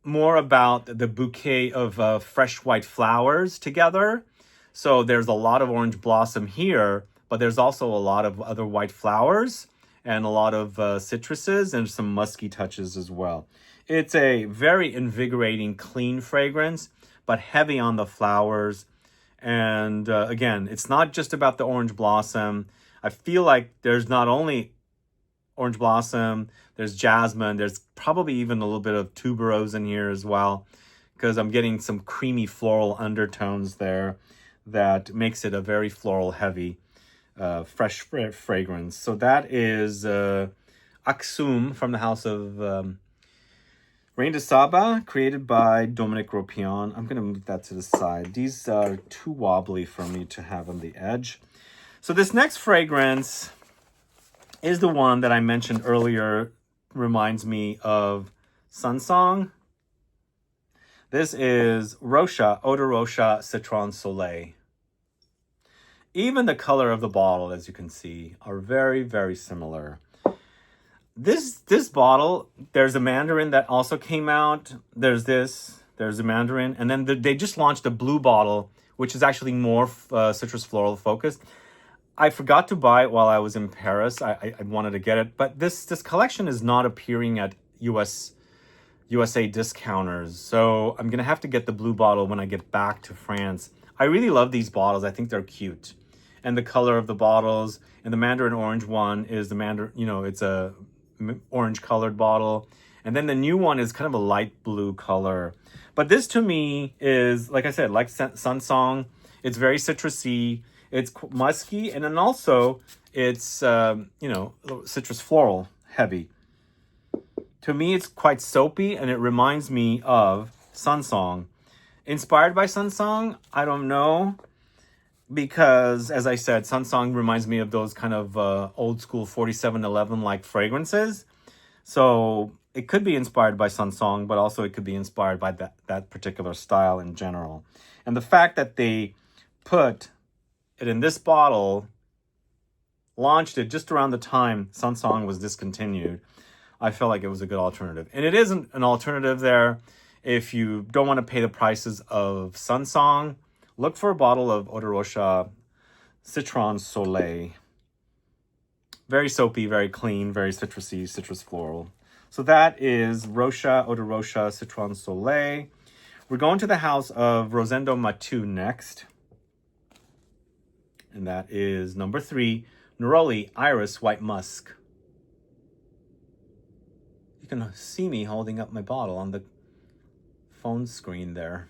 more about the bouquet of fresh white flowers together. So there's a lot of orange blossom here, but there's also a lot of other white flowers and a lot of citruses and some musky touches as well. It's a very invigorating, clean fragrance, but heavy on the flowers. And again, it's not just about the orange blossom. I feel like there's not only orange blossom, there's jasmine, there's probably even a little bit of tuberose in here as well, because I'm getting some creamy floral undertones there that makes it a very floral heavy, fresh fragrance. So that is Aksum from the house of Reine de Saba, created by Dominique Ropian. I'm going to move that to the side. These are too wobbly for me to have on the edge. So this next fragrance is the one that I mentioned earlier, reminds me of Sunsong. This is Rocha, Eau de Rocha Citron Soleil. Even the color of the bottle, as you can see, are very, very similar. This bottle, there's a Mandarin that also came out. There's a Mandarin. And then they just launched a blue bottle, which is actually more citrus floral focused. I forgot to buy it while I was in Paris. I wanted to get it. But this collection is not appearing at USA discounters. So I'm going to have to get the blue bottle when I get back to France. I really love these bottles. I think they're cute. And the color of the bottles, and the Mandarin orange one is the Mandarin, you know, it's a orange colored bottle. And then the new one is kind of a light blue color. But this to me is, like I said, like Sunsong. It's very citrusy. It's musky. And then also it's, you know, citrus floral heavy. To me, it's quite soapy, and it reminds me of Sunsong. Inspired by Sunsong? I don't know. Because, as I said, Sunsong reminds me of those kind of old school 4711-like fragrances. So it could be inspired by Sunsong, but also it could be inspired by that particular style in general. And the fact that they put it in this bottle, launched it just around the time Sunsong was discontinued, I felt like it was a good alternative. And it isn't an alternative there if you don't want to pay the prices of Sunsong. Look for a bottle of Eau de Rocha Citron Soleil. Very soapy, very clean, very citrusy, citrus floral. So that is Rocha, Eau de Rocha Citron Soleil. We're going to the house of Rosendo Matu next. And that is number 3, Neroli Iris White Musk. You can see me holding up my bottle on the phone screen there.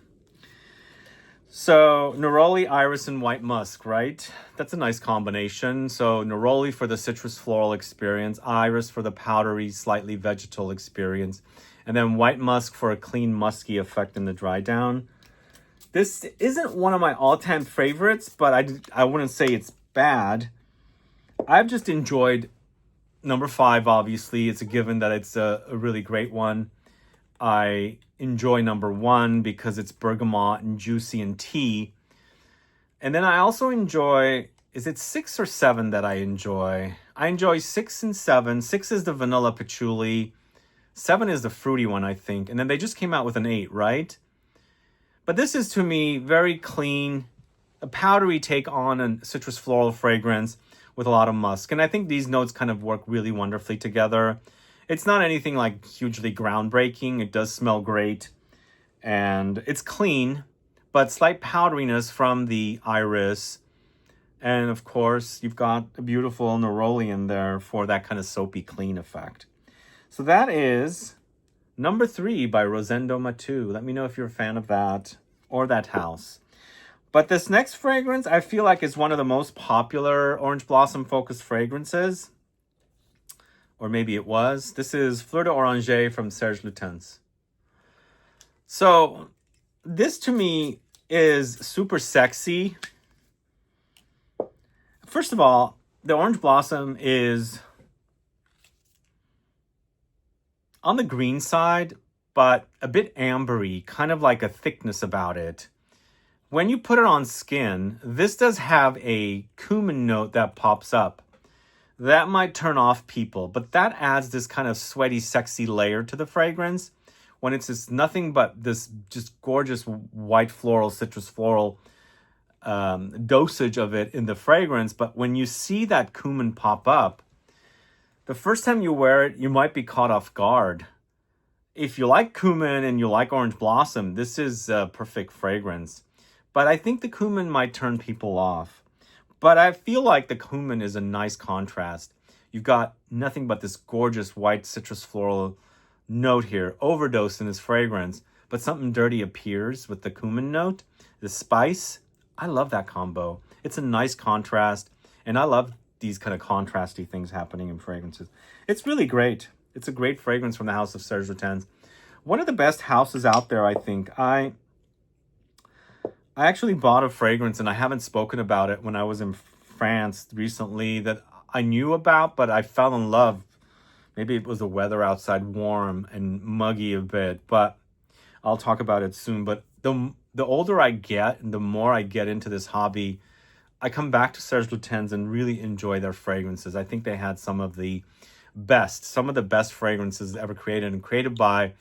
So Neroli, Iris, and White Musk, right? That's a nice combination. So Neroli for the citrus floral experience, Iris for the powdery, slightly vegetal experience, and then White Musk for a clean, musky effect in the dry down. This isn't one of my all-time favorites, but I wouldn't say it's bad. I've just enjoyed number 5, obviously. It's a given that it's a really great one. I enjoy number 1 because it's bergamot and juicy and tea. And then I also enjoy, is it 6 or 7 that I enjoy? I enjoy 6 and 7. 6 is the vanilla patchouli. 7 is the fruity one, I think. And then they just came out with an 8, right? But this is, to me, very clean, a powdery take on a citrus floral fragrance with a lot of musk. And I think these notes kind of work really wonderfully together. It's not anything like hugely groundbreaking. It does smell great. And it's clean, but slight powderiness from the iris. And of course, you've got a beautiful neroli in there for that kind of soapy clean effect. So that is number 3 by Rosendo Matu. Let me know if you're a fan of that or that house. But this next fragrance, I feel like is one of the most popular orange blossom focused fragrances. Or maybe it was. This is Fleur d'Oranger from Serge Lutens. So this to me is super sexy. First of all, the orange blossom is on the green side, but a bit ambery, kind of like a thickness about it. When you put it on skin, this does have a cumin note that pops up. That might turn off people, but that adds this kind of sweaty, sexy layer to the fragrance when it's just nothing but this just gorgeous white floral, citrus floral dosage of it in the fragrance. But when you see that cumin pop up, the first time you wear it, you might be caught off guard. If you like cumin and you like orange blossom, this is a perfect fragrance. But I think the cumin might turn people off. But I feel like the cumin is a nice contrast. You've got nothing but this gorgeous white citrus floral note here, overdosed in this fragrance, but something dirty appears with the cumin note, the spice. I love that combo. It's a nice contrast, and I love these kind of contrasty things happening in fragrances. It's really great. It's a great fragrance from the house of Serge Lutens. One of the best houses out there, I think. I actually bought a fragrance, and I haven't spoken about it when I was in France recently, that I knew about, but I fell in love. Maybe it was the weather outside, warm and muggy a bit, but I'll talk about it soon. But the older I get and the more I get into this hobby, I come back to Serge Lutens and really enjoy their fragrances. I think they had some of the best fragrances ever created, and created by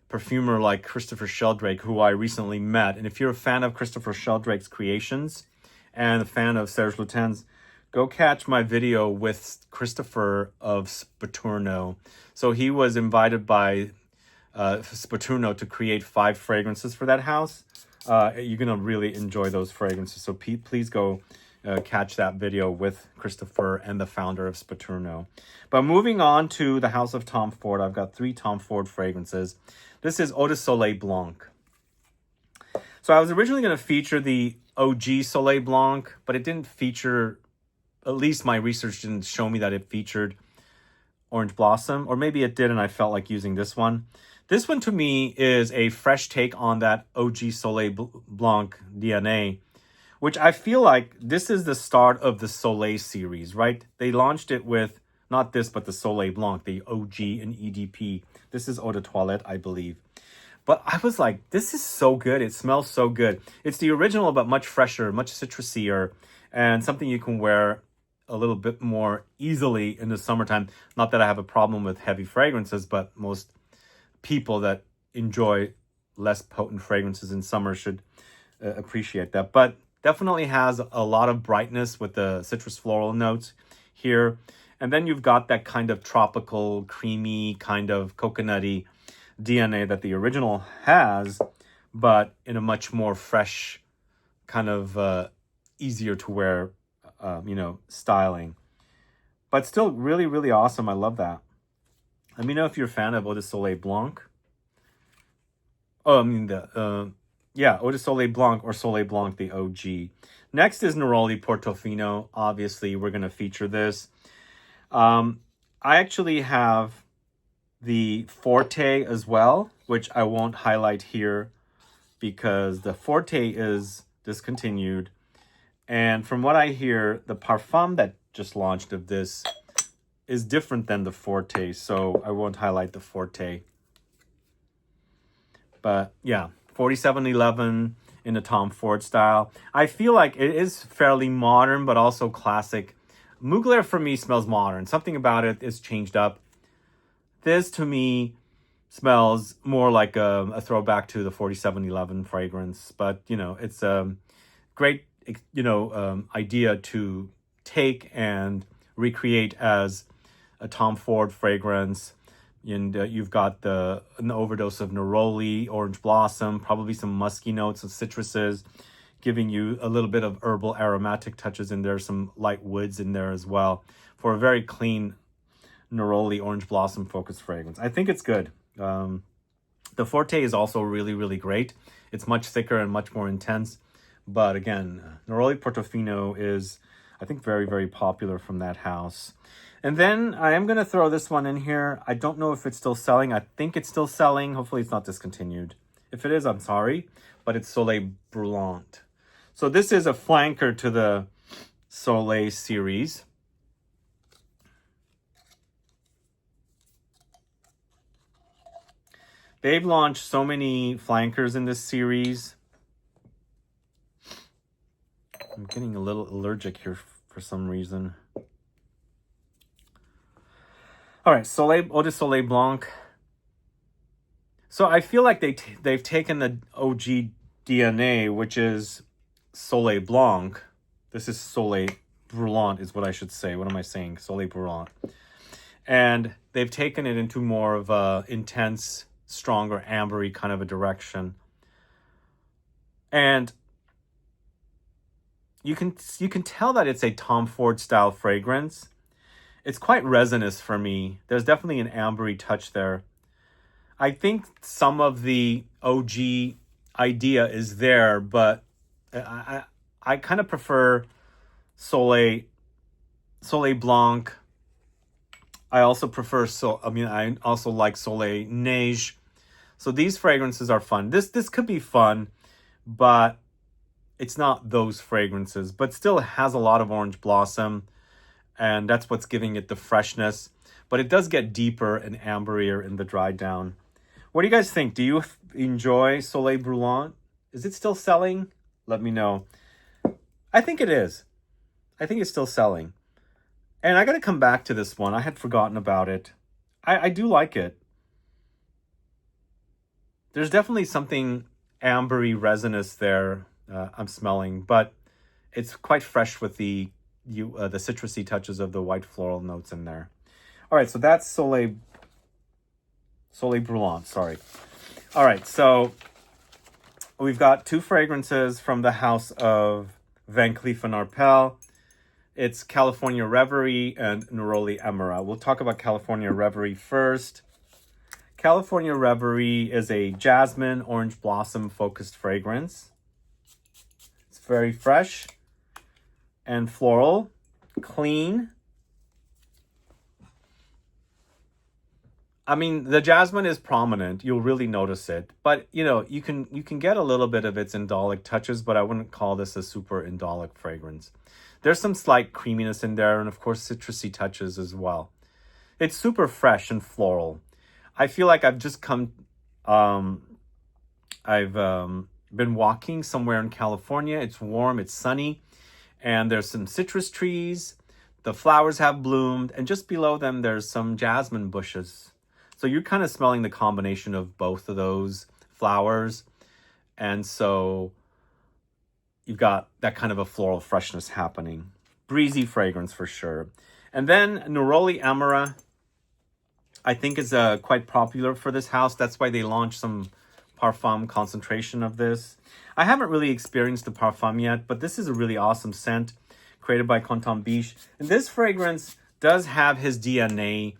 perfumer like Christopher Sheldrake, who I recently met. And if you're a fan of Christopher Sheldrake's creations and a fan of Serge Lutens, go catch my video with Christopher of Spatturno. So he was invited by Spatturno to create 5 fragrances for that house. You're going to really enjoy those fragrances. So please go catch that video with Christopher and the founder of Spatturno. But moving on to the house of Tom Ford, I've got 3 Tom Ford fragrances. This is Eau de Soleil Blanc. So I was originally going to feature the OG Soleil Blanc, but it didn't feature, at least my research didn't show me that it featured Orange Blossom, or maybe it did and I felt like using this one. This one to me is a fresh take on that OG Soleil Blanc DNA, which I feel like this is the start of the Soleil series, right? They launched it with, not this, but the Soleil Blanc, the OG and EDP. This is Eau de Toilette, I believe. But I was like, this is so good. It smells so good. It's the original, but much fresher, much citrusier, and something you can wear a little bit more easily in the summertime. Not that I have a problem with heavy fragrances, but most people that enjoy less potent fragrances in summer should appreciate that. But definitely has a lot of brightness with the citrus floral notes here. And then you've got that kind of tropical, creamy, kind of coconutty DNA that the original has, but in a much more fresh, kind of easier to wear, styling. But still really, really awesome. I love that. Let me know if you're a fan of Eau de Soleil Blanc. Eau de Soleil Blanc or Soleil Blanc, the OG. Next is Neroli Portofino. Obviously, we're going to feature this. I actually have the Forte as well, which I won't highlight here because the Forte is discontinued. And from what I hear, the Parfum that just launched of this is different than the Forte, so I won't highlight the Forte. But yeah, 4711 in the Tom Ford style. I feel like it is fairly modern, but also classic. Mugler for me smells modern. Something about it is changed up. This to me smells more like a throwback to the 4711 fragrance, but it's a great idea to take and recreate as a Tom Ford fragrance. And you've got an overdose of neroli, orange blossom, probably some musky notes of citruses, giving you a little bit of herbal aromatic touches in there, some light woods in there as well, for a very clean neroli orange blossom focused fragrance. I think it's good. The Forte is also really, really great. It's much thicker and much more intense. But again, Neroli Portofino is, I think, very, very popular from that house. And then I am going to throw this one in here. I don't know if it's still selling. I think it's still selling. Hopefully it's not discontinued. If it is, I'm sorry. But it's Soleil Brûlant. So this is a flanker to the Soleil series. They've launched so many flankers in this series. I'm getting a little allergic here for some reason. All right, Eau de Soleil Blanc. So I feel like they've taken the OG DNA, which is Soleil Blanc. This is Soleil Brûlant is what I should say. What am I saying? Soleil Brûlant. And they've taken it into more of a intense, stronger, ambery kind of a direction. And you can tell that it's a Tom Ford style fragrance. It's quite resinous for me. There's definitely an ambery touch there. I think some of the OG idea is there, but I kind of prefer Soleil Blanc. I also prefer I also like Soleil Neige. So these fragrances are fun. This could be fun, but it's not those fragrances, but still has a lot of orange blossom. and that's what's giving it the freshness. But it does get deeper and amberier in the dry down. What do you guys think? Do you enjoy Soleil Brûlant? Is it still selling? Let me know. I think it is. I think it's still selling. And I got to come back to this one. I had forgotten about it. I do like it. There's definitely something ambery resinous there I'm smelling, but it's quite fresh with the citrusy touches of the white floral notes in there. All right, so that's Soleil Brûlant, sorry. All right, so we've got two fragrances from the house of Van Cleef & Arpels. It's California Reverie and Neroli Emerald. We'll talk about California Reverie first. California Reverie is a jasmine orange blossom focused fragrance. It's very fresh and floral, clean. I mean, the jasmine is prominent. You'll really notice it. But, you know, you can get a little bit of its indolic touches, but I wouldn't call this a super indolic fragrance. There's some slight creaminess in there and, of course, citrusy touches as well. It's super fresh and floral. I feel like I've just come... I've been walking somewhere in California. It's warm, it's sunny, and there's some citrus trees. The flowers have bloomed, and just below them, there's some jasmine bushes. So you're kind of smelling the combination of both of those flowers. And so you've got that kind of a floral freshness happening. Breezy fragrance for sure. And then Neroli Emerald, I think is quite popular for this house. That's why they launched some Parfum concentration of this. I haven't really experienced the Parfum yet, but this is a really awesome scent created by Contant Biche. And this fragrance does have his DNA.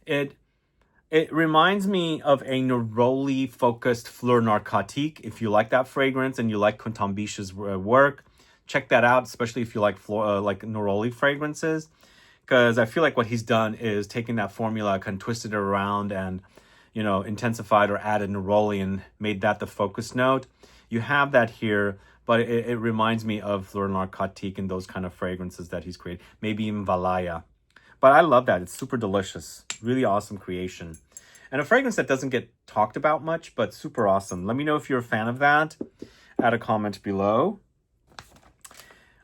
It reminds me of a neroli-focused Fleur Narcotique. If you like that fragrance and you like Contant Biche's work, check that out, especially if you like neroli fragrances. Because I feel like what he's done is taken that formula, kind of twisted it around and, you know, intensified or added neroli and made that the focus note. You have that here, but it reminds me of Fleur Narcotique and those kind of fragrances that he's created. Maybe even Valaya. But I love that. It's super delicious. Really awesome creation. And a fragrance that doesn't get talked about much, but super awesome. Let me know if you're a fan of that. Add a comment below.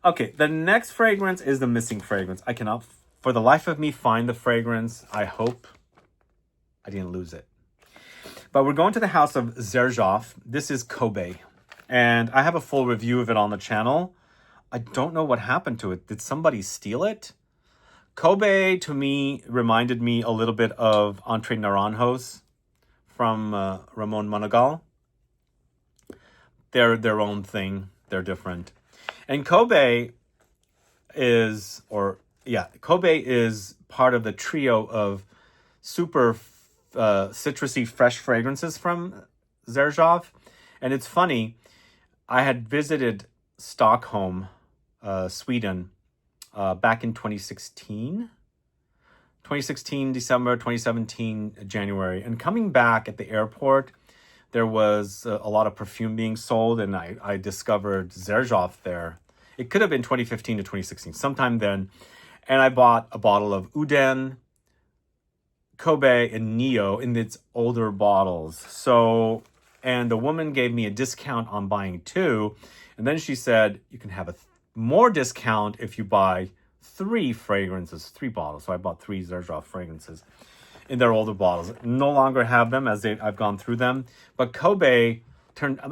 Okay, the next fragrance is the missing fragrance. I cannot, for the life of me, find the fragrance. I hope I didn't lose it. But we're going to the house of XERJOFF. This is Kobe. And I have a full review of it on the channel. I don't know what happened to it. Did somebody steal it? Kobe, to me, reminded me a little bit of Entre Naranjos from Ramon Monegal. They're their own thing. They're different. And Kobe is part of the trio of super citrusy, fresh fragrances from XERJOFF. And it's funny, I had visited Stockholm, Sweden, back in 2016 December, 2017 January, and coming back at the airport, there was a lot of perfume being sold, and I discovered XERJOFF there. It could have been 2015 to 2016, sometime then, and I bought a bottle of Uden, Kobe, and Neo in its older bottles. So, and the woman gave me a discount on buying two, and then she said you can have a more discount if you buy three bottles. So I bought three XERJOFF fragrances in their older bottles. No longer have them as I've gone through them. But Kobe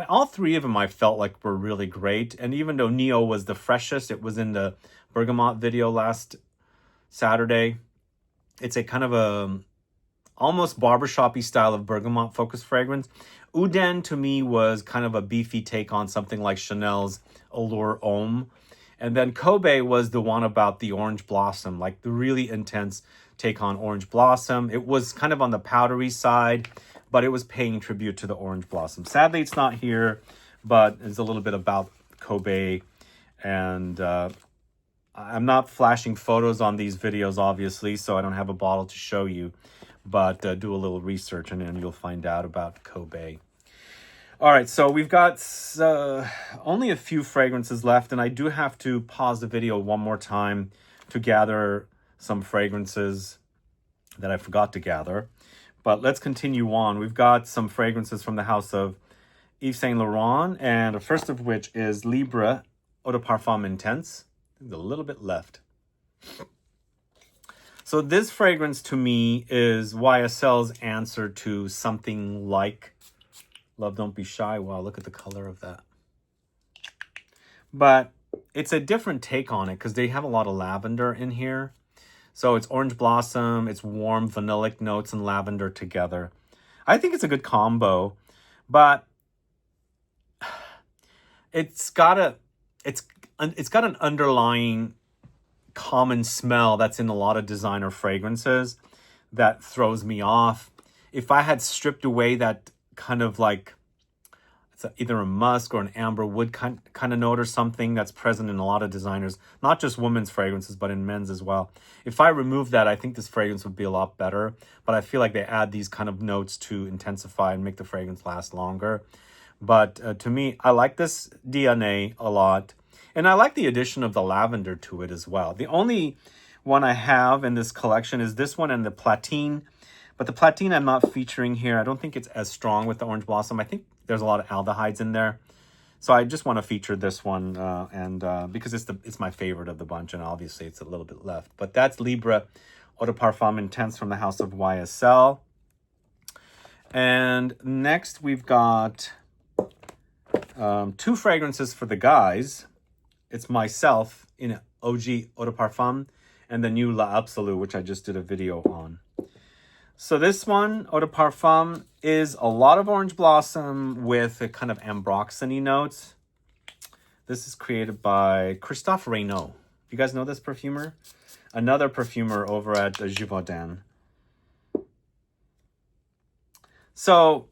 all three of them I felt like were really great. And even though Neo was the freshest, it was in the Bergamot video last Saturday. It's a kind of a almost barbershop-y style of bergamot focused fragrance. Uden to me was kind of a beefy take on something like Chanel's Allure Homme. And then Kobe was the one about the orange blossom, like the really intense take on orange blossom. It was kind of on the powdery side, but it was paying tribute to the orange blossom. Sadly, it's not here, but it's a little bit about Kobe. And I'm not flashing photos on these videos, obviously, so I don't have a bottle to show you. But do a little research and then you'll find out about Kobe. All right, so we've got only a few fragrances left, and I do have to pause the video one more time to gather some fragrances that I forgot to gather. But let's continue on. We've got some fragrances from the house of Yves Saint Laurent, and the first of which is Libre Eau de Parfum Intense. There's a little bit left. So this fragrance to me is YSL's answer to something like Love Don't Be Shy. Wow, look at the color of that. But it's a different take on it because they have a lot of lavender in here. So it's orange blossom, it's warm vanillic notes and lavender together. I think it's a good combo, but it's got an underlying common smell that's in a lot of designer fragrances that throws me off. If I had stripped away that kind of like, it's either a musk or an amber wood kind of note or something that's present in a lot of designers, not just women's fragrances, but in men's as well. If I remove that, I think this fragrance would be a lot better. But I feel like they add these kind of notes to intensify and make the fragrance last longer. But to me, I like this DNA a lot. And I like the addition of the lavender to it as well. The only one I have in this collection is this one and the Platine. But the Platine I'm not featuring here. I don't think it's as strong with the orange blossom. I think there's a lot of aldehydes in there. So I just want to feature this one because it's my favorite of the bunch, and obviously it's a little bit left. But that's Libre Eau de Parfum Intense from the house of YSL. And next we've got two fragrances for the guys. It's myself in OG Eau de Parfum and the new La Absolue, which I just did a video on. So this one, Eau de Parfum, is a lot of orange blossom with a kind of ambroxany notes. This is created by Christophe Reynaud. You guys know this perfumer? Another perfumer over at Givaudan. So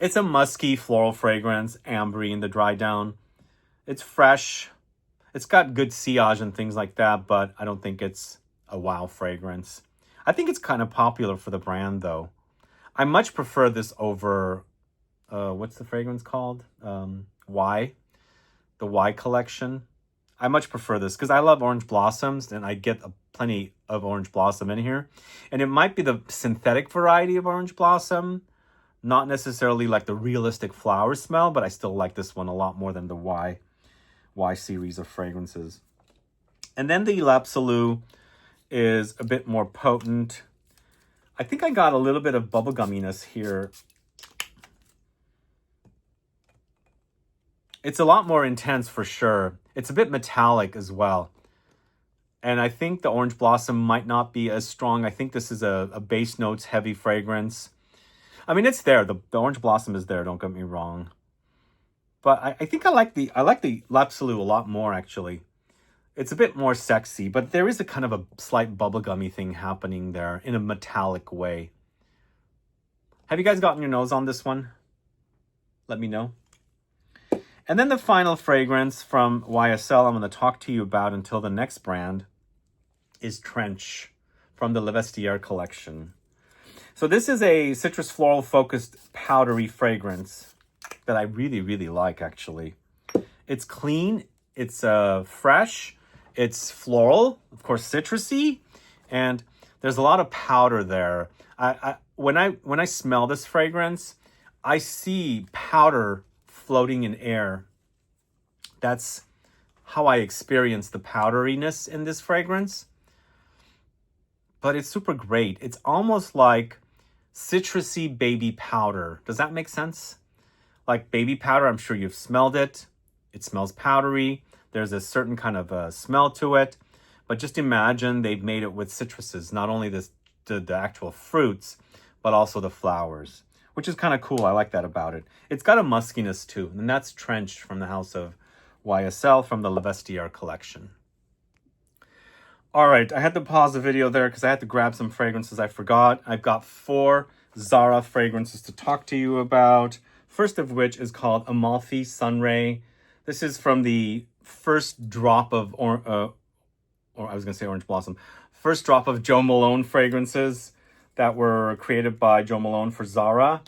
it's a musky floral fragrance, ambery in the dry down. It's fresh. It's got good sillage and things like that, but I don't think it's a wow fragrance. I think it's kind of popular for the brand, though. I much prefer this over, what's the fragrance called? Y, the Y collection. I much prefer this because I love orange blossoms, and I get plenty of orange blossom in here. And it might be the synthetic variety of orange blossom, not necessarily like the realistic flower smell, but I still like this one a lot more than the Y series of fragrances. And then the L'Absolu is a bit more potent. I think I got a little bit of bubblegumminess here. It's a lot more intense for sure. It's a bit metallic as well. And I think the orange blossom might not be as strong. I think this is a base notes heavy fragrance. I mean, it's there. The orange blossom is there, don't get me wrong. But I think I like the L'Absolu a lot more, actually. It's a bit more sexy, but there is a kind of a slight bubblegummy thing happening there in a metallic way. Have you guys gotten your nose on this one? Let me know. And then the final fragrance from YSL I'm going to talk to you about until the next brand is Trench from the Le Vestiaire collection. So this is a citrus floral focused powdery fragrance that I really, really like, actually. It's clean, it's fresh, it's floral, of course, citrusy, and there's a lot of powder there. When I smell this fragrance, I see powder floating in air. That's how I experience the powderiness in this fragrance. But it's super great. It's almost like citrusy baby powder. Does that make sense? Like baby powder, I'm sure you've smelled it. It smells powdery. There's a certain kind of smell to it. But just imagine they've made it with citruses, not only the actual fruits, but also the flowers, which is kind of cool. I like that about it. It's got a muskiness too, and that's Trench from the house of YSL from the Le Vestiaire collection. All right, I had to pause the video there because I had to grab some fragrances I forgot. I've got 4 Zara fragrances to talk to you about. First of which is called Amalfi Sunray. This is from the first drop of, Orange Blossom. First drop of Jo Malone fragrances that were created by Jo Malone for Zara.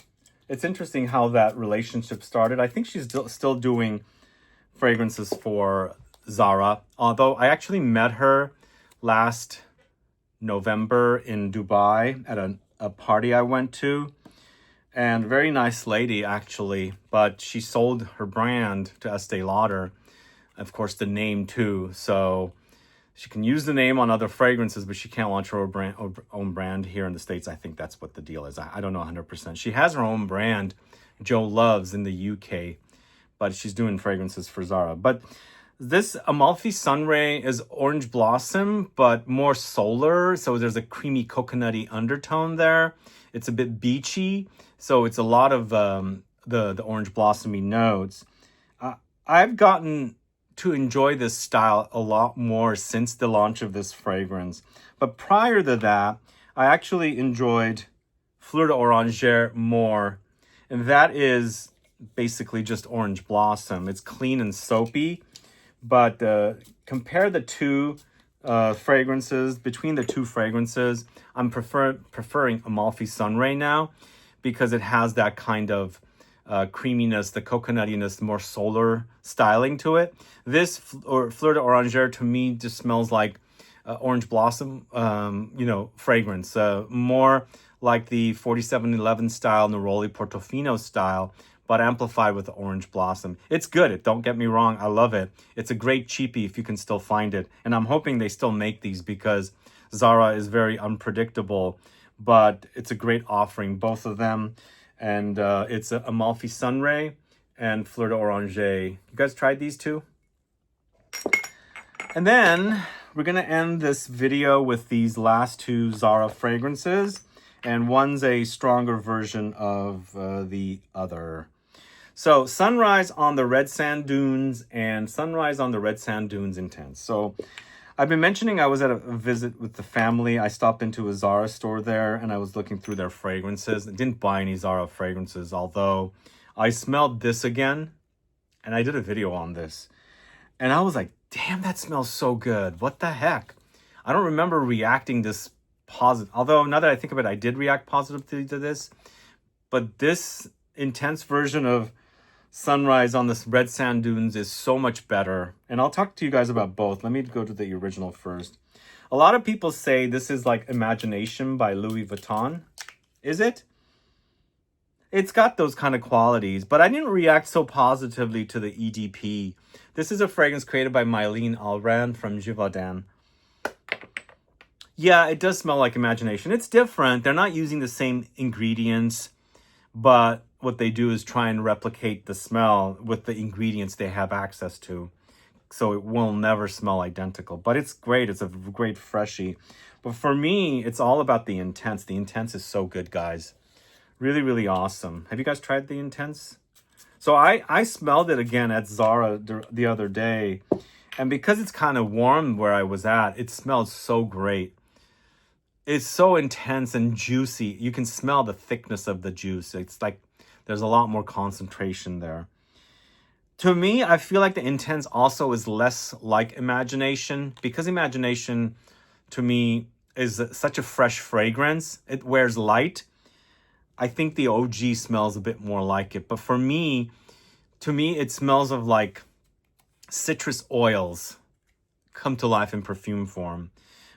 It's interesting how that relationship started. I think she's still doing fragrances for Zara. Although I actually met her last November in Dubai at a party I went to. And very nice lady, actually, but she sold her brand to Estee Lauder. Of course, the name too. So she can use the name on other fragrances, but she can't launch her own brand here in the States. I think that's what the deal is. I don't know 100%. She has her own brand, Joe Loves, in the UK, but she's doing fragrances for Zara. But this Amalfi Sunray is orange blossom, but more solar. So there's a creamy coconutty undertone there. It's a bit beachy. So it's a lot of the orange blossomy notes. I've gotten to enjoy this style a lot more since the launch of this fragrance. But prior to that, I actually enjoyed Fleur d'Oranger more. And that is basically just orange blossom. It's clean and soapy. But compare the two fragrances. Between the two fragrances, I'm preferring Amalfi Sunray now because it has that kind of creaminess, the coconuttiness, more solar styling to it. This Fleur d'Oranger to me just smells like orange blossom, fragrance. More like the 4711 style, Neroli Portofino style, but amplified with the orange blossom. It's good. Don't get me wrong. I love it. It's a great cheapie if you can still find it. And I'm hoping they still make these because Zara is very unpredictable, but it's a great offering, both of them. And it's a Amalfi Sunray and Fleur d'Oranger. You guys tried these two? And then we're going to end this video with these last two Zara fragrances. And one's a stronger version of the other. So Sunrise on the Red Sand Dunes and Sunrise on the Red Sand Dunes Intense. So I've been mentioning I was at a visit with the family. I stopped into a Zara store there and I was looking through their fragrances. I didn't buy any Zara fragrances, although I smelled this again and I did a video on this. And I was like, damn, that smells so good. What the heck? I don't remember reacting this positive. Although now that I think of it, I did react positively to this. But this intense version of Sunrise on the Red Sand Dunes is so much better. And I'll talk to you guys about both. Let me go to the original first. A lot of people say this is like Imagination by Louis Vuitton. Is it? It's got those kind of qualities, but I didn't react so positively to the EDP. This is a fragrance created by Mylene Alran from Givaudan. Yeah, it does smell like Imagination. It's different. They're not using the same ingredients, but what they do is try and replicate the smell with the ingredients they have access to. So it will never smell identical, but it's great. It's a great freshie. But for me, it's all about the Intense. The Intense is so good, guys. Really, really awesome. Have you guys tried the Intense? So I smelled it again at Zara the other day. And because it's kind of warm where I was at, it smelled so great. It's so intense and juicy. You can smell the thickness of the juice. It's like there's a lot more concentration there. To me, I feel like the Intense also is less like Imagination because Imagination, to me, is such a fresh fragrance. It wears light. I think the OG smells a bit more like it. But for me, to me, it smells of like citrus oils come to life in perfume form.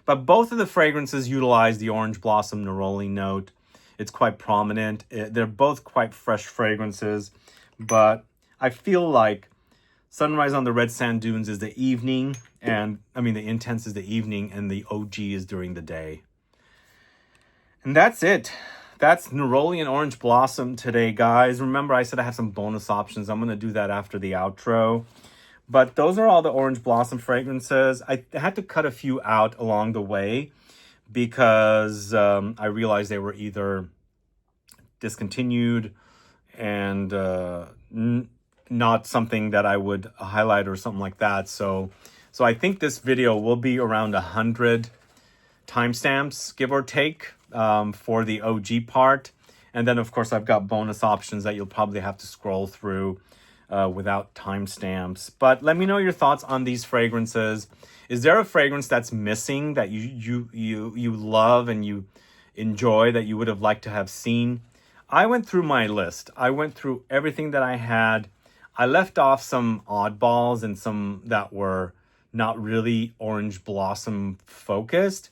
But both of the fragrances utilize the orange blossom neroli note. It's quite prominent. They're both quite fresh fragrances. But I feel like Sunrise on the Red Sand Dunes is the evening. And I mean, the Intense is the evening and the OG is during the day. And that's it. That's Neroli and Orange Blossom today, guys. Remember, I said I have some bonus options. I'm going to do that after the outro. But those are all the Orange Blossom fragrances. I had to cut a few out along the way because I realized they were either discontinued and not something that I would highlight or something like that. So I think this video will be around 100 timestamps, give or take, for the OG part. And then, of course, I've got bonus options that you'll probably have to scroll through without timestamps. But let me know your thoughts on these fragrances. Is there a fragrance that's missing that you love and you enjoy that you would have liked to have seen? I went through my list. I went through everything that I had. I left off some oddballs and some that were not really orange blossom focused.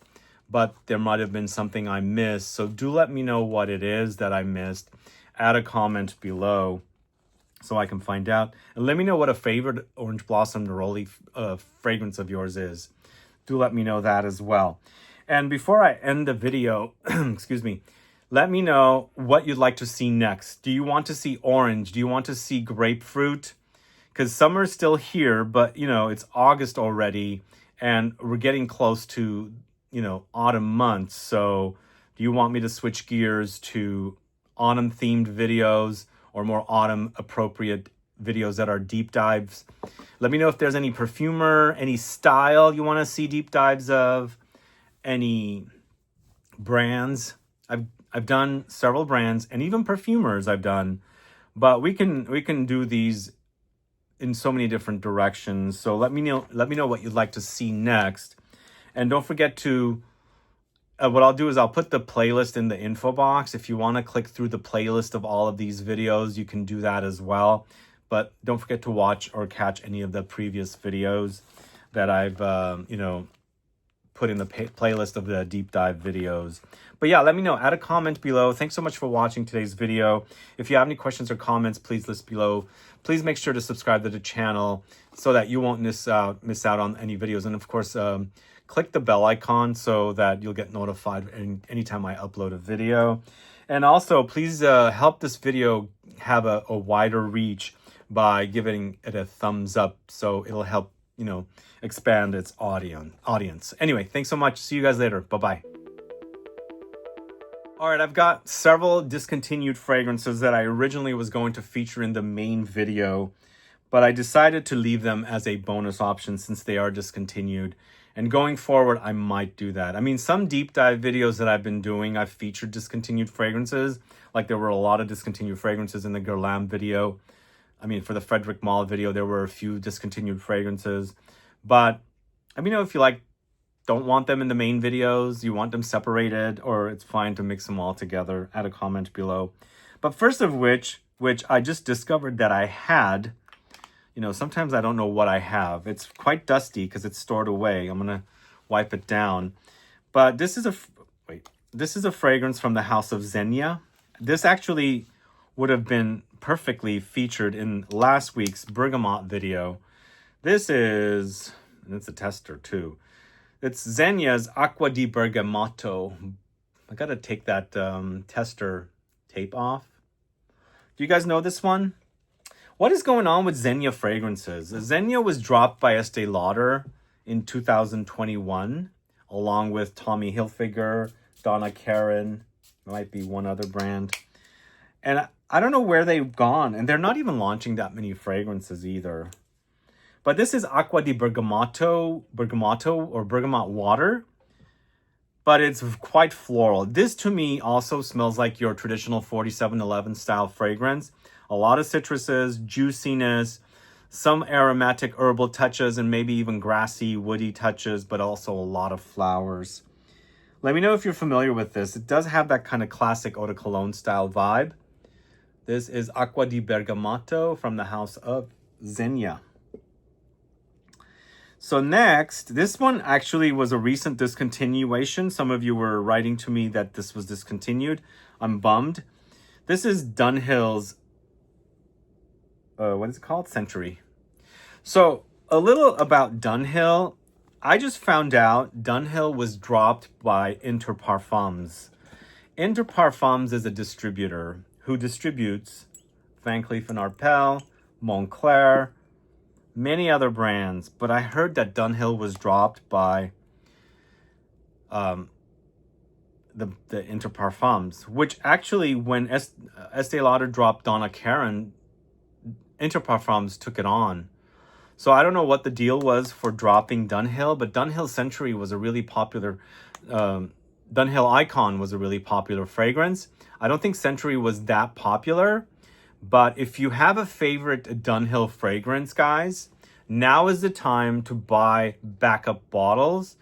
but there might have been something I missed. So do let me know what it is that I missed. Add a comment below so I can find out. And let me know what a favorite Orange Blossom Neroli fragrance of yours is. Do let me know that as well. And before I end the video, excuse me, let me know what you'd like to see next. Do you want to see orange? Do you want to see grapefruit? Because summer's still here, but, you know, it's August already, and we're getting close to, you know, autumn months. So do you want me to switch gears to autumn-themed videos or more autumn-appropriate videos that are deep dives? Let me know if there's any perfumer, any style you want to see deep dives of, any brands. I've done several brands, and even perfumers I've done, but we can do these in so many different directions. So let me know what you'd like to see next. And don't forget to what I'll do is I'll put the playlist in the info box. If you want to click through the playlist of all of these videos, you can do that as well. But don't forget to watch or catch any of the previous videos that I've you know, put in the playlist of the deep dive videos. But yeah, let me know. Add a comment below. Thanks so much for watching today's video. If you have any questions or comments, please list below. Please make sure to subscribe to the channel so that you won't miss out on any videos. And of course, click the bell icon so that you'll get notified anytime I upload a video. And also, please help this video have a wider reach by giving it a thumbs up, so it'll help, you know, expand its audience. Anyway, thanks so much. See you guys later. Bye-bye. All right, I've got several discontinued fragrances that I originally was going to feature in the main video, but I decided to leave them as a bonus option since they are discontinued. And going forward, I might do that. I mean, some deep dive videos that I've been doing, I've featured discontinued fragrances. Like there were a lot of discontinued fragrances in the Guerlain video. I mean, for the Frederick Malle video, there were a few discontinued fragrances. But let me know if you don't want them in the main videos, you want them separated, or it's fine to mix them all together. Add a comment below. But first of which I just discovered that I had, you know, sometimes I don't know what I have. It's quite dusty because it's stored away. I'm going to wipe it down. But this is a fragrance from the house of Zegna. This actually would have been perfectly featured in last week's Bergamot video. This is, and it's a tester too. It's Zegna's Acqua di Bergamotto. I gotta take that tester tape off. Do you guys know this one? What is going on with Zegna fragrances? Zegna was dropped by Estee Lauder in 2021, along with Tommy Hilfiger, Donna Karan, might be one other brand. And I don't know where they've gone, and they're not even launching that many fragrances either. But this is Acqua di Bergamotto or bergamot water, but it's quite floral. This to me also smells like your traditional 4711 style fragrance. A lot of citruses, juiciness, some aromatic herbal touches, and maybe even grassy, woody touches, but also a lot of flowers. Let me know if you're familiar with this. It does have that kind of classic eau de cologne style vibe. This is Acqua di Bergamotto from the house of Zegna. So next, this one actually was a recent discontinuation. Some of you were writing to me that this was discontinued. I'm bummed. This is Dunhill's, what is it called? Century. So a little about Dunhill. I just found out Dunhill was dropped by Interparfums. Interparfums is a distributor who distributes Van Cleef & Arpels, Moncler, many other brands, but I heard that Dunhill was dropped by the Interparfums, which actually when Estee Lauder dropped Donna Karan, Interparfums took it on. So I don't know what the deal was for dropping Dunhill, but Dunhill Century was a really popular, Dunhill Icon was a really popular fragrance. I don't think Century was that popular. But if you have a favorite Dunhill fragrance, guys, now is the time to buy backup bottles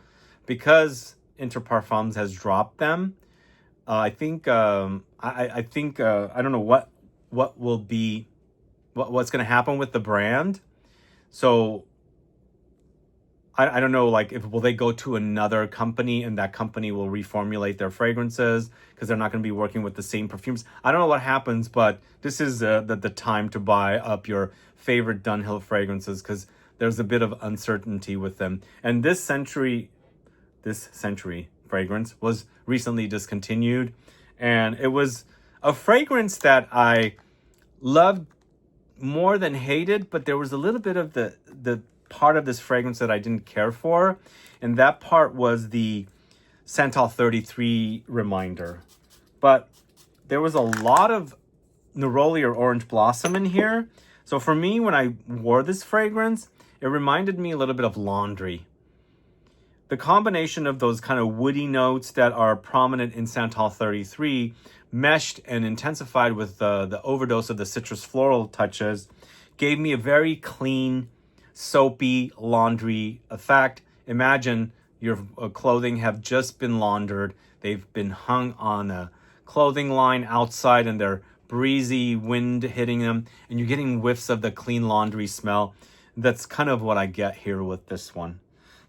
because Interparfums has dropped them. I think I don't know what's going to happen with the brand. So I don't know, like, will they go to another company and that company will reformulate their fragrances because they're not going to be working with the same perfumes. I don't know what happens, but this is the time to buy up your favorite Dunhill fragrances because there's a bit of uncertainty with them. And this century fragrance was recently discontinued, and it was a fragrance that I loved more than hated, but there was a little bit of the part of this fragrance that I didn't care for, and that part was the Santal 33 reminder. But there was a lot of neroli or orange blossom in here. So for me, when I wore this fragrance, it reminded me a little bit of laundry. The combination of those kind of woody notes that are prominent in Santal 33 meshed and intensified with the overdose of the citrus floral touches gave me a very clean, soapy laundry effect. Imagine your clothing have just been laundered. They've been hung on a clothing line outside and they're breezy wind hitting them and you're getting whiffs of the clean laundry smell. That's kind of what I get here with this one.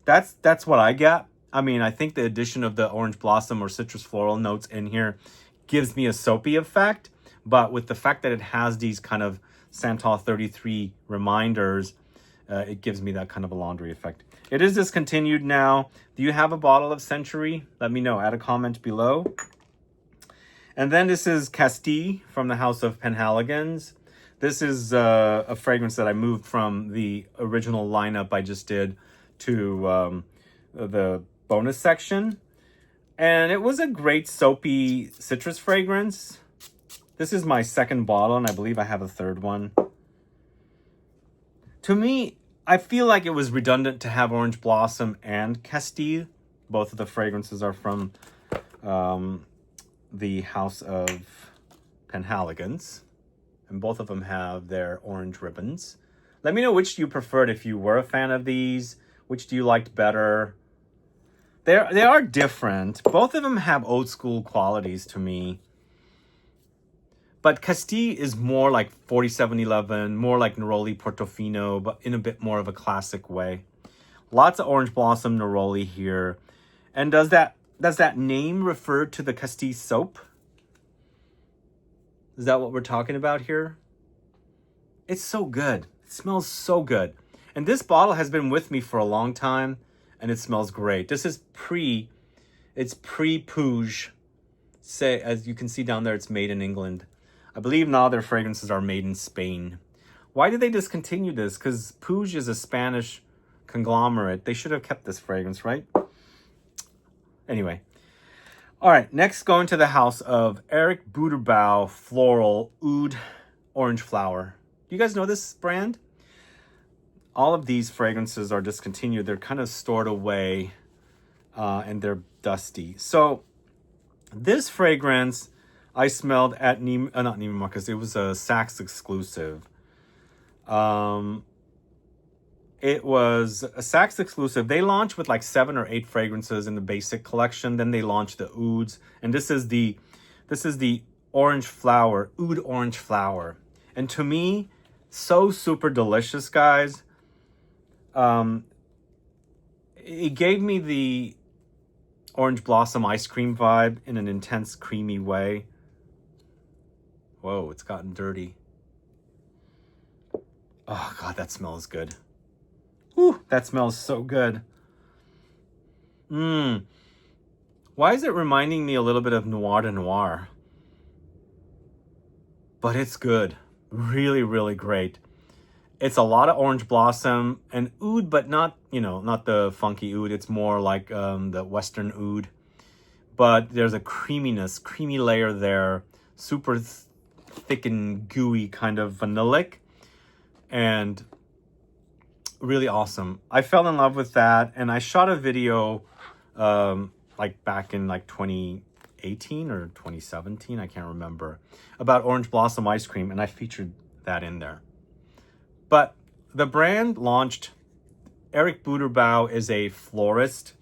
That's what I get. I mean, I think the addition of the orange blossom or citrus floral notes in here gives me a soapy effect, but with the fact that it has these kind of Santal 33 reminders, it gives me that kind of a laundry effect. It is discontinued now. Do you have a bottle of Century? Let me know. Add a comment below. And then this is Castille from the house of Penhaligons. This is a fragrance that I moved from the original lineup I just did to the bonus section. And it was a great soapy citrus fragrance. This is my second bottle, and I believe I have a third one. To me, I feel like it was redundant to have Orange Blossom and Castille. Both of the fragrances are from the house of Penhaligons. And both of them have their orange ribbons. Let me know which you preferred if you were a fan of these. Which do you liked better? They are different. Both of them have old school qualities to me. But Castille is more like 4711, more like Neroli Portofino, but in a bit more of a classic way. Lots of Orange Blossom Neroli here. And does that name refer to the Castille soap? Is that what we're talking about here? It's so good. It smells so good. And this bottle has been with me for a long time, and it smells great. This is pre-Pouge. Say, as you can see down there, it's made in England. I believe now their fragrances are made in Spain. Why did they discontinue this? Because Pouge is a Spanish conglomerate. They should have kept this fragrance, right? Anyway. All right, next going to the house of Eric Buderbaugh Floral Oud Orange Flower. Do you guys know this brand? All of these fragrances are discontinued. They're kind of stored away and they're dusty. So this fragrance I smelled at not Neiman Marcus. It was a Saks exclusive. It was a Saks exclusive. They launched with like 7 or 8 fragrances in the basic collection. Then they launched the Ouds, and this is the orange flower, Oud orange flower. And to me, so super delicious, guys. It gave me the orange blossom ice cream vibe in an intense, creamy way. Whoa, it's gotten dirty. Oh, God, that smells good. Whew, that smells so good. Why is it reminding me a little bit of Noir de Noir? But it's good. Really, really great. It's a lot of orange blossom and oud, but not, not the funky oud. It's more like the Western oud. But there's a creamy layer there. Super thick and gooey, kind of vanillic. And really awesome. I fell in love with that. And I shot a video like back in like 2018 or 2017. I can't remember. About orange blossom ice cream. And I featured that in there. But the brand launched, Eric Buderbaugh is a florist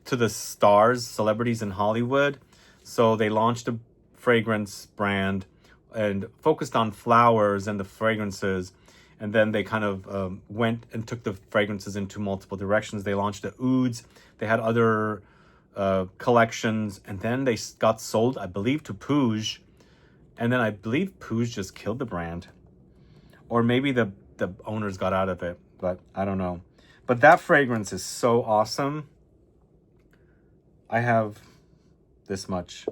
to the stars, celebrities in Hollywood. So they launched a fragrance brand and focused on flowers and the fragrances. And then they kind of went and took the fragrances into multiple directions. They launched the Ouds. They had other collections. And then they got sold, I believe, to Puig. And then I believe Puig just killed the brand. Or maybe the owners got out of it. But I don't know. But that fragrance is so awesome. I have this much.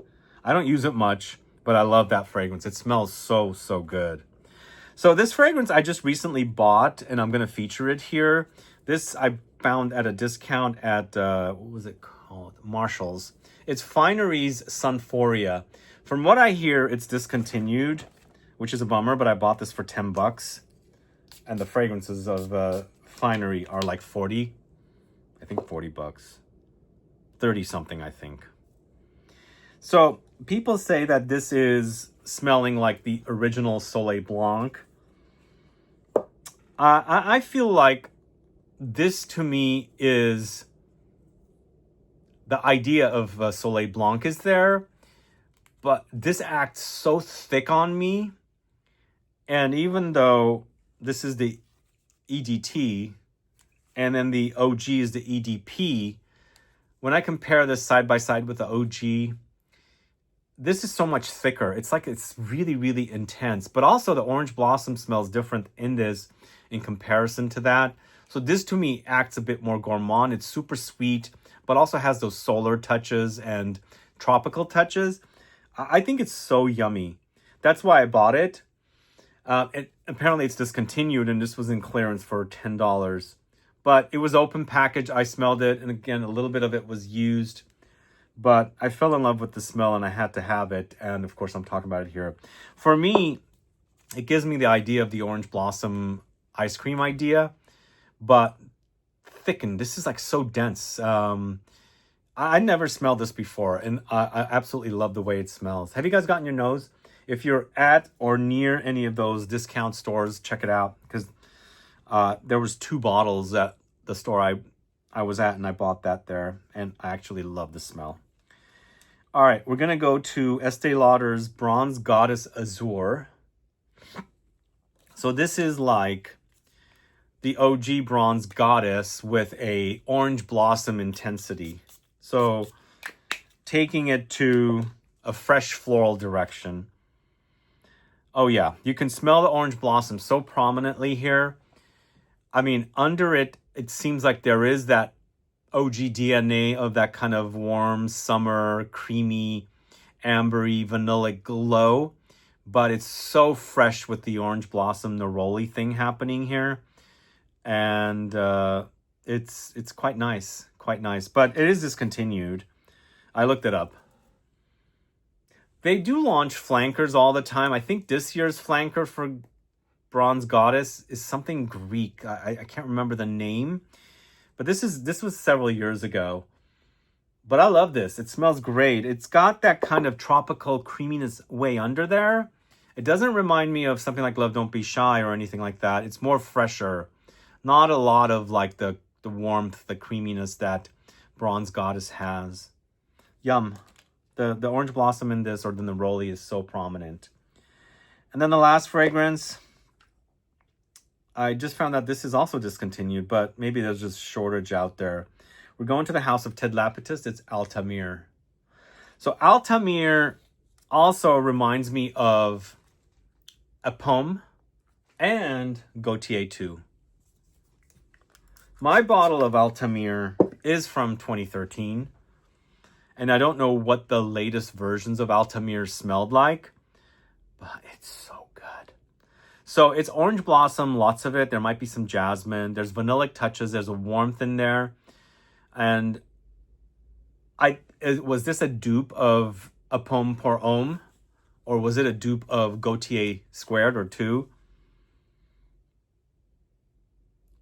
I don't use it much, but I love that fragrance. It smells so, so good. So this fragrance I just recently bought, and I'm going to feature it here. This I found at a discount at, what was it called? Marshall's. It's Finery's Sunforia. From what I hear, it's discontinued, which is a bummer, but I bought this for 10 bucks. And the fragrances of Finery are like 40. I think 40 bucks. 30 something, I think. So people say that this is smelling like the original Soleil Blanc. I feel like this to me is the idea of Soleil Blanc is there, but this acts so thick on me. And even though this is the EDT and then the OG is the EDP, when I compare this side by side with the OG, this is so much thicker. It's like it's really, really intense. But also the orange blossom smells different in this in comparison to that. So this to me acts a bit more gourmand. It's super sweet, but also has those solar touches and tropical touches. I think it's so yummy. That's why I bought it. Apparently it's discontinued and this was in clearance for $10. But it was open package. I smelled it. And again, a little bit of it was used. But I fell in love with the smell and I had to have it. And of course, I'm talking about it here. For me, it gives me the idea of the orange blossom ice cream idea, but thickened. This is like so dense. I never smelled this before, and I absolutely love the way it smells. Have you guys gotten your nose? If you're at or near any of those discount stores, check it out, because there was 2 bottles at the store I was at, and I bought that there, and I actually love the smell. All right, we're going to go to Estee Lauder's Bronze Goddess Azure. So this is like the OG Bronze Goddess with a orange blossom intensity. So taking it to a fresh floral direction. Oh yeah, you can smell the orange blossom so prominently here. I mean, under it, it seems like there is that OG DNA of that kind of warm, summer, creamy, ambery, vanilla glow. But it's so fresh with the orange blossom neroli thing happening here. And it's quite nice, but it is discontinued. I looked it up. They do launch flankers all the time. I think this year's flanker for Bronze Goddess is something Greek. I can't remember the name, but this was several years ago. But I love this. It smells great. It's got that kind of tropical creaminess way under there. It doesn't remind me of something like Love Don't Be Shy or anything like that. It's more fresher. Not a lot of like the warmth, the creaminess that Bronze Goddess has. Yum. The orange blossom in this, or the neroli, is so prominent. And then the last fragrance, I just found out this is also discontinued, but maybe there's just shortage out there. We're going to the house of Ted Lapidus. It's Altamir. So Altamir also reminds me of a Pomme and Gaultier too. My bottle of Altamir is from 2013. And I don't know what the latest versions of Altamir smelled like, but it's so good. So it's orange blossom, lots of it. There might be some jasmine. There's vanillic touches. There's a warmth in there. And was this a dupe of a Pomme pour Homme? Or was it a dupe of Gaultier squared or 2?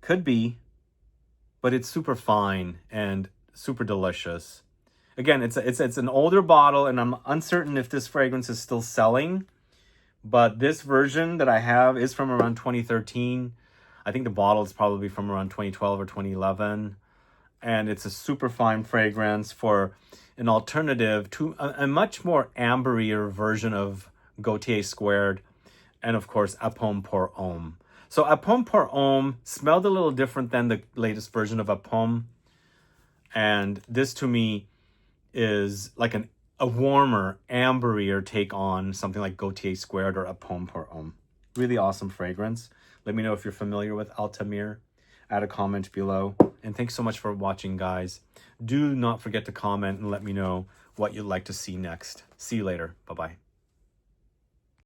Could be. But it's super fine and super delicious. Again, it's an older bottle, and I'm uncertain if this fragrance is still selling. But this version that I have is from around 2013. I think the bottle is probably from around 2012 or 2011. And it's a super fine fragrance for an alternative to a much more amberier version of Gaultier squared. And of course, a Pomme pour Homme. So A Pomme pour Homme smelled a little different than the latest version of A Pomme. And this to me is like a warmer, amberier take on something like Gaultier Squared or A Pomme pour Homme. Really awesome fragrance. Let me know if you're familiar with Altamir. Add a comment below. And thanks so much for watching, guys. Do not forget to comment and let me know what you'd like to see next. See you later. Bye-bye.